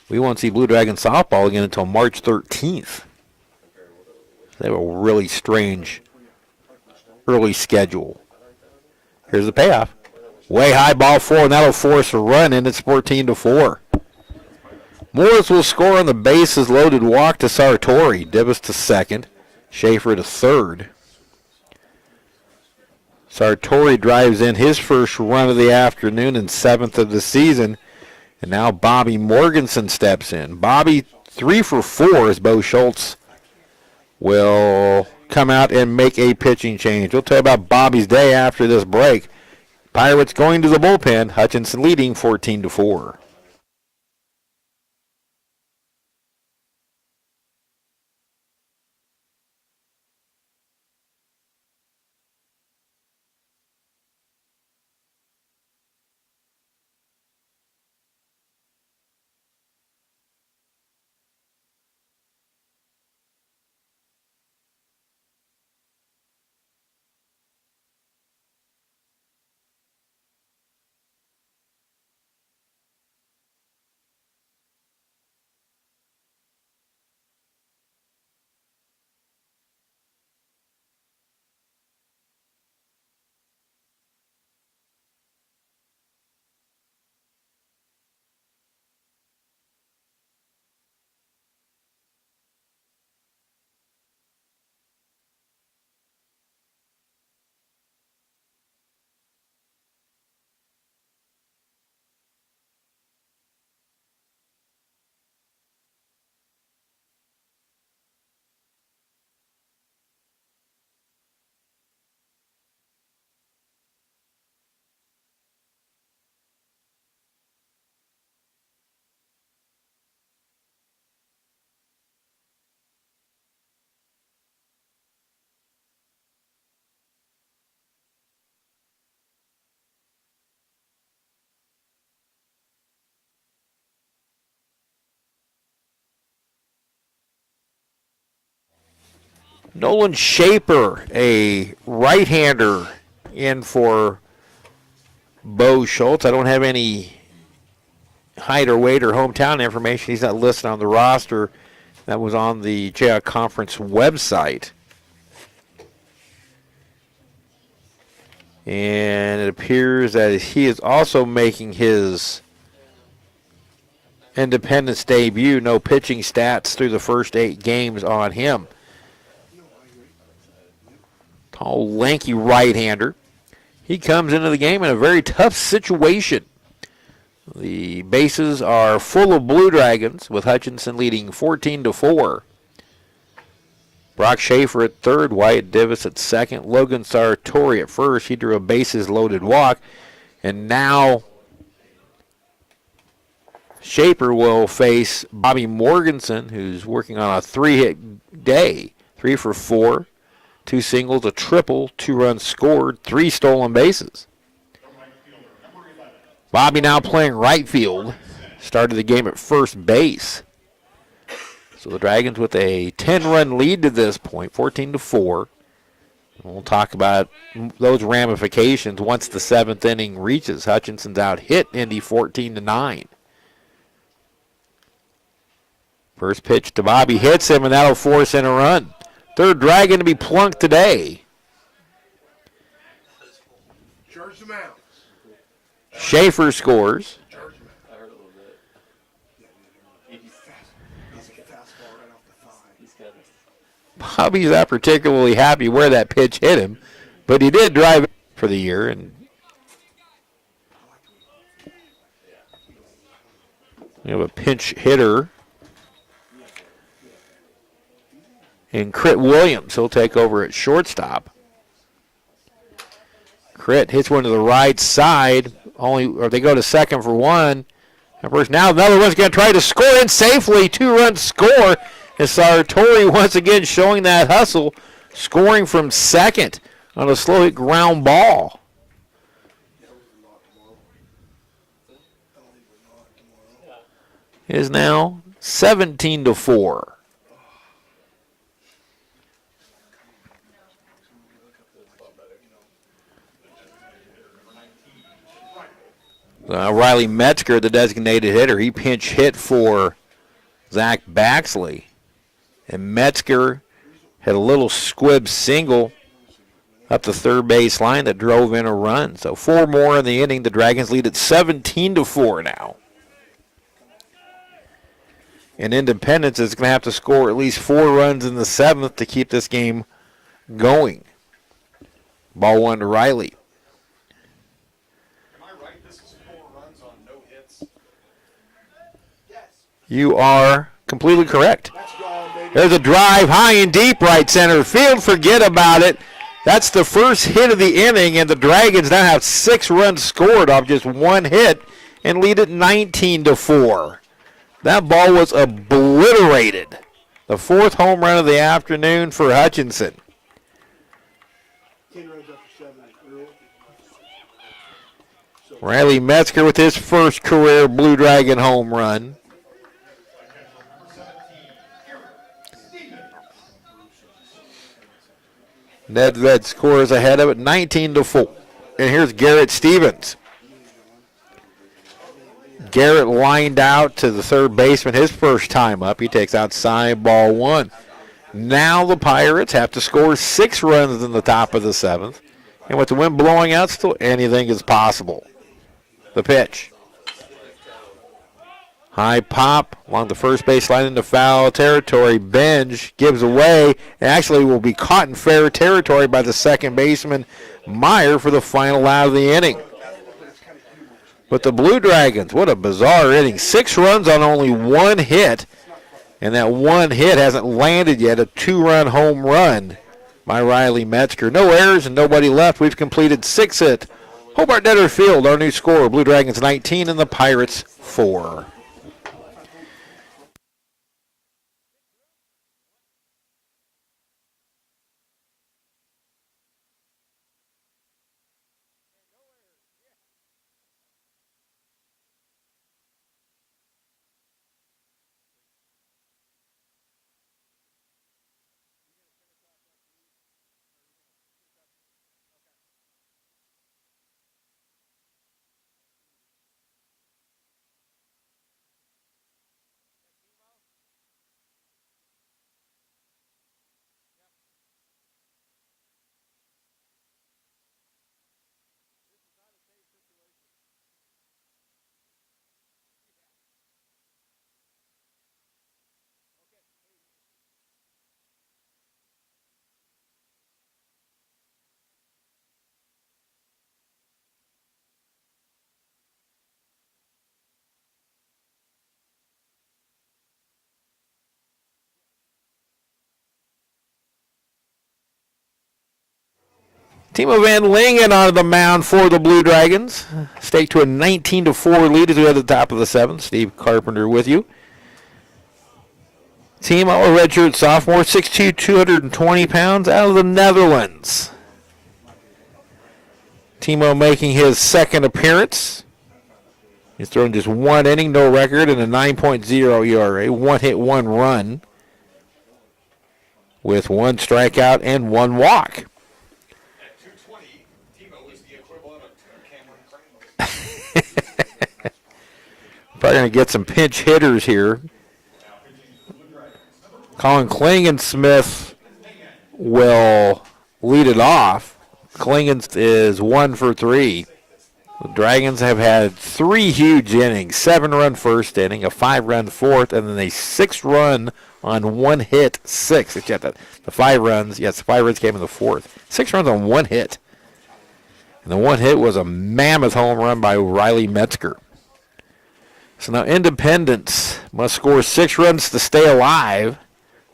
We won't see Blue Dragon softball again until March 13th. They have a really strange early schedule. Here's the payoff. Way high, ball 4, and that'll force a run, and it's 14-4. Morris will score on the bases loaded walk to Sartori. Divis to second. Schaefer to third. Sartori drives in his first run of the afternoon and 7th of the season. And now Bobby Morganson steps in. Bobby 3 for 4 as Bo Schultz will come out and make a pitching change. We'll tell you about Bobby's day after this break. Pirates going to the bullpen. Hutchinson leading 14-4. Nolan Shaper, a right-hander, in for Bo Schultz. I don't have any height or weight or hometown information. He's not listed on the roster. That was on the Jayhawk Conference website. And it appears that he is also making his Independence debut. No pitching stats through the first 8 games on him. Tall, lanky right-hander. He comes into the game in a very tough situation. The bases are full of Blue Dragons, with Hutchinson leading 14-4. Brock Schaefer at third, Wyatt Divis at second, Logan Sartori at first. He drew a bases-loaded walk. And now Schaefer will face Bobby Morganson, who's working on a 3-hit day. 3 for 4. 2 singles, a triple, 2 runs scored, 3 stolen bases. Bobby now playing right field. Started the game at first base. So the Dragons with a 10-run lead to this point, 14-4. We'll talk about those ramifications once the 7th inning reaches. Hutchinson's out hit Indy 14-9. First pitch to Bobby hits him, and that'll force in a run. Third Dragon to be plunked today. Charge them out. Schaefer scores. I heard a little bit. He's a fastball right off the thigh. He's got it. Bobby's not particularly happy where that pitch hit him, but he did drive it for the year. And We have a pinch hitter in Crit Williams. He'll take over at shortstop. Crit hits one to the right side. Or they go to second for one. Of course, now another one's going to try to score in safely. 2-run score. And Sartori once again showing that hustle, scoring from second on a slow hit ground ball. It is now 17-4. Riley Metzger, the designated hitter, he pinch hit for Zach Baxley. And Metzger had a little squib single up the third base line that drove in a run. So 4 more in the inning. The Dragons lead at 17-4 now. And Independence is going to have to score at least 4 runs in the 7th to keep this game going. Ball 1 to Riley. You are completely correct. There's a drive high and deep right center field. Forget about it. That's the first hit of the inning, and the Dragons now have 6 runs scored off just 1 hit and lead at 19-4. That ball was obliterated. The 4th home run of the afternoon for Hutchinson. 10 runs after 7 Earl. Riley Metzger with his first career Blue Dragon home run. Nedved scores ahead of it, 19-4. And here's Garrett Stevens. Garrett lined out to the third baseman his first time up. He takes outside, ball 1. Now the Pirates have to score 6 runs in the top of the 7th. And with the wind blowing out, still anything is possible. The pitch. High pop along the first base line into foul territory. Benj gives away and actually will be caught in fair territory by the second baseman, Meyer, for the final out of the inning. But the Blue Dragons, what a bizarre inning. 6 runs on only 1 hit, and that 1 hit hasn't landed yet, a 2-run home run by Riley Metzger. No errors and nobody left. We've completed 6 at Hobart-Detter Field. Our new score, Blue Dragons 19 and the Pirates 4. Timo Van Lingen on the mound for the Blue Dragons. Stake to a 19-4 lead as we head to the top of the 7th. Steve Carpenter with you. Timo, a redshirt sophomore, 6'2", 220 pounds, out of the Netherlands. Timo making his second appearance. He's thrown just 1 inning, no record, and a 9.0 ERA. 1 hit, 1 run, with 1 strikeout and 1 walk. Probably going to get some pinch hitters here. Colin Klingensmith will lead it off. Klingen is 1 for 3. The Dragons have had 3 huge innings. 7-run first inning, a 5-run fourth, and then a 6-run on 1 hit 6. Except that the 5 runs, yes, the 5 runs came in the 4th. 6 runs on 1 hit. And the 1 hit was a mammoth home run by Riley Metzger. So now Independence must score 6 runs to stay alive,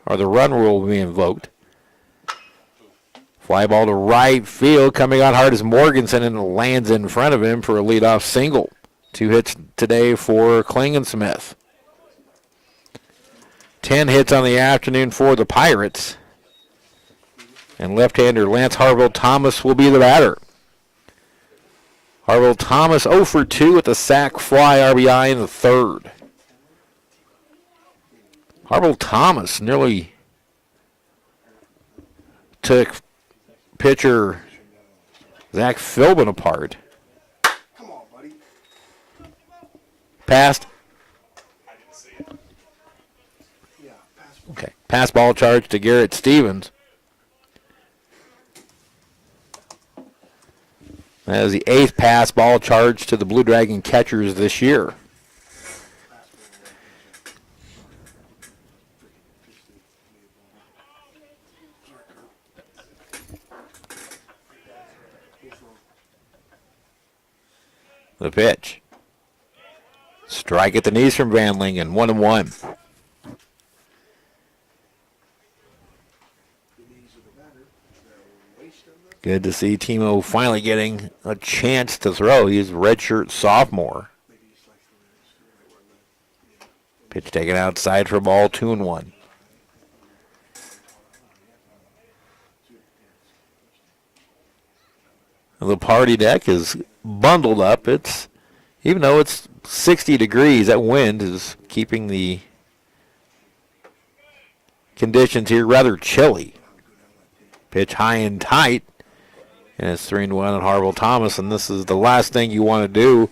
or the run rule will be invoked. Fly ball to right field. Coming out hard is Morganson, and it lands in front of him for a leadoff single. 2 hits today for Klingensmith. 10 hits on the afternoon for the Pirates. And left-hander Lance Harville-Thomas will be the batter. Harville-Thomas 0 for 2 with a sac fly RBI in the third. Harville-Thomas nearly took pitcher Zach Philbin apart. Come on, buddy. Passed. Yeah, pass. Okay. Pass ball charge to Garrett Stevens. That is the 8th pass ball charge to the Blue Dragon catchers this year. The pitch. Strike at the knees from Van Lingen, 1-1. Good to see Timo finally getting a chance to throw. He's a redshirt sophomore. Pitch taken outside for ball, 2-1. The party deck is bundled up. It's, even though it's 60 degrees, that wind is keeping the conditions here rather chilly. Pitch high and tight, and it's 3-1 on Harville-Thomas, and this is the last thing you want to do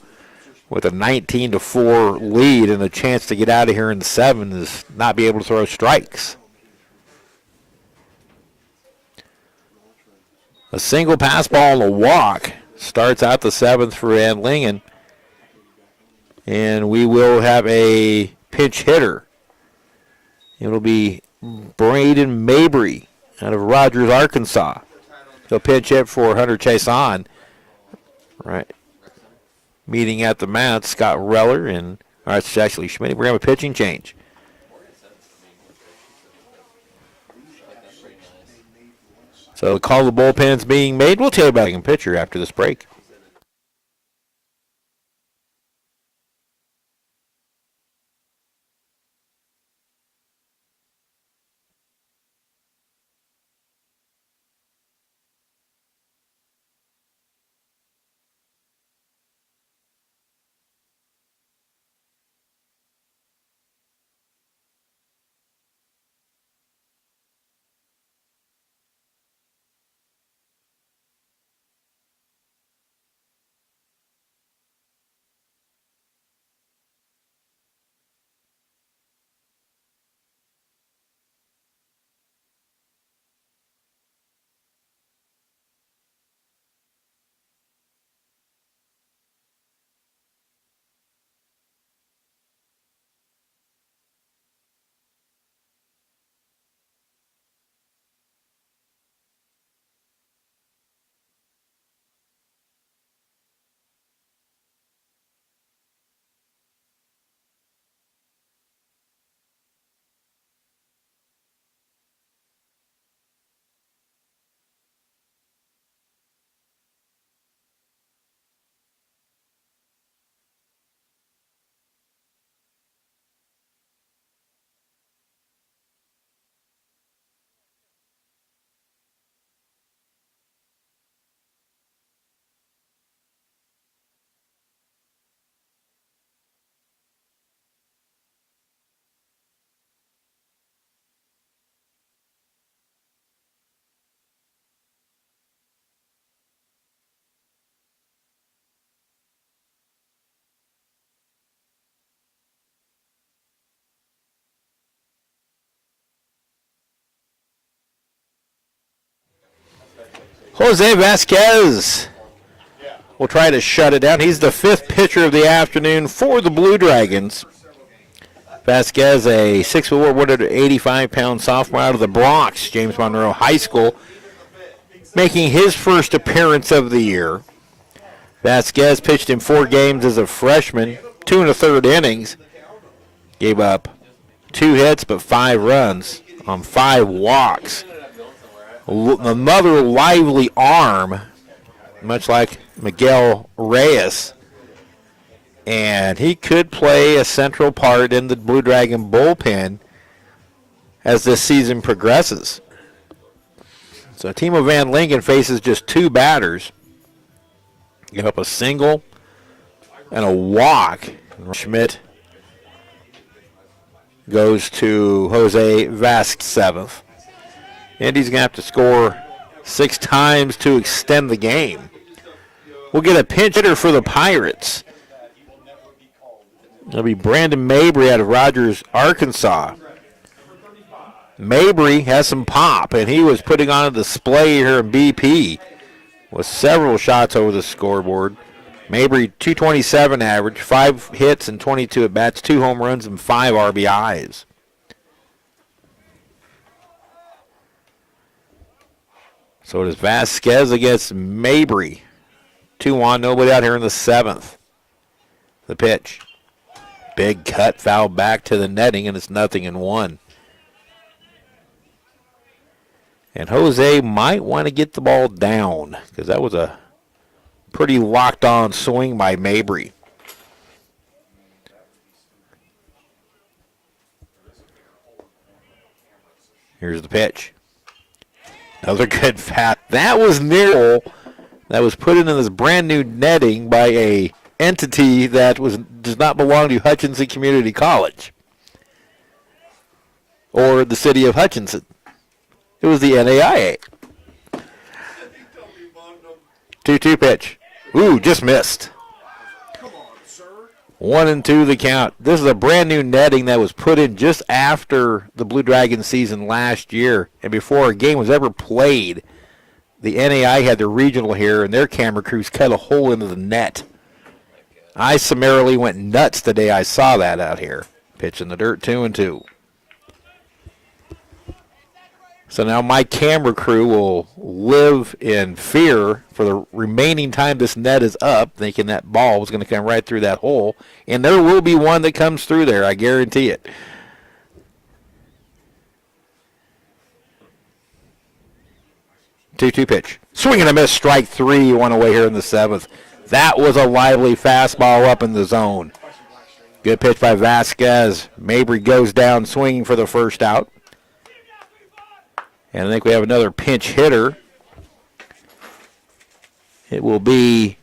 with a 19-4 lead and a chance to get out of here in 7 is not be able to throw strikes. A single pass ball and a walk starts out the 7th for Van Lingen. And we will have a pinch hitter. It'll be Braden Mabry out of Rogers, Arkansas. He'll pinch hit for Hunter Chason. Right. Meeting at the mound, Scott Reller and it's actually Schmidt. We're going to have a pitching change. So the call of the bullpen's being made. We'll tell you about a pitcher after this break. Jose Vasquez will try to shut it down. He's the 5th pitcher of the afternoon for the Blue Dragons. Vasquez, a 6'4", 185-pound sophomore out of the Bronx, James Monroe High School, making his first appearance of the year. Vasquez pitched in 4 games as a freshman, 2 1/3 innings. Gave up 2 hits but 5 runs on 5 walks. Another lively arm, much like Miguel Reyes. And he could play a central part in the Blue Dragon bullpen as this season progresses. So Timo Van Lincoln faces just 2 batters. Give up a single and a walk. Schmidt goes to Jose Vasquez 7th. And he's going to have to score 6 times to extend the game. We'll get a pinch hitter for the Pirates. It'll be Brandon Mabry out of Rogers, Arkansas. Mabry has some pop, and he was putting on a display here in BP with several shots over the scoreboard. Mabry, 227 average, 5 hits and 22 at-bats, 2 home runs and 5 RBIs. So it is Vasquez against Mabry. 2-1, nobody out here in the 7th. The pitch. Big cut, foul back to the netting, and it's 0-1. And Jose might want to get the ball down because that was a pretty locked-on swing by Mabry. Here's the pitch. Another good fat. That was near. That was put into this brand new netting by a entity that does not belong to Hutchinson Community College or the city of Hutchinson. It was the NAIA. 2-2 pitch. Ooh, just missed. 1-2 the count. This is a brand new netting that was put in just after the Blue Dragon season last year and before a game was ever played. The NAI had their regional here, and their camera crews cut a hole into the net. I summarily went nuts the day I saw that out here. Pitch in the dirt, 2-2. So now my camera crew will live in fear for the remaining time this net is up, thinking that ball was going to come right through that hole. And there will be one that comes through there, I guarantee it. Two-two pitch. Swing and a miss, strike 3, 1 away here in the 7th. That was a lively fastball up in the zone. Good pitch by Vasquez. Mabry goes down swinging for the first out. And I think we have another pinch hitter. It will be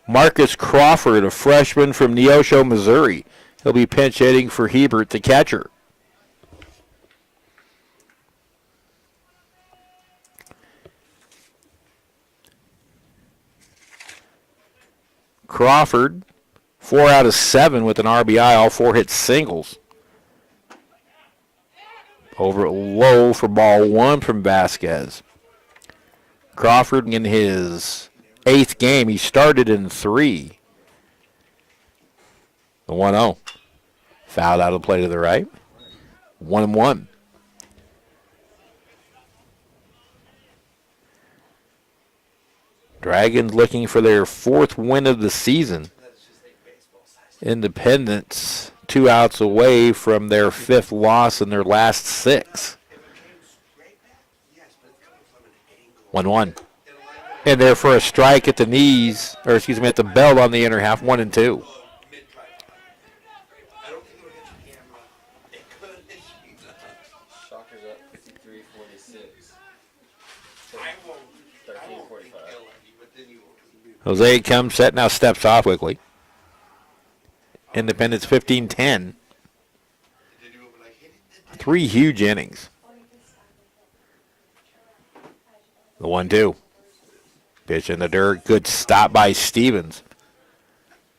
Marcus Crawford, a freshman from Neosho, Missouri. He'll be pinch hitting for Hebert, the catcher. Crawford, 4 out of 7 with an RBI, all 4 hit singles. Over low for ball 1 from Vasquez. Crawford in his 8th game. He started in 3. The 1-0. Fouled out of the play to the right. 1-1. Dragons looking for their 4th win of the season. Independence 2 outs away from their 5th loss in their last 6. 1-1. And there for a strike at the knees, or excuse me, at the belt on the inner half, 1-2. Shockers up 53-46. 13-45. Jose comes set, now steps off quickly. Independence 15-10. 3 huge innings. The 1-2. Pitch in the dirt. Good stop by Stevens.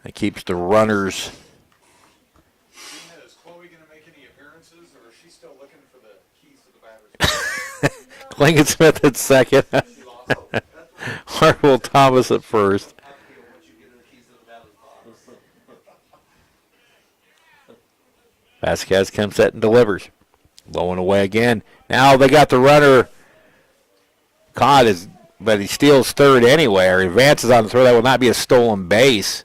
That keeps the runners. Is Chloe going to make any appearances, or is she still looking for the keys to the batter's box? Klingensmith at second. Hartwell Thomas at first. Vasquez comes set and delivers. Low and away again. Now they got the runner caught, but he steals third anyway, or advances on the throw. That will not be a stolen base.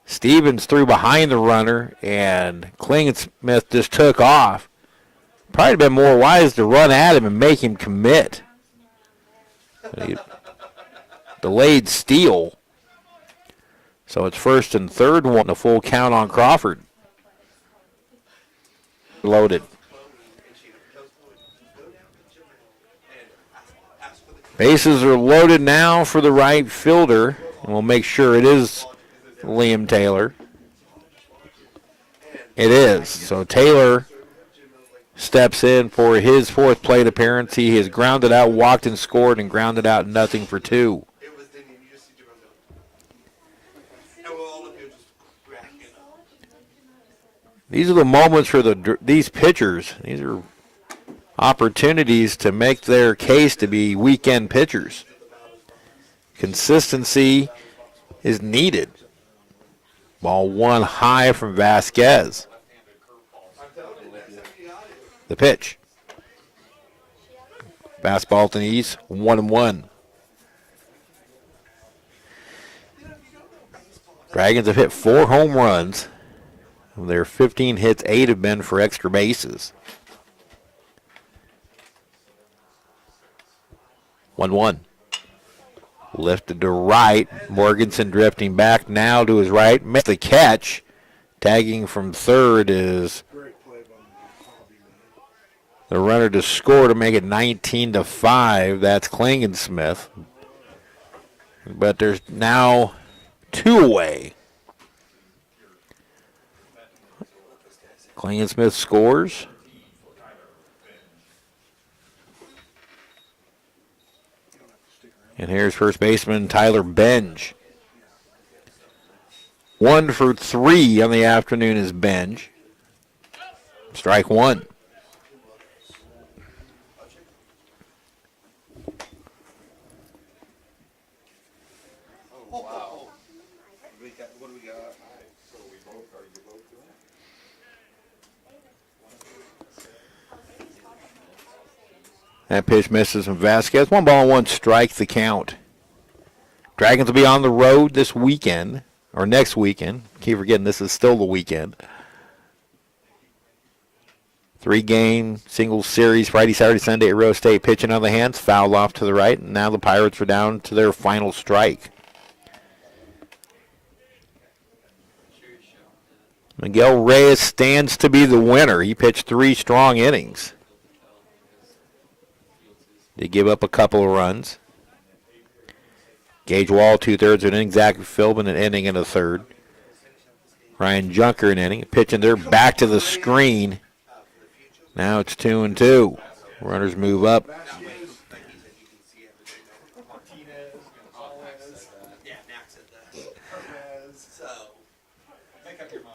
Stevens threw behind the runner, and Klingensmith just took off. Probably been more wise to run at him and make him commit. Delayed steal. So it's first and third one, a full count on Crawford. Loaded. Bases are loaded now for the right fielder, and we'll make sure it is Liam Taylor. It is. So Taylor steps in for his fourth plate appearance. He has grounded out, walked and scored, and grounded out nothing for two. These are the moments for these pitchers. These are opportunities to make their case to be weekend pitchers. Consistency is needed. Ball one high from Vasquez. The pitch. Fastball to the east, 1-1. Dragons have hit 4 home runs. Of their 15 hits, 8 have been for extra bases. 1-1. Lifted to right. Morganson drifting back now to his right. Missed the catch. Tagging from third is the runner to score to make it 19-5. That's Klingensmith. But there's now 2 away. Klingensmith scores. And here's first baseman Tyler Benj. 1 for 3 on the afternoon is Benj. Strike one. What do we got? That pitch misses from Vasquez. 1-1 strike, the count. Dragons will be on the road this weekend, or next weekend. Keep forgetting this is still the weekend. 3-game single series, Friday, Saturday, Sunday at Rose State. Pitching on the hands, foul off to the right, and now the Pirates are down to their final strike. Miguel Reyes stands to be the winner. He pitched 3 strong innings. They give up a couple of runs. Gage Wall, 2/3 of an inning. Zach Philbin, an inning and a third. Ryan Junker, an inning. Pitching there back to the screen. Now it's 2-2. Runners move up.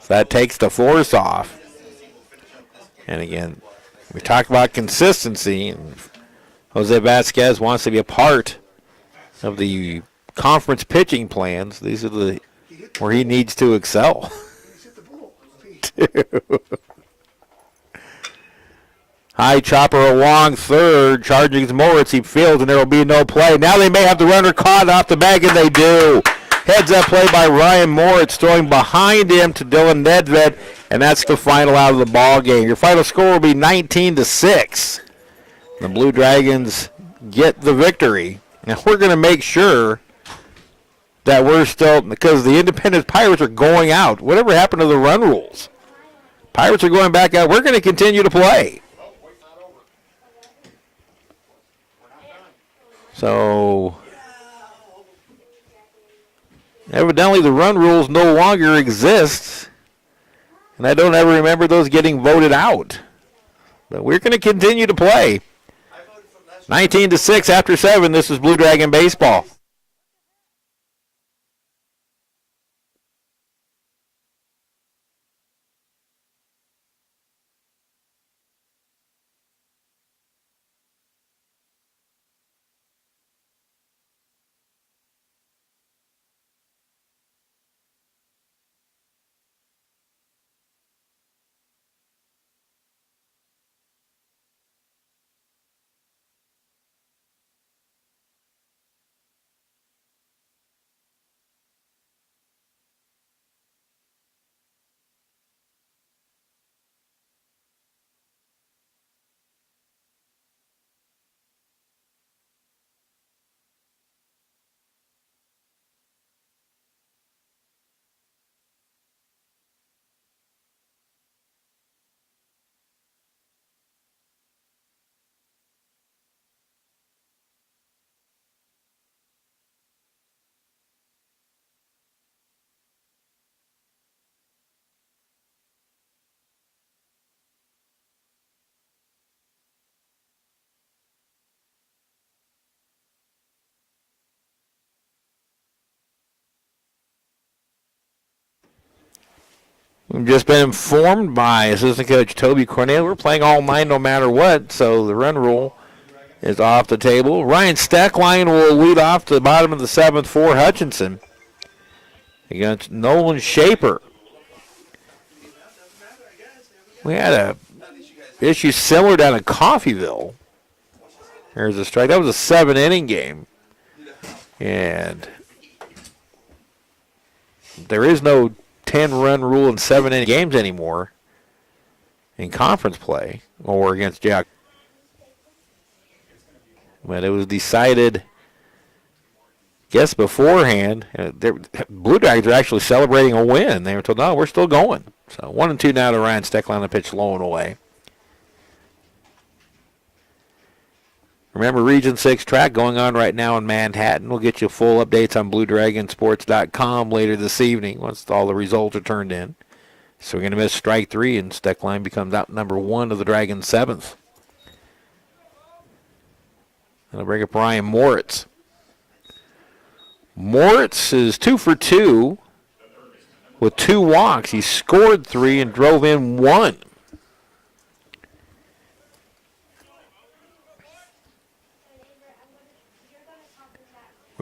So that takes the force off. And again, we talked about consistency. And Jose Vasquez wants to be a part of the conference pitching plans. These are where he needs to excel. High chopper along third, charging Moritz. He fields, and there will be no play. Now they may have the runner caught off the bag, and they do. Heads up play by Ryan Moritz, throwing behind him to Dylan Nedved, and that's the final out of the ball game. Your final score will be 19-6. The Blue Dragons get the victory. Now we're going to make sure that we're still, because the Independent Pirates are going out. Whatever happened to the run rules? Pirates are going back out. We're going to continue to play. So evidently the run rules no longer exist, and I don't ever remember those getting voted out. But we're going to continue to play. 19-6 after 7. This is Blue Dragon Baseball. We've just been informed by assistant coach Toby Cornell. We're playing all 9 no matter what, so the run rule is off the table. Ryan Steckline will lead off to the bottom of the 7th for Hutchinson against Nolan Shaper. We had a issue similar down in Coffeyville. There's a strike. That was a 7-inning game. And there is no 10-run rule in 7-inning games anymore in conference play or against Jack. But it was decided, guess beforehand, Blue Dragons are actually celebrating a win. They were told, no, we're still going. So 1-2 now to Ryan Steckline, the pitch low and away. Remember, Region 6 track going on right now in Manhattan. We'll get you full updates on BlueDragonSports.com later this evening once all the results are turned in. So we're going to miss strike 3, and Steckline becomes out number 1 of the Dragons' 7th. That'll bring up Ryan Moritz. Moritz is 2 for 2 with 2 walks. He scored 3 and drove in 1.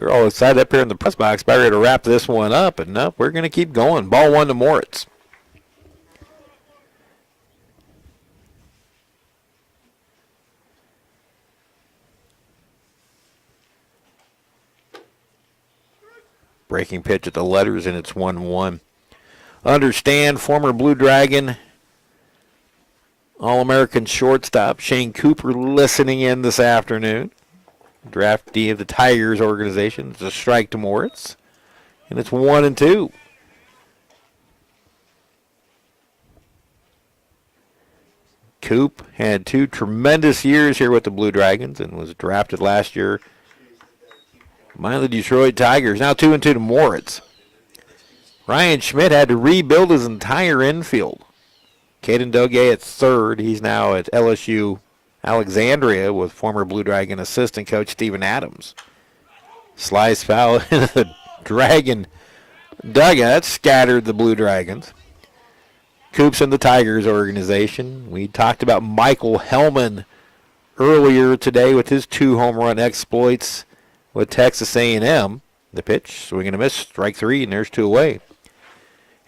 We're all excited up here in the press box, about ready to wrap this one up, and no, we're going to keep going. Ball 1 to Moritz. Breaking pitch at the letters, and it's 1-1. Understand, former Blue Dragon All-American shortstop Shane Cooper listening in this afternoon. Draftee of the Tigers organization. It's a strike to Moritz. And it's 1-2. Coop had 2 tremendous years here with the Blue Dragons and was drafted last year by the Detroit Tigers. Now 2-2 to Moritz. Ryan Schmidt had to rebuild his entire infield. Caden Doge at third. He's now at LSU Alexandria with former Blue Dragon assistant coach Steven Adams. Slice foul into the Dragon dugout, scattered the Blue Dragons. Coops in the Tigers organization. We talked about Michael Hellman earlier today with his 2 home run exploits with Texas A&M. The pitch, swinging a miss, strike 3, and there's 2 away.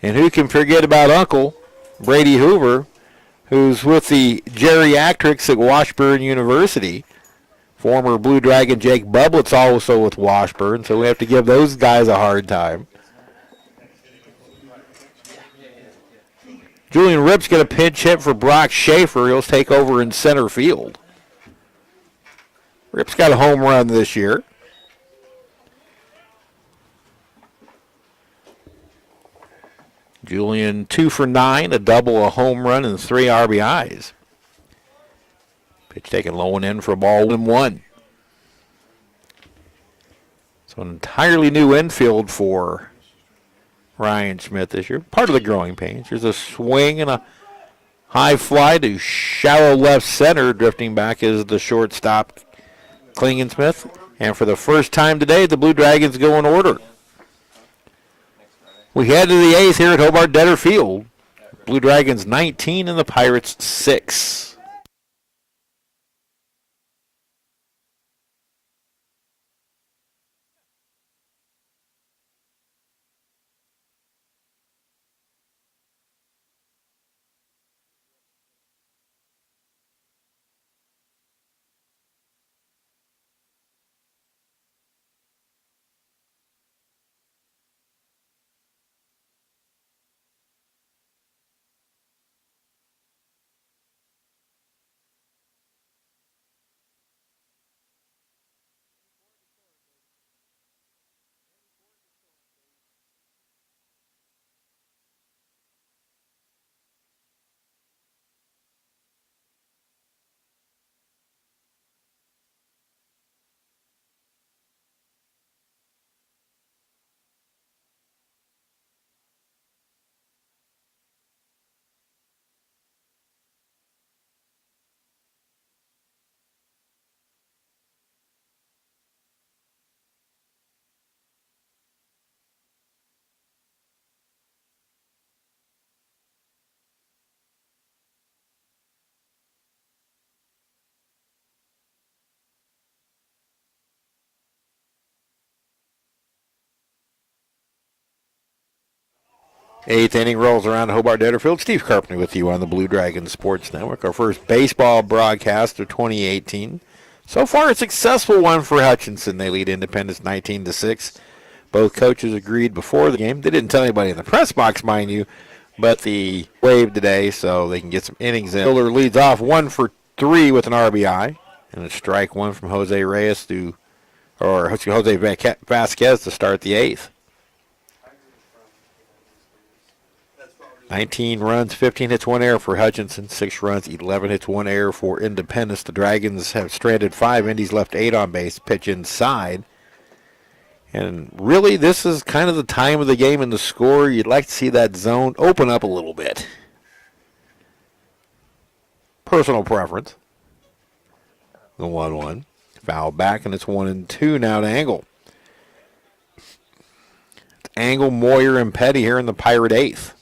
And who can forget about Uncle Brady Hoover, who's with the geriatrics at Washburn University. Former Blue Dragon Jake Bublett's also with Washburn, so we have to give those guys a hard time. Julian Rip's going to pinch hit for Brock Schaefer. He'll take over in center field. Rip's got a home run this year. Julian 2 for 9, a double, a home run, and 3 RBIs. Pitch taken low and in for a ball 1-1. So an entirely new infield for Ryan Schmidt this year. Part of the growing pains. There's a swing and a high fly to shallow left center. Drifting back is the shortstop, Klingensmith. And for the first time today, the Blue Dragons go in order. We head to the 8th here at Hobart-Detter Field. Blue Dragons 19 and the Pirates 6. Eighth inning rolls around Hobart-Detter Field. Steve Carpenter with you on the Blue Dragon Sports Network. Our first baseball broadcast of 2018. So far, a successful one for Hutchinson. They lead Independence 19-6. Both coaches agreed before the game. They didn't tell anybody in the press box, mind you, but the wave today so they can get some innings in. Fielder leads off 1 for 3 with an RBI and a strike one from Jose Vasquez to start the eighth. 19 runs, 15 hits, 1 error for Hutchinson. 6 runs, 11 hits, 1 error for Independence. The Dragons have stranded 5. Indies left 8 on base. Pitch inside. And really, this is kind of the time of the game and the score. You'd like to see that zone open up a little bit. Personal preference. The 1-1. Foul back, and it's 1-2 now to Angle. It's Angle, Moyer, and Petty here in the Pirate eighth.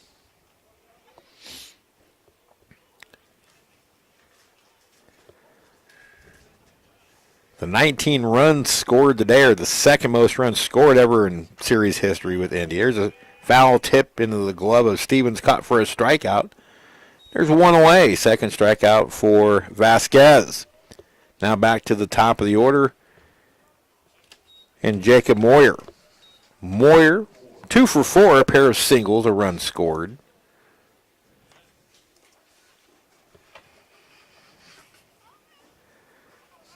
The 19 runs scored today are the second most runs scored ever in series history with Indy. There's a foul tip into the glove of Stevens, caught for a strikeout. There's one away. Second strikeout for Vasquez. Now back to the top of the order. And Jacob Moyer. Moyer, 2 for 4, a pair of singles, a run scored.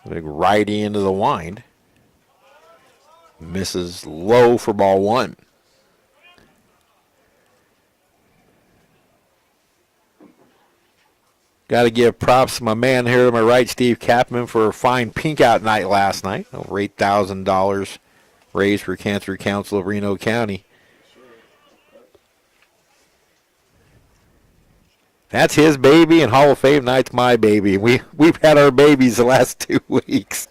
Big righty into the wind. Misses low for ball 1. Got to give props to my man here to my right, Steve Kapman, for a fine pink out night last night. Over $8,000 raised for Cancer Council of Reno County. That's his baby, and Hall of Fame night's my baby. We've had our babies the last 2 weeks.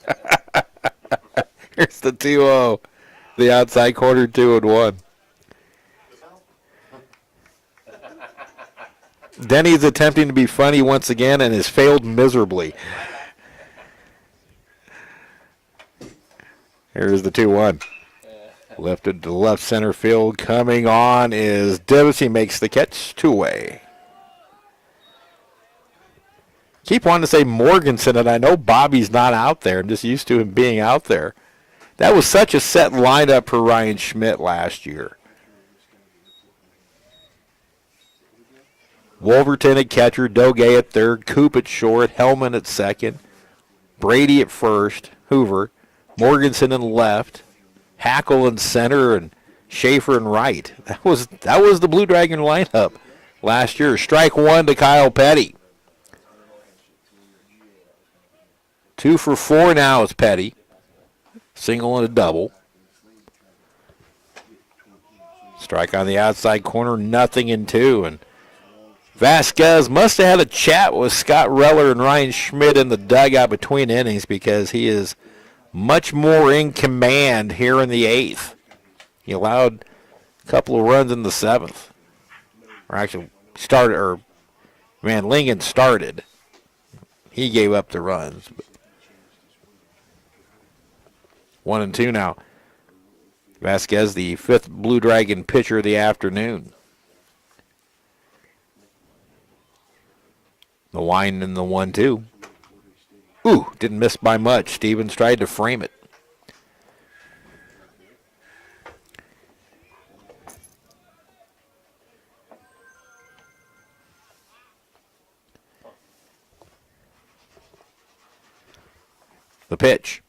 Here's the 2-0. The outside corner 2-1. Denny's attempting to be funny once again and has failed miserably. Here's the 2-1. Lifted to left center field. Coming on is Divis. He makes the catch. 2-away. Keep wanting to say Morganson, and I know Bobby's not out there. I'm just used to him being out there. That was such a set lineup for Ryan Schmidt last year. Wolverton at catcher, Doge at third, Coop at short, Hellman at second, Brady at first, Hoover, Morganson in left, Hackle in center, and Schaefer in right. That was the Blue Dragon lineup last year. Strike 1 to Kyle Petty. 2 for 4 now is Petty. Single and a double. Strike on the outside corner, 0-2. And Vasquez must have had a chat with Scott Reller and Ryan Schmidt in the dugout between innings because he is much more in command here in the 8th. He allowed a couple of runs in the 7th. Or actually Lingen started. He gave up the runs. 1-2 now. Vasquez, the 5th Blue Dragon pitcher of the afternoon. The wind and the 1-2. Ooh, didn't miss by much. Stevens tried to frame it. The pitch.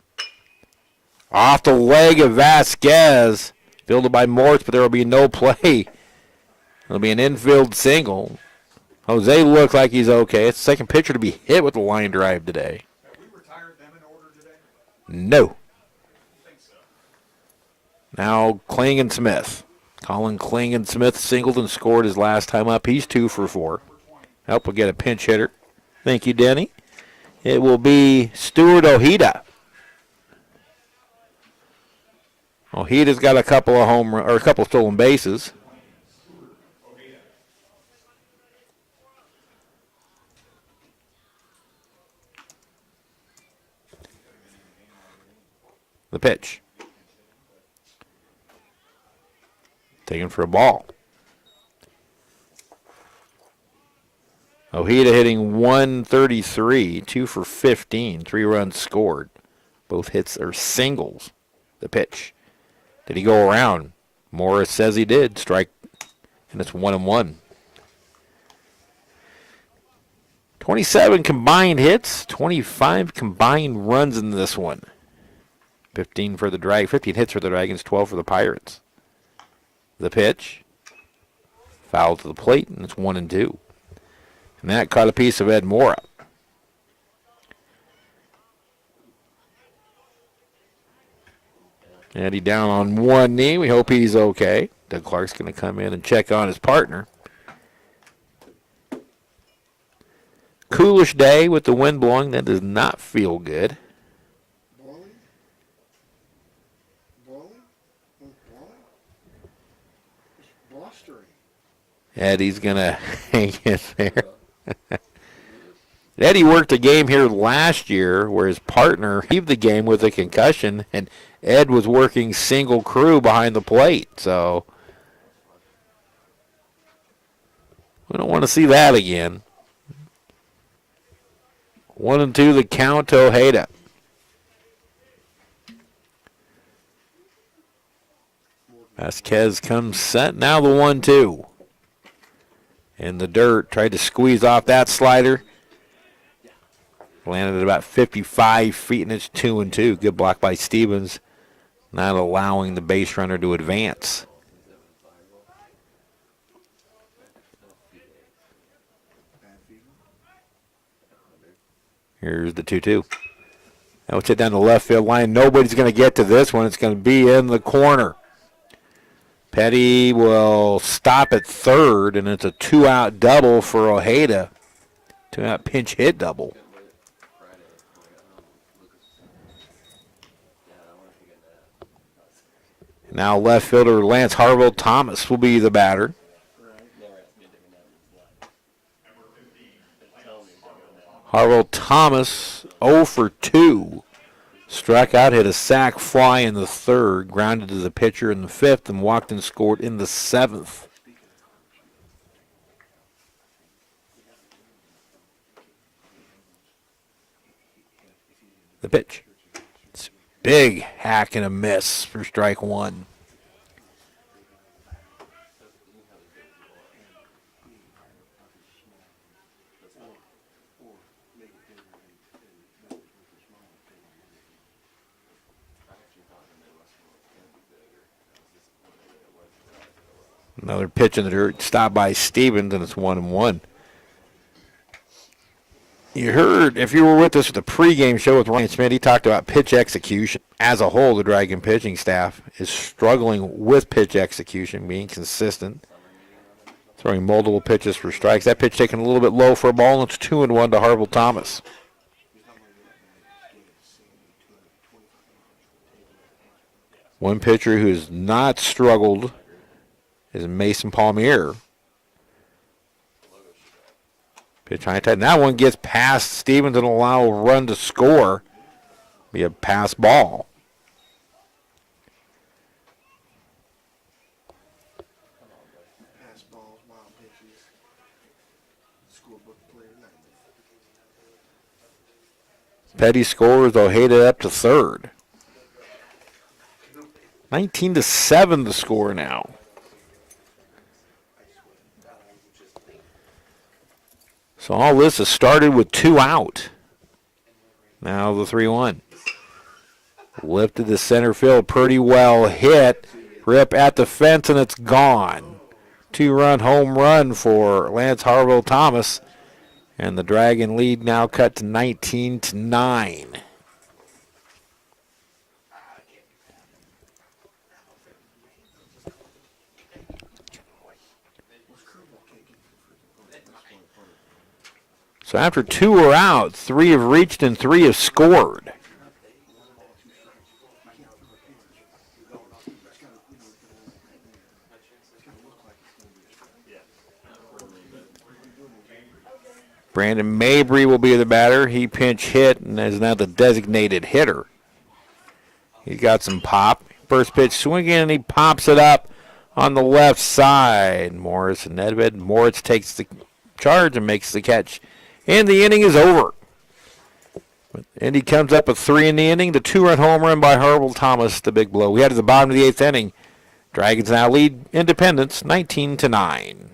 Off the leg of Vasquez. Fielded by Morse, but there will be no play. It'll be an infield single. Jose looks like he's okay. It's the second pitcher to be hit with a line drive today. Have we retired them in order today? No. I think so. Now Klingon-Smith. Colin Klingon-Smith singled and scored his last time up. He's 2 for 4. Help will get a pinch hitter. Thank you, Denny. It will be Stuart Ojeda. Ojeda's got a couple of stolen bases. The pitch. Taken for a ball. Ojeda hitting 133, 2 for 15, 3 runs scored. Both hits are singles. The pitch. Did he go around? Morris says he did. Strike, and it's 1-1. 27 combined hits, 25 combined runs in this one. 15 hits for the Dragons, 12 for the Pirates. The pitch. Foul to the plate, and it's 1-2. And that caught a piece of Ed Mora. Eddie down on one knee. We hope he's okay. Doug Clark's going to come in and check on his partner. Coolish day with the wind blowing. That does not feel good. Blowing? Blowing? Blowing? It's blustering. Eddie's going to hang in there. Eddie worked a game here last year where his partner leave the game with a concussion, and Ed was working single crew behind the plate. So we don't want to see that again. 1-2 the count to Ojeda. Vasquez comes set. Now the 1-2. In the dirt. Tried to squeeze off that slider. Landed at about 55 feet, and it's 2-2. Good block by Stevens. Not allowing the base runner to advance. Here's the 2-2. Now it's hit down the left field line. Nobody's going to get to this one. It's going to be in the corner. Petty will stop at third, and it's a 2-out double for Ojeda. 2-out pinch hit double. Now left fielder Lance Harville Thomas will be the batter. Harville Thomas 0 for 2. Struck out, hit a sac fly in the third, grounded to the pitcher in the fifth, and walked and scored in the seventh. The pitch. It's a big hack and a miss for strike one. Another pitch in the dirt, stopped by Stevens, and it's 1-1. You heard, if you were with us at the pregame show with Ryan Smith, he talked about pitch execution. As a whole, the Dragon pitching staff is struggling with pitch execution, being consistent, throwing multiple pitches for strikes. That pitch taken a little bit low for a ball, and it's 2-1 to Harville Thomas. One pitcher who's not struggled is Mason Palmier. Pitch high tight. And that one gets past Stevens and allow a run to score. Be a pass ball. Pass balls, wild pitches. Scorebook player nightmare. Petty scores Ojeda up to third. 19-7 the score now. So all this has started with 2 out. Now the 3-1. Lifted to center field, pretty well hit. Rip at the fence, and it's gone. 2-run home run for Lance Harville Thomas. And the Dragon lead now cut to 19-9. So after 2 are out, 3 have reached and 3 have scored. Brandon Mabry will be the batter. He pinch hit and is now the designated hitter. He got some pop. First pitch swinging, and he pops it up on the left side. Morris and Nedved. Moritz takes the charge and makes the catch. And the inning is over. Indy comes up with 3 in the inning. The 2-run home run by Harville Thomas, the big blow. We head to the bottom of the 8th inning. Dragons now lead Independence 19-9.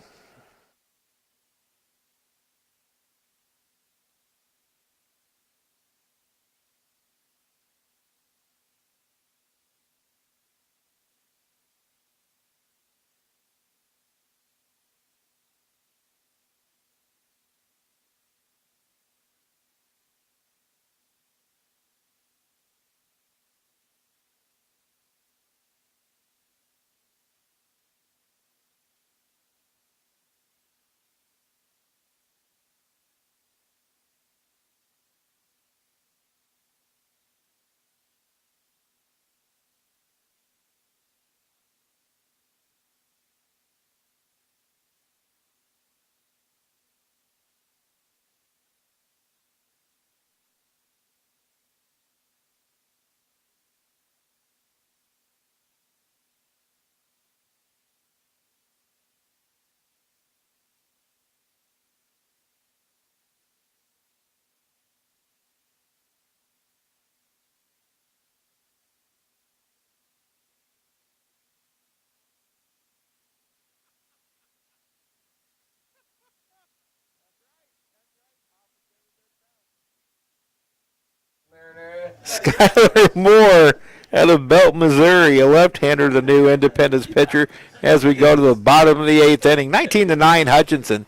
Skyler Moore out of Belton, Missouri, a left-hander, the new Independence pitcher, as we go to the bottom of the 8th inning. 19-9 Hutchinson.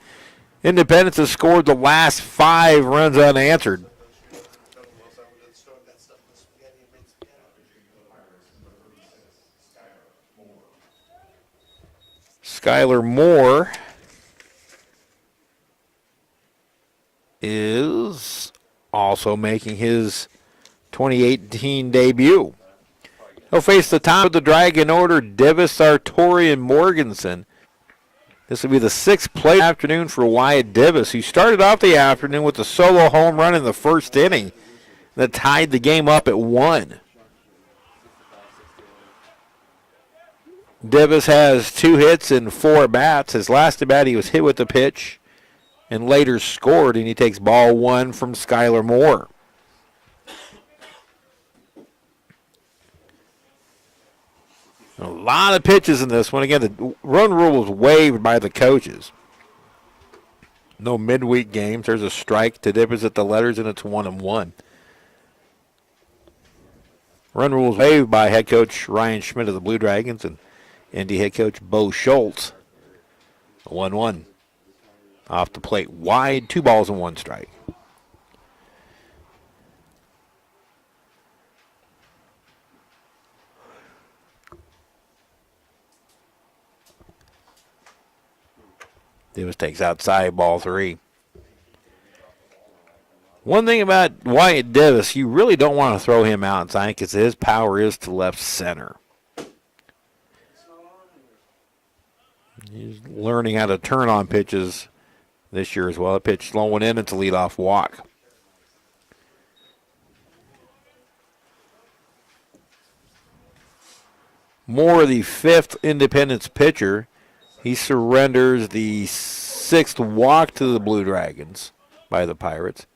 Independence has scored the last 5 runs unanswered. Skyler Moore is also making his 2018 debut. He'll face the top of the Dragon order, Divis, Sartori, and Morganson. This will be the 6th play afternoon for Wyatt Divis, who started off the afternoon with a solo home run in the 1st inning that tied the game up at 1. Divis has 2 hits and 4 bats. His last at bat, he was hit with the pitch and later scored, and he takes ball 1 from Skyler Moore. A lot of pitches in this one. Again, the run rule was waived by the coaches. No midweek games. There's a strike to deposit the letters, and it's 1-1. Run rule was waived by head coach Ryan Schmidt of the Blue Dragons and Indy head coach Bo Schultz. 1-1. Off the plate, wide, 2 balls and 1 strike. Davis takes outside, ball 3. One thing about Wyatt Davis, you really don't want to throw him outside because his power is to left center. He's learning how to turn on pitches this year as well. A pitch slowing in, it's a leadoff walk. Moore, the 5th Independence pitcher. He surrenders the 6th walk to the Blue Dragons by the Pirates.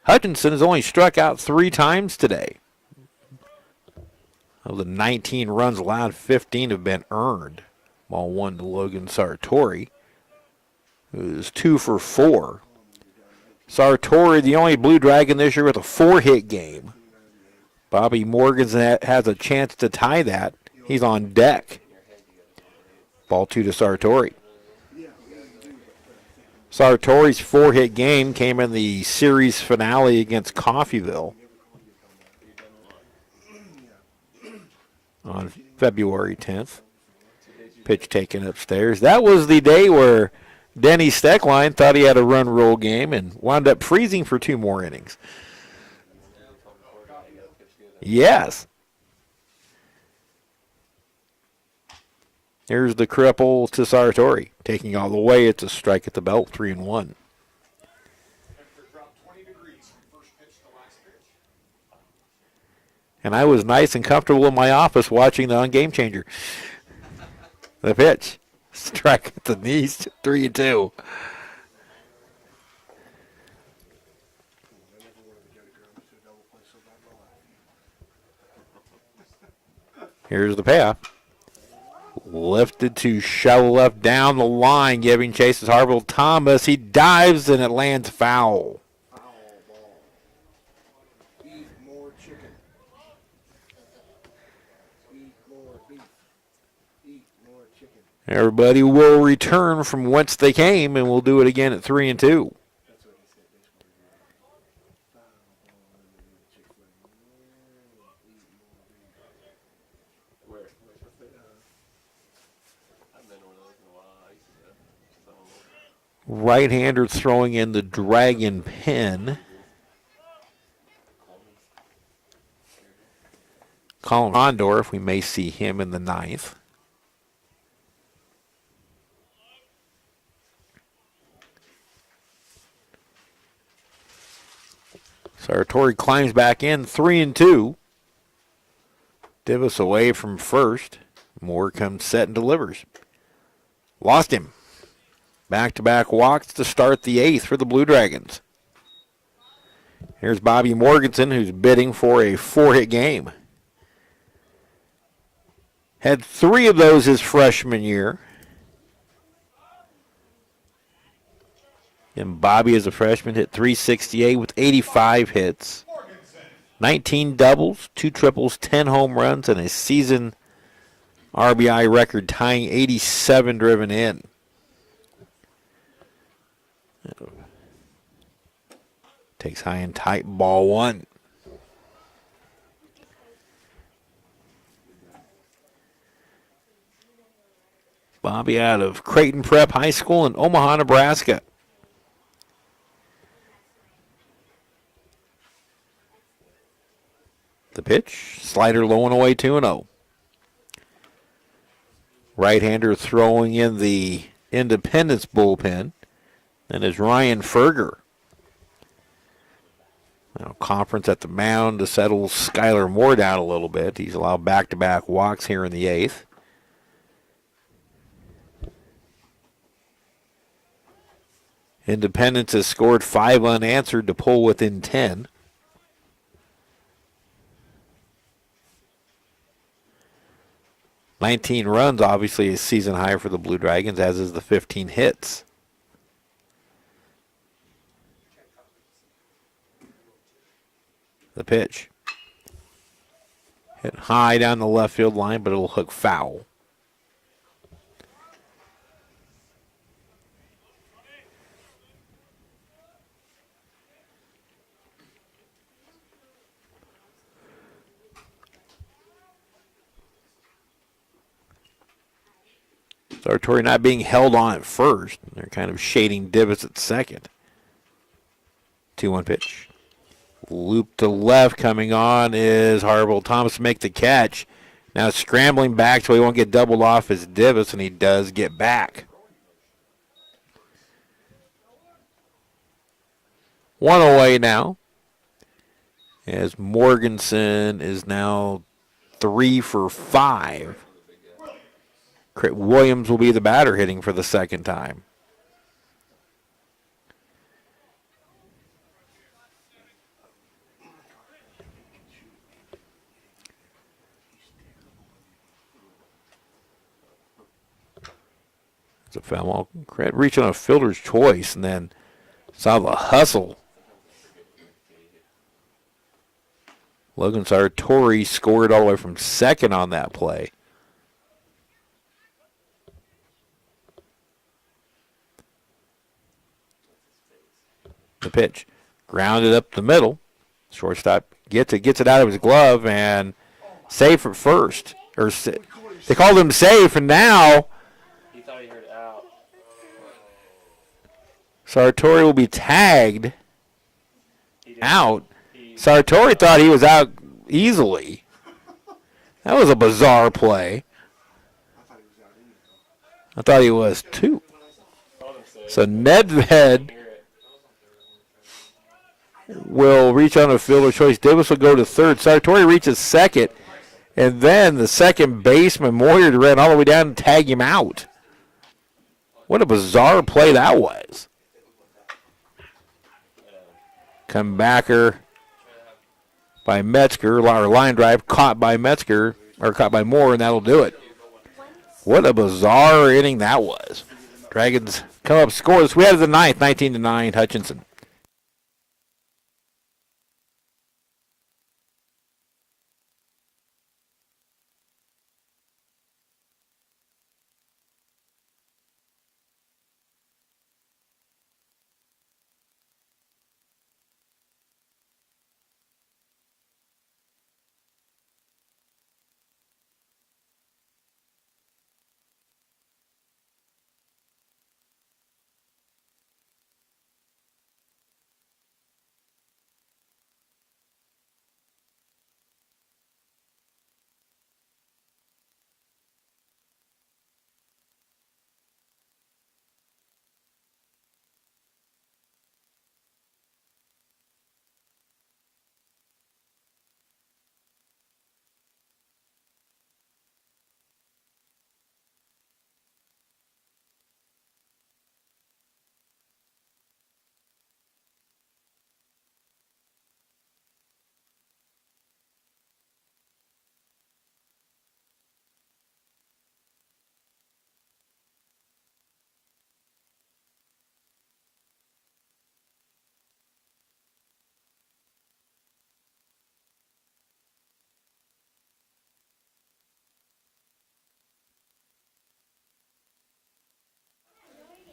Hutchinson has only struck out 3 times today. Of the 19 runs allowed, 15 have been earned. Ball 1 to Logan Sartori, who is 2 for 4. Sartori, the only Blue Dragon this year with a 4-hit game. Bobby Morganson has a chance to tie that. He's on deck. Ball 2 to Sartori. Sartori's 4-hit game came in the series finale against Coffeyville on February 10th. Pitch taken upstairs. That was the day where Denny Steckline thought he had a run roll game and wound up freezing for 2 more innings. Yes. Here's the cripple to Sartori. Taking all the way, it's a strike at the belt, 3-1. And I was nice and comfortable in my office watching the on Game Changer. The pitch. Strike at the knees, 3-2. Here's the payoff. Lifted to shovel left down the line, giving chase to Harborough-Thomas. He dives and it lands foul. Foul ball. Eat more chicken. Eat more beef. Eat more chicken. Everybody will return from whence they came, and we'll do it again at 3-2. That's what he said. Foul ball and Chick-fil-A. Eat more beef. Where? I've been to one of those in a while. I used to go. Some of them. Right-hander throwing in the dragon pin. Colin Hondorf, we may see him in the 9th. Sartori climbs back in, 3-2. Divis away from first. Moore comes set and delivers. Lost him. Back-to-back walks to start the 8th for the Blue Dragons. Here's Bobby Morganson, who's bidding for a 4-hit game. Had 3 of those his freshman year. And Bobby, as a freshman, hit .368 with 85 hits. 19 doubles, 2 triples, 10 home runs, and a season RBI record tying 87 driven in. Takes high and tight, ball 1. Bobby out of Creighton Prep High School in Omaha, Nebraska. The pitch, slider low and away, 2-0. Right-hander throwing in the Independence bullpen. And is Ryan Ferger. Now, conference at the mound to settle Skylar Moore down a little bit. He's allowed back-to-back walks here in the 8th. Independence has scored 5 unanswered to pull within 10. $19 runs, obviously a season high for the Blue Dragons, as is the 15 hits. The pitch. Hit high down the left field line, but it'll hook foul. Sartori not being held on at first. They're kind of shading Divis at second. 2-1 pitch. Loop to left, coming on is Harborough-Thomas to make the catch. Now scrambling back so he won't get doubled off as Divis, and he does get back. 1 away now, as Morganson is now 3 for 5. Williams will be the batter hitting for the second time. It's a foul ball. Reach on a fielder's choice, and then saw the hustle. Logan Sartori scored all the way from second on that play. The pitch, grounded up the middle. Shortstop gets it out of his glove and safe at first. They called him safe, and now He thought he heard out. Sartori will be tagged out. Sartori thought he was out easily. That was a bizarre play. I thought he was too. So Nedved will reach on a fielder choice. Davis will go to third. Sartori reaches second. And then the second baseman, Moyer, ran all the way down and tag him out. What a bizarre play that was. Comebacker by Metzger, or line drive caught by Metzger. or caught by Moore, and that'll do it. What a bizarre inning that was. Dragons come up scoreless. We had the ninth, 19-9, Hutchinson.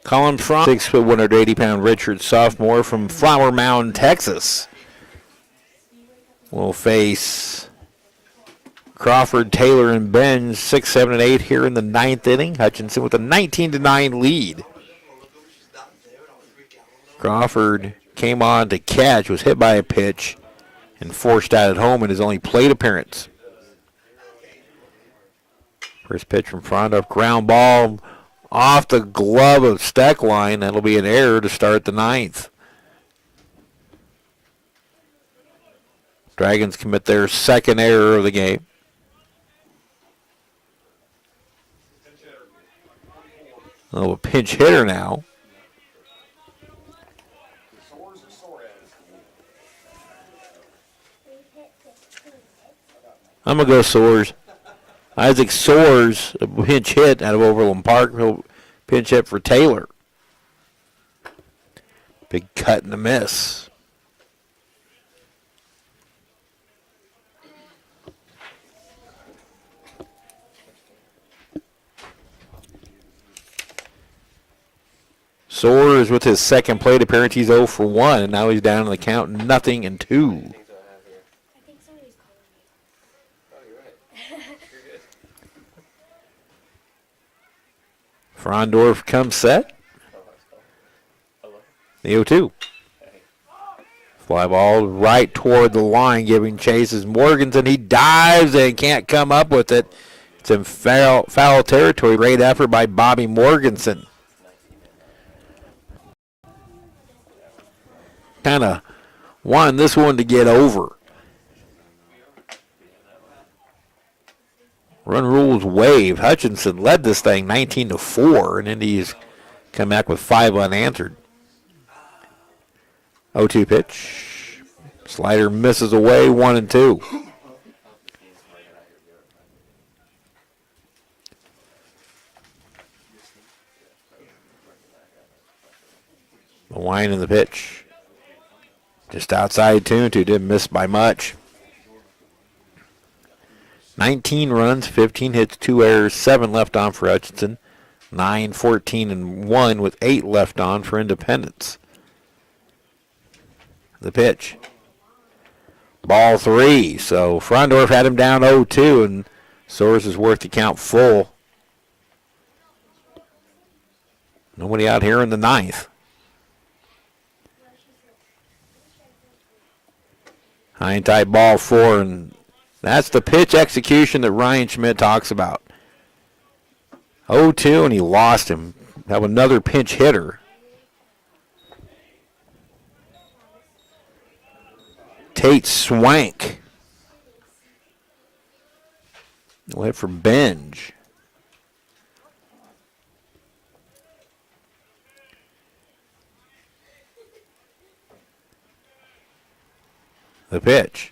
Colin Fromm, 6', 180-pound Richard, sophomore from Flower Mound, Texas, will face Crawford, Taylor, and Benj, 6, 7, and 8 here in the ninth inning. Hutchinson with a 19-9 lead. Crawford came on to catch, was hit by a pitch, and forced out at home in his only plate appearance. First pitch from Frondorf, ground ball off the glove of Steckline. That'll be an error to start the ninth. Dragons commit their second error of the game. Oh, a pinch hitter now. I'm going to go Soares. Isaac Soares, a pinch hit out of Overland Park. He'll pinch hit for Taylor. Big cut and a miss. Soares with his second plate appearance, he's 0 for 1, and now he's down in the count 0-2. Frondorf comes set. The 0-2. Fly ball right toward the line, giving chases Morganson. He dives and can't come up with it. It's in foul territory. Great effort by Bobby Morganson. Kind of wanted this one to get over. Run rules waived. Hutchinson led this thing 19-4, and Indies come back with 5 unanswered. 0-2 pitch. Slider misses away, 1-2. The wind in the pitch. Just outside 2-2, didn't miss by much. 19 runs, 15 hits, 2 errors, 7 left on for Hutchinson. 9, 14, and 1 with 8 left on for Independence. The pitch. Ball 3. So Frondorf had him down 0-2, and Soares is worth the count full. Nobody out here in the ninth. High and tight ball 4, and that's the pitch execution that Ryan Schmidt talks about. 0-2, and he lost him. Have another pinch hitter. Tate Swank. We'll hit for Benj. The pitch.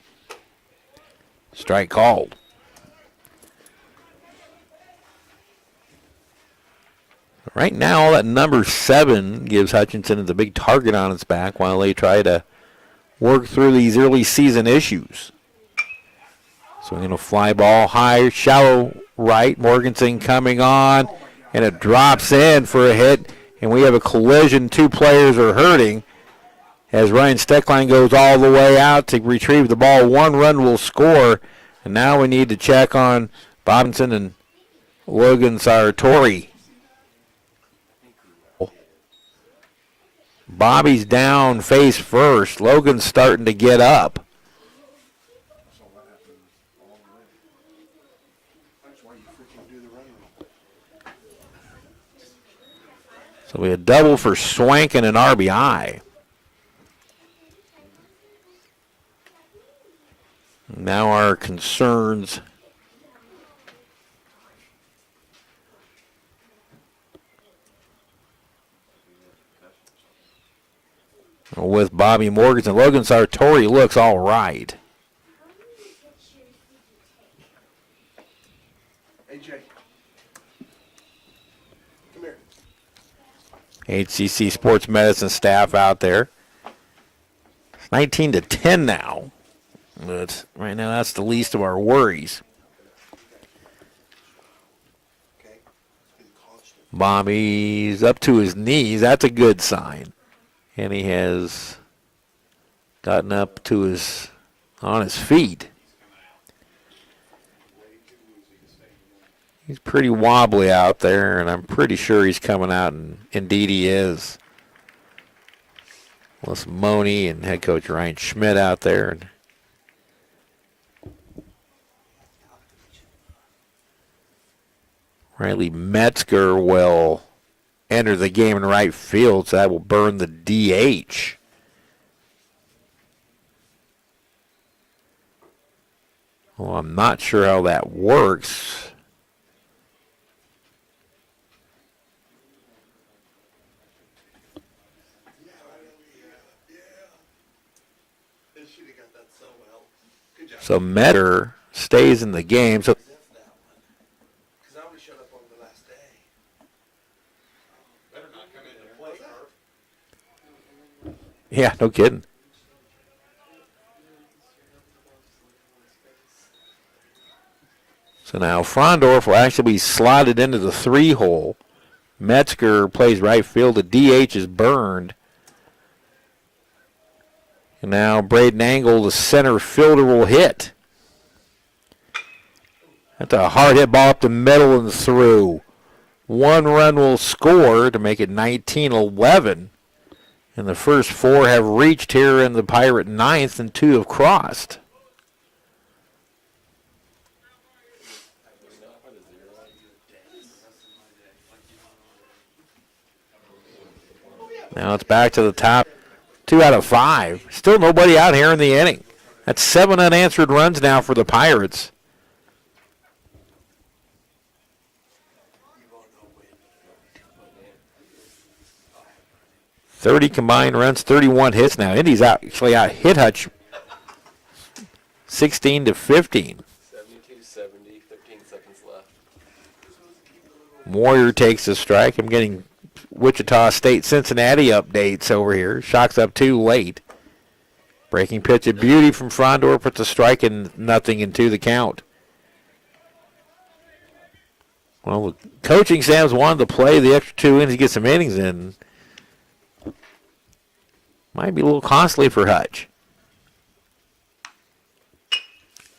Strike called. Right now, that number 7 gives Hutchinson the big target on its back while they try to work through these early season issues. So we're going to fly ball high, shallow right. Morganson coming on, and it drops in for a hit. And we have a collision. 2 players are hurting as Ryan Steckline goes all the way out to retrieve the ball. 1 run will score. And now we need to check on Bobinson and Logan Sartori. Bobby's down face first. Logan's starting to get up. That's why you freaking do the run rule. So we had double for Swank and an RBI. Now our concerns with Bobby Morganson. Logan Sartori looks all right. AJ. Come here. HCC Sports Medicine staff out there. It's 19-10 now. But right now that's the least of our worries. Okay. It's been constant. Bobby's up to his knees. That's a good sign. And he has gotten up to on his feet. He's pretty wobbly out there, and I'm pretty sure he's coming out, and indeed he is. Les Money and head coach Ryan Schmidt out there. And Riley Metzger will enter the game in right field, so that will burn the DH. Well, I'm not sure how that works. They should have got that so well. Good job. So Metzger stays in the game. So Because I only showed up on the last day. Better not come in and play, Kurt. yeah, no kidding. So now Frondorf will actually be slotted into the 3-hole. Metzger plays right field. The DH is burned. And now Braden Angle, the center fielder, will hit. That's a hard hit ball up the middle and through. 1 run will score to make it 19-11. And the first 4 have reached here in the Pirate 9th, and 2 have crossed. Now it's back to the top. 2 out of 5. Still nobody out here in the inning. That's 7 unanswered runs now for the Pirates. You won't know when. 30 combined runs, 31 hits now. Indy's actually out hit Hutch 16-15. 72-70, 13 seconds left. Moyer takes the strike. I'm getting Wichita State Cincinnati updates over here. Shocks up 2 late. Breaking pitch at beauty from Frondor puts a strike and nothing into the count. Well, the coaching staff's wanted to play the extra 2 innings to get some innings in. Might be a little costly for Hutch.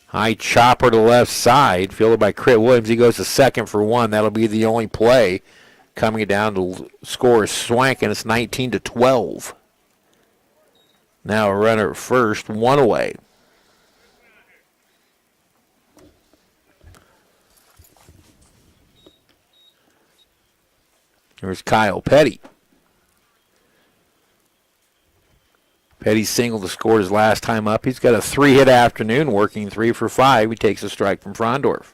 High chopper to left side, fielded by Crit Williams. He goes to second for 1. That'll be the only play. Coming down to score is Swank, and it's 19-12. Now a runner at first, 1 away. Here's Kyle Petty. Petty singled to score his last time up. He's got a 3-hit afternoon, working 3 for 5. He takes a strike from Frondorf.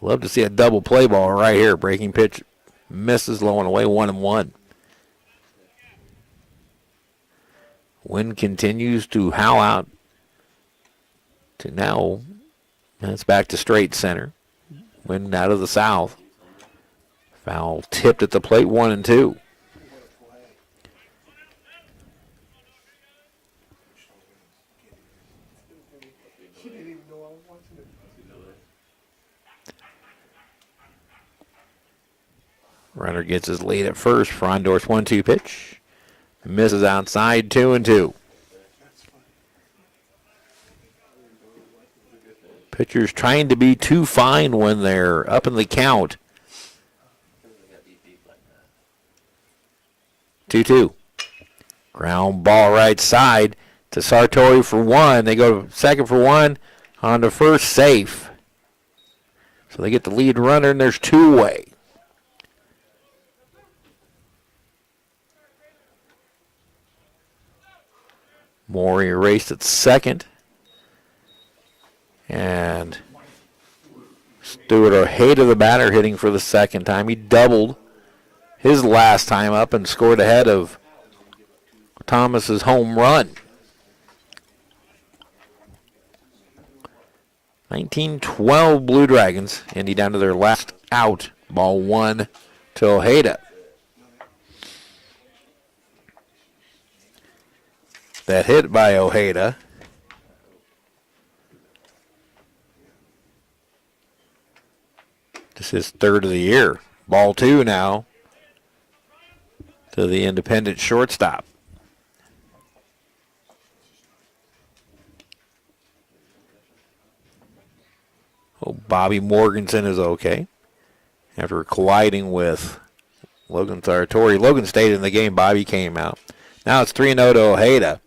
Love to see a double play ball right here. Breaking pitch misses, low and away, 1-1. Wind continues to howl out to now. That's back to straight center. Wind out of the south. Foul tipped at the plate, 1-2. She didn't even know I was watching it. Runner gets his lead at first. Frondorf's 1-2 pitch. Misses outside, 2-2. Pitchers trying to be too fine when they're up in the count. 2-2. Ground ball right side to Sartori for one. They go second for one. On to first, safe. So they get the lead runner, and there's two away. Maury raced at second. And Stuart Ojeda, the batter, hitting for the second time. He doubled his last time up and scored ahead of Thomas's home run. 19-12 Blue Dragons. Indy down to their last out. Ball one to Ojeda. That hit by Ojeda. This is third of the year. Ball two now to the independent shortstop. Oh, Bobby Morganson is okay after colliding with Logan Sartori. Logan stayed in the game. Bobby came out. Now it's 3-0 to Ojeda.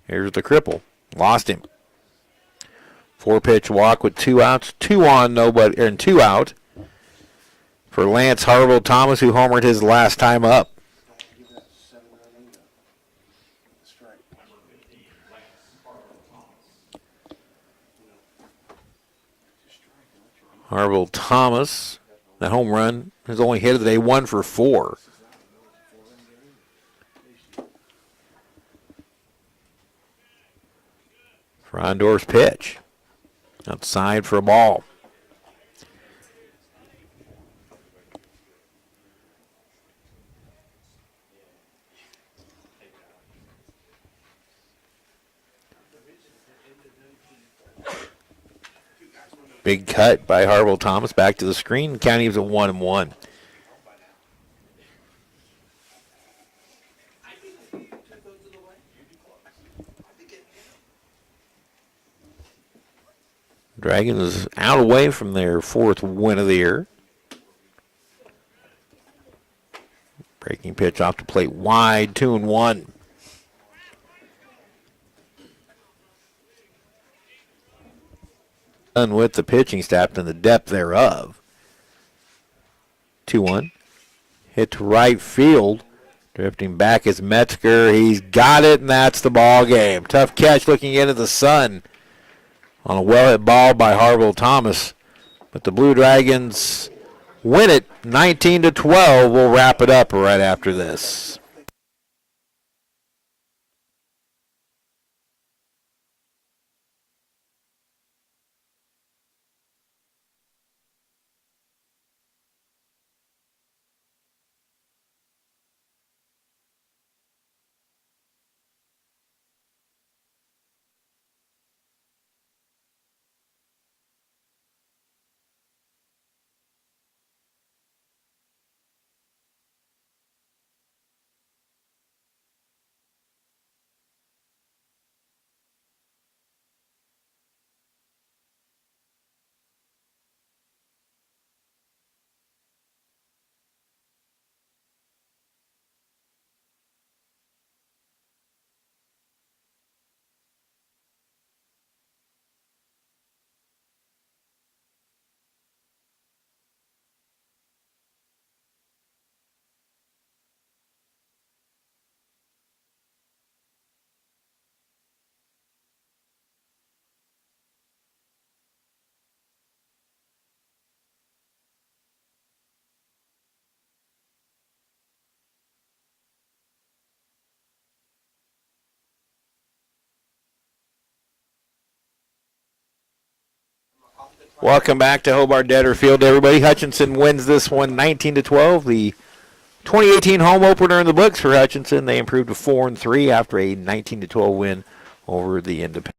Here's the cripple. Lost him. 4-pitch walk with 2 outs. 2 on, nobody, and 2 out for Lance Harville Thomas, who homered his last time up. Give that 7-run strike. Harville Thomas, that home run, his only hit of the day, 1 for 4. Frondorf's pitch. Outside for a ball. Big cut by Harville Thomas back to the screen. County was a 1-1. Dragons out away from their 4th win of the year. Breaking pitch off the plate wide, 2-1. Done with the pitching staff and the depth thereof. 2-1. Hit to right field. Drifting back is Metzger. He's got it, and that's the ball game. Tough catch looking into the sun on a well-hit ball by Harville Thomas. But the Blue Dragons win it 19-12. We'll wrap it up right after this. Welcome back to Hobart-Detter Field, everybody. Hutchinson wins this one 19-12. The 2018 home opener in the books for Hutchinson. They improved to 4-3 after a 19-12 win over the Independent.